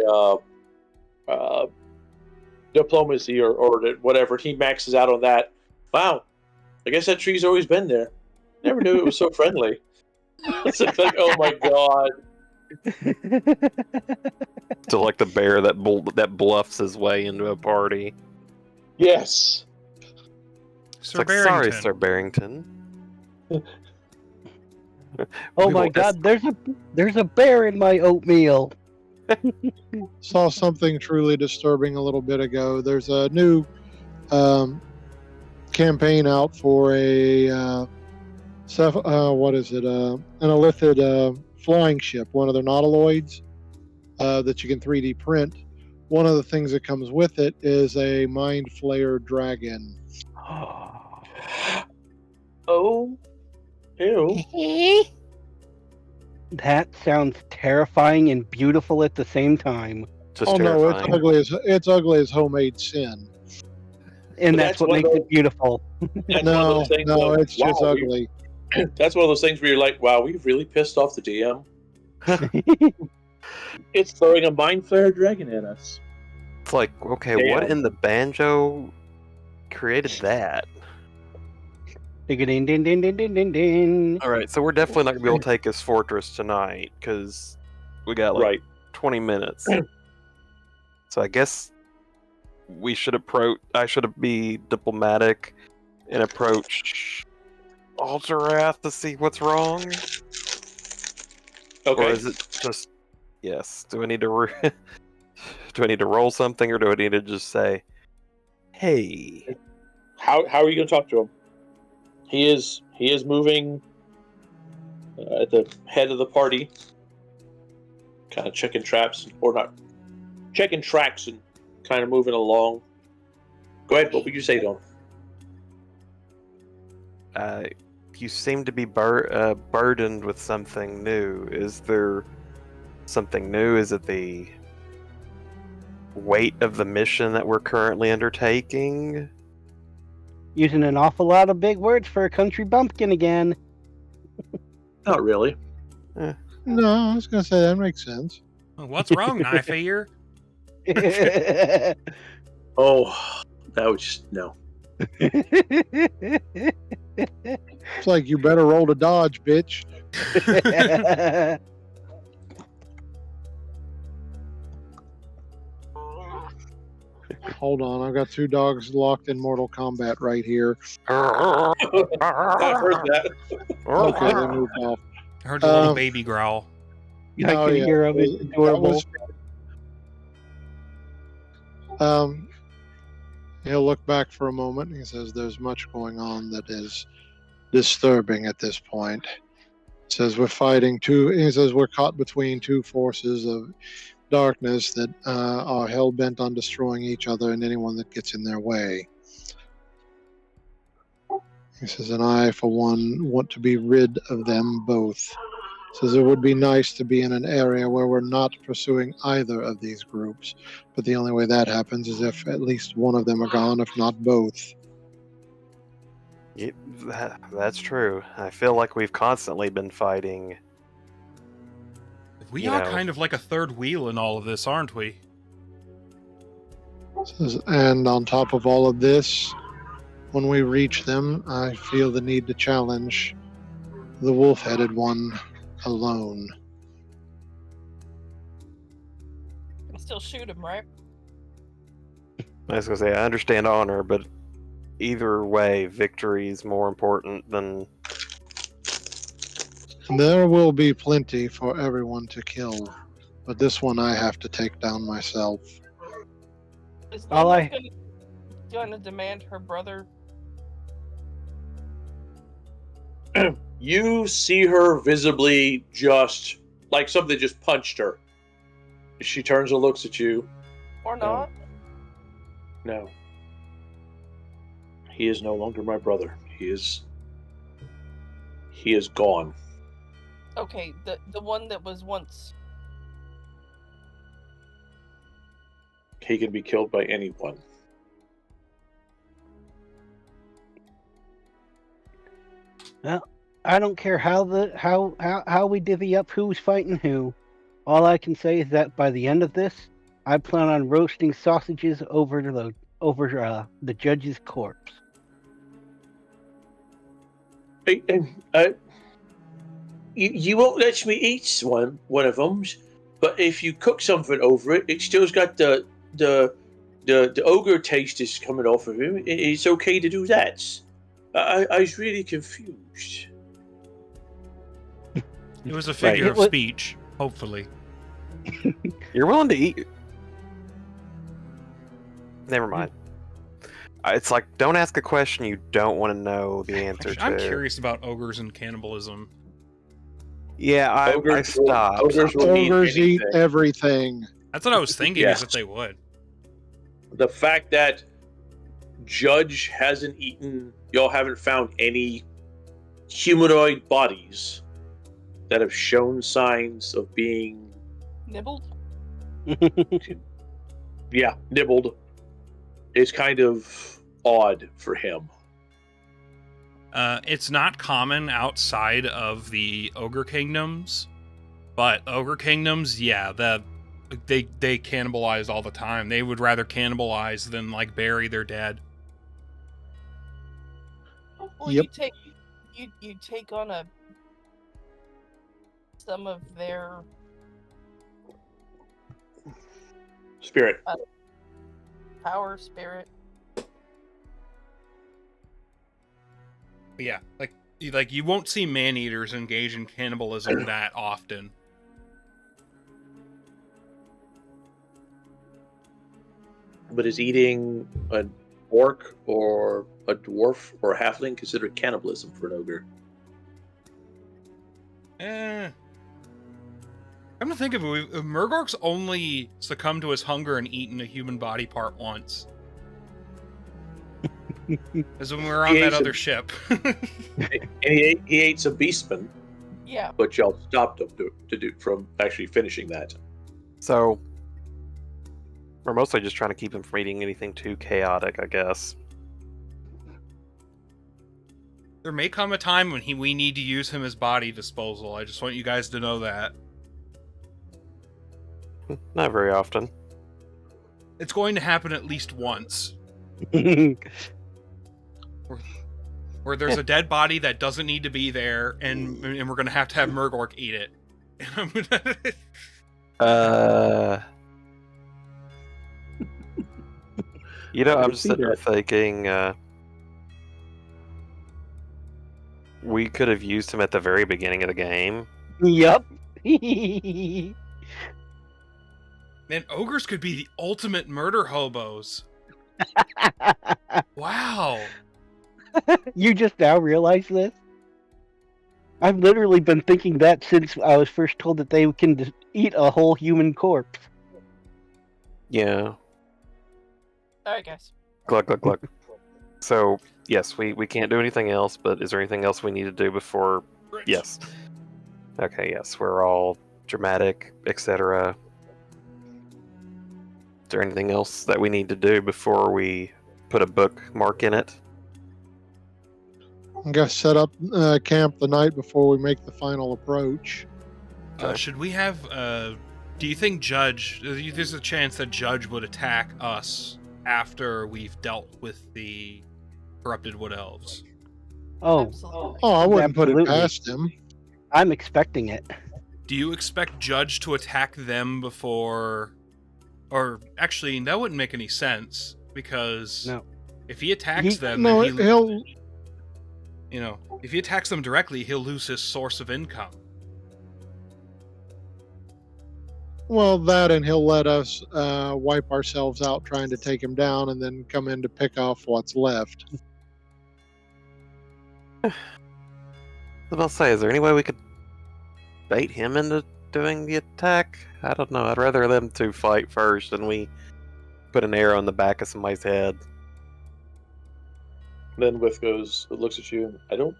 diplomacy or whatever. He maxes out on that. Wow, I guess that tree's always been there. Never knew it was so friendly. It's like, oh my god. To like the bear that bluffs his way into a party. Yes. It's Sir like, Barrington. sorry, Sir Barrington. Oh We my will god, there's a bear in my oatmeal. Saw something truly disturbing a little bit ago. There's a new campaign out for an Illithid flying ship, one of their nautiloids that you can 3D print. One of the things that comes with it is a mind flayer dragon. Oh. Ew. That sounds terrifying and beautiful at the same time. Just Oh no, it's terrifying. ugly as homemade sin. And But that's that's what one of makes those- it beautiful. That's one of No, those things no, where, it's just wow, ugly. That's one of those things where you're like, wow, we've really pissed off the DM. It's throwing a mind flare dragon at us. It's like, okay, what in the banjo created that? Ding ding ding ding ding ding ding. All right, so we're definitely not gonna be able to take his fortress tonight because we got like Right. 20 minutes. So I guess we should I should be diplomatic and approach Alterath to see what's wrong. Okay. Or is it just yes? Do I need to do I need to roll something, or do I need to just say, "Hey"? How are you going to talk to him? He is moving at the head of the party, kind of checking traps, or not checking tracks, and kind of moving along. Go ahead. What would you say to him? You seem to be burdened with something new. Is there something new? Is it the weight of the mission that we're currently undertaking? Using an awful lot of big words for a country bumpkin again. Not really. No, I was going to say that makes sense. What's wrong, knife ear? Oh, that was just no. It's like you better roll to dodge, bitch. Hold on, I've got 2 dogs locked in Mortal Kombat right here. I've heard that. Okay, they moved off. I heard the little Um, baby growl. I Oh, can yeah, hear him. It's that adorable. was- he'll look back for a moment. He says, "There's much going on that is disturbing at this point." He says, "We're fighting two." He says, "We're caught between 2 forces of darkness that are hell bent on destroying each other and anyone that gets in their way." He says, "And I, for one, want to be rid of them both." Says it would be nice to be in an area where we're not pursuing either of these groups, but the only way that happens is if at least one of them are gone, if not both. Yeah, that's true. I feel like we've constantly been fighting. We You are know. kind of like a third wheel in all of this, aren't we? Says, and on top of all of this, when we reach them, I feel the need to challenge the wolf-headed one alone. Still shoot him, right? I was gonna say I understand honor, but either way, victory is more important than. There will be plenty for everyone to kill, but this one I have to take down myself. Is All Linda I- gonna demand her brother? You see her visibly just like something just punched her. She turns and looks at you. Or not? No. He is no longer my brother. He is gone. Okay, the one that was once. He can be killed by anyone. I don't care how we divvy up who's fighting who. All I can say is that by the end of this, I plan on roasting sausages over the judge's corpse. You won't let me eat one of them, but if you cook something over it, it still's got the ogre taste is coming off of him. It's okay to do that. I was really confused. It was a figure Right. of speech, hopefully. You're willing to eat. Never mind. It's like, don't ask a question you don't want to know the answer I'm to. curious about ogres and cannibalism. Yeah, I stopped. Ogres will eat Ogres eat anything. everything. That's what I was thinking, Yes. is that they would. The fact that Judge hasn't eaten, y'all haven't found any humanoid bodies that have shown signs of being, Nibbled? nibbled, is kind of odd for him. It's not common outside of the ogre kingdoms, but ogre kingdoms, yeah, they cannibalize all the time. They would rather cannibalize than like bury their dead. Well, Yep. you take on some of their Spirit. power, spirit. But yeah, like you won't see man-eaters engage in cannibalism that often. But is eating an orc or a dwarf or a halfling considered cannibalism for an ogre? Come to think of it, Murgork's only succumbed to his hunger and eaten a human body part once. As when we were on He that ate other some- ship. And he ate some beastmen, Yeah. but y'all stopped him to do from actually finishing that. So, we're mostly just trying to keep him from eating anything too chaotic, I guess. There may come a time when we need to use him as body disposal. I just want you guys to know that. Not very often. It's going to happen at least once. Where there's a dead body that doesn't need to be there, and we're going to have Murgork eat it. You know, I I'm can just see sitting there that. thinking we could have used him at the very beginning of the game. Yup. Man, ogres could be the ultimate murder hobos. Wow. You just now realize this? I've literally been thinking that since I was first told that they can eat a whole human corpse. Yeah. Alright, guys. Gluck, gluck, gluck. So, yes, we can't do anything else, but is there anything else we need to do before? Yes. Okay, yes, we're all dramatic, etc. Is there anything else that we need to do before we put a bookmark in it? I guess set up camp the night before we make the final approach. Should we have? Do you think Judge? There's a chance that Judge would attack us after we've dealt with the corrupted wood elves. Oh, Absolutely. Oh, I wouldn't put it Absolutely. past him. I'm expecting it. Do you expect Judge to attack them before? Or actually, that wouldn't make any sense because No. if he attacks them, No, then he'll. if he attacks them directly, he'll lose his source of income. Well, that and he'll let us wipe ourselves out trying to take him down and then come in to pick off what's left. I was about to say, is there any way we could bait him into doing the attack? I don't know. I'd rather them two fight first and we put an arrow in the back of somebody's head. Then Whiff looks at you. I don't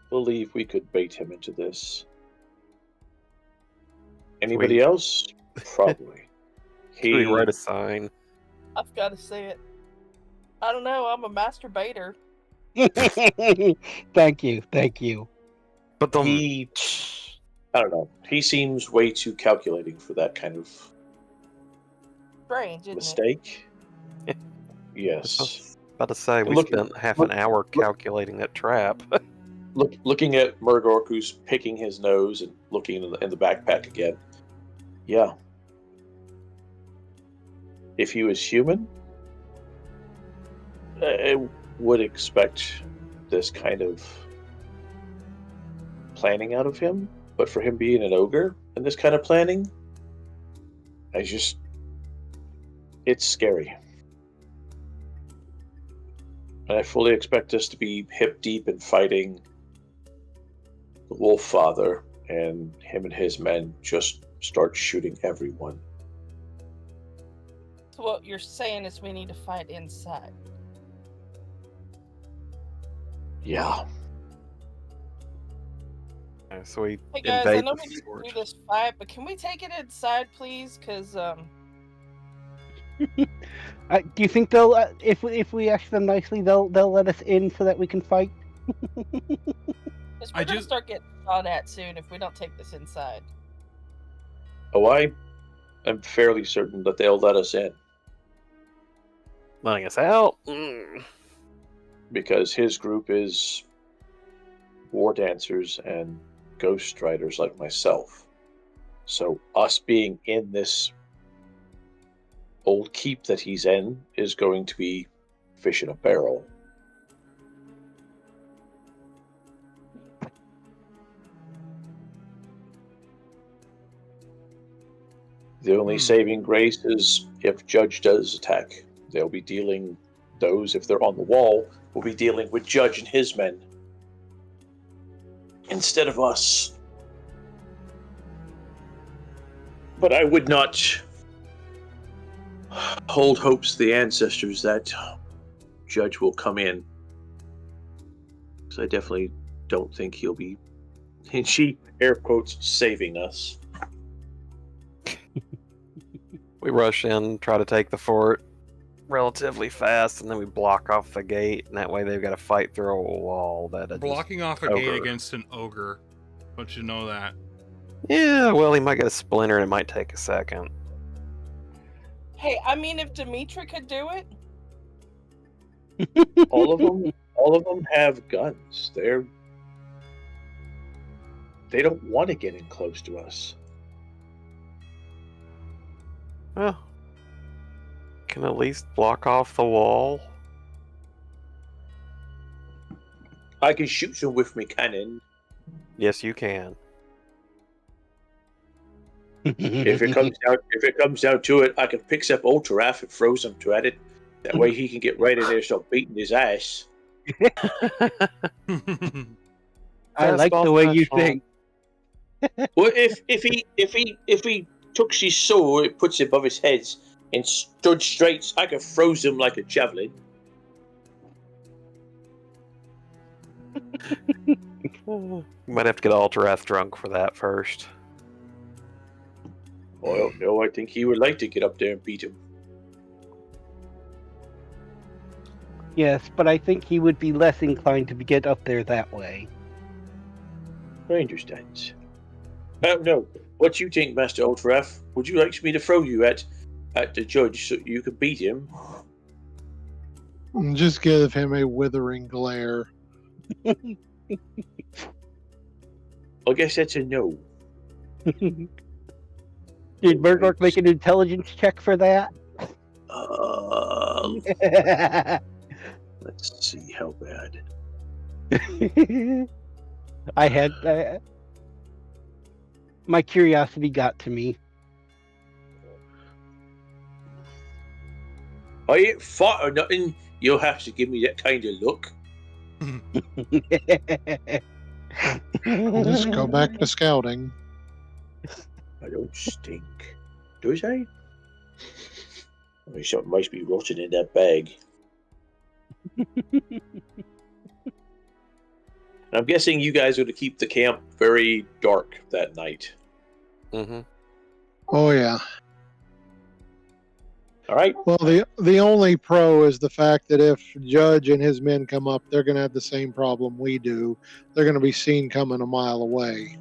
believe we could bait him into this. Anybody else? Probably. Can we write a sign? I've got to say it. I don't know. I'm a master baiter. Thank you. But the I don't know. He seems way too calculating for that kind of Strange, isn't it? mistake. I Yes. was about to say we Look- spent half an hour calculating that trap. Looking at Murgork, who's picking his nose and looking in the backpack again. Yeah. If he was human, I would expect this kind of planning out of him. But for him being an ogre and this kind of planning, it's scary. And I fully expect us to be hip deep in fighting the Wolf Father, and him and his men just start shooting everyone. So what you're saying is we need to fight inside. Yeah. So we Hey guys, I invade know the we need to fort. do this fight, but can we take it inside, please? Because Do you think they'll, if we ask them nicely, they'll let us in so that we can fight? we're gonna start getting shot at soon if we don't take this inside. Oh, I am fairly certain that they'll let us in, Letting us out? because his group is war dancers and ghost riders like myself. So us being in this old keep that he's in is going to be fish in a barrel. The only saving grace is if Judge does attack. They'll be dealing those, if they're on the wall, will be dealing with Judge and his men instead of us. But I would not hold hopes to the ancestors that Judge will come in, because I definitely don't think he'll be, and she air quotes, saving us. We rush in, try to take the fort relatively fast, and then we block off the gate, and that way they've got to fight through a wall. Blocking off a ogre. gate against an ogre. But you know that. Yeah, well, he might get a splinter, and it might take a second. Hey, I mean, if Dimitri could do it, All of them have guns. They don't want to get in close to us. Well, can at least block off the wall. I can shoot some with my cannon. Yes, you can. If it comes down to it, I can pick up Ultraf and throw some to at it. That way he can get right in there and start beating his ass. I like the way you think. Well, if he took his sword, it puts it above his head and stood straight, I could throw him like a javelin. You might have to get Alterath drunk for that first. I don't know. I think he would like to get up there and beat him. Yes, but I think he would be less inclined to get up there that way. I understand. I don't know. What do you think, Master Ultraf? Would you like me to throw you at the judge so you could beat him? Just give him a withering glare. I guess that's a no. Did Murdoch make an intelligence check for that? Let's see how bad. I had my curiosity got to me. I ain't fought or nothing. You'll have to give me that kind of look. Just go back to scouting. I don't stink. Does I? I mean, something must be rotting in that bag. I'm guessing you guys are going to keep the camp very dark that night. Mm-hmm. Oh yeah. All right. Well, the only pro is the fact that if Judge and his men come up, they're going to have the same problem we do. They're going to be seen coming a mile away.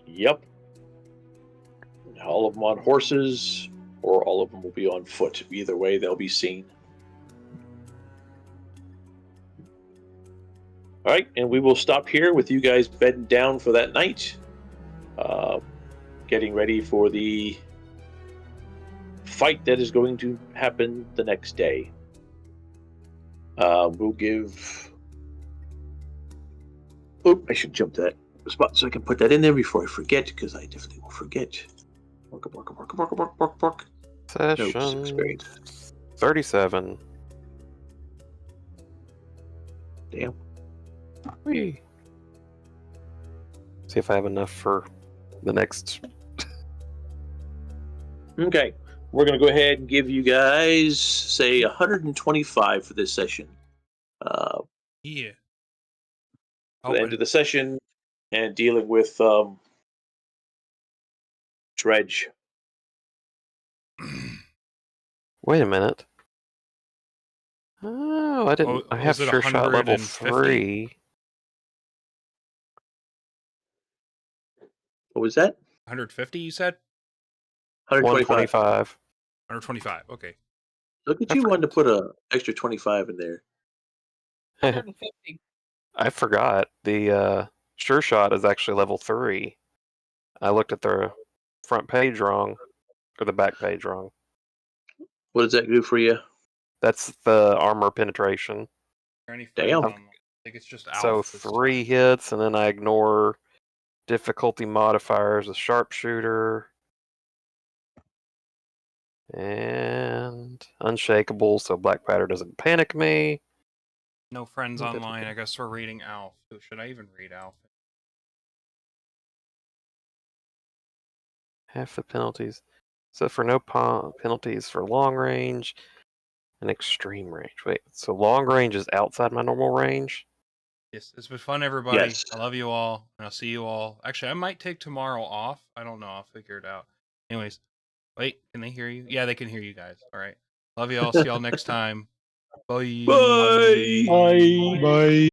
Yep. All of them on horses, or all of them will be on foot. Either way, they'll be seen. All right, and we will stop here with you guys bedding down for that night. Getting ready for the fight that is going to happen the next day. We'll give... Oh, I should jump that spot so I can put that in there before I forget, because I definitely will forget. Bark. Session No, experience. 37. Damn. Whee. See if I have enough for the next. Okay, we're going to go ahead and give you guys, say, 125 for this session. Yeah. For the end of the session and dealing with Dredge. Wait a minute. Oh, I didn't. I have was it sure shot level 150? 3. What was that? 150, you said? 125. 125. 125. Okay. Look at you wanting to put an extra 25 in there. 150. I forgot. The sure shot is actually level 3. I looked at the front page wrong, or the back page wrong. What does that do for you? That's the armor penetration. Are any Damn. friends on- I think it's just Alf. So this 3 time. hits, and then I ignore difficulty modifiers, a sharpshooter, and unshakable, so Black Powder doesn't panic me. No friends Oh, that's online. okay. I guess we're reading Alf. Who should I even read Alf? Half the penalties. So for no penalties for long range and extreme range. Wait, so long range is outside my normal range? Yes, it's been fun, everybody. Yes. I love you all, and I'll see you all. Actually, I might take tomorrow off. I don't know. I'll figure it out. Anyways, wait, can they hear you? Yeah, they can hear you guys. All right. Love you all. See y'all next time. Bye. Bye. Bye.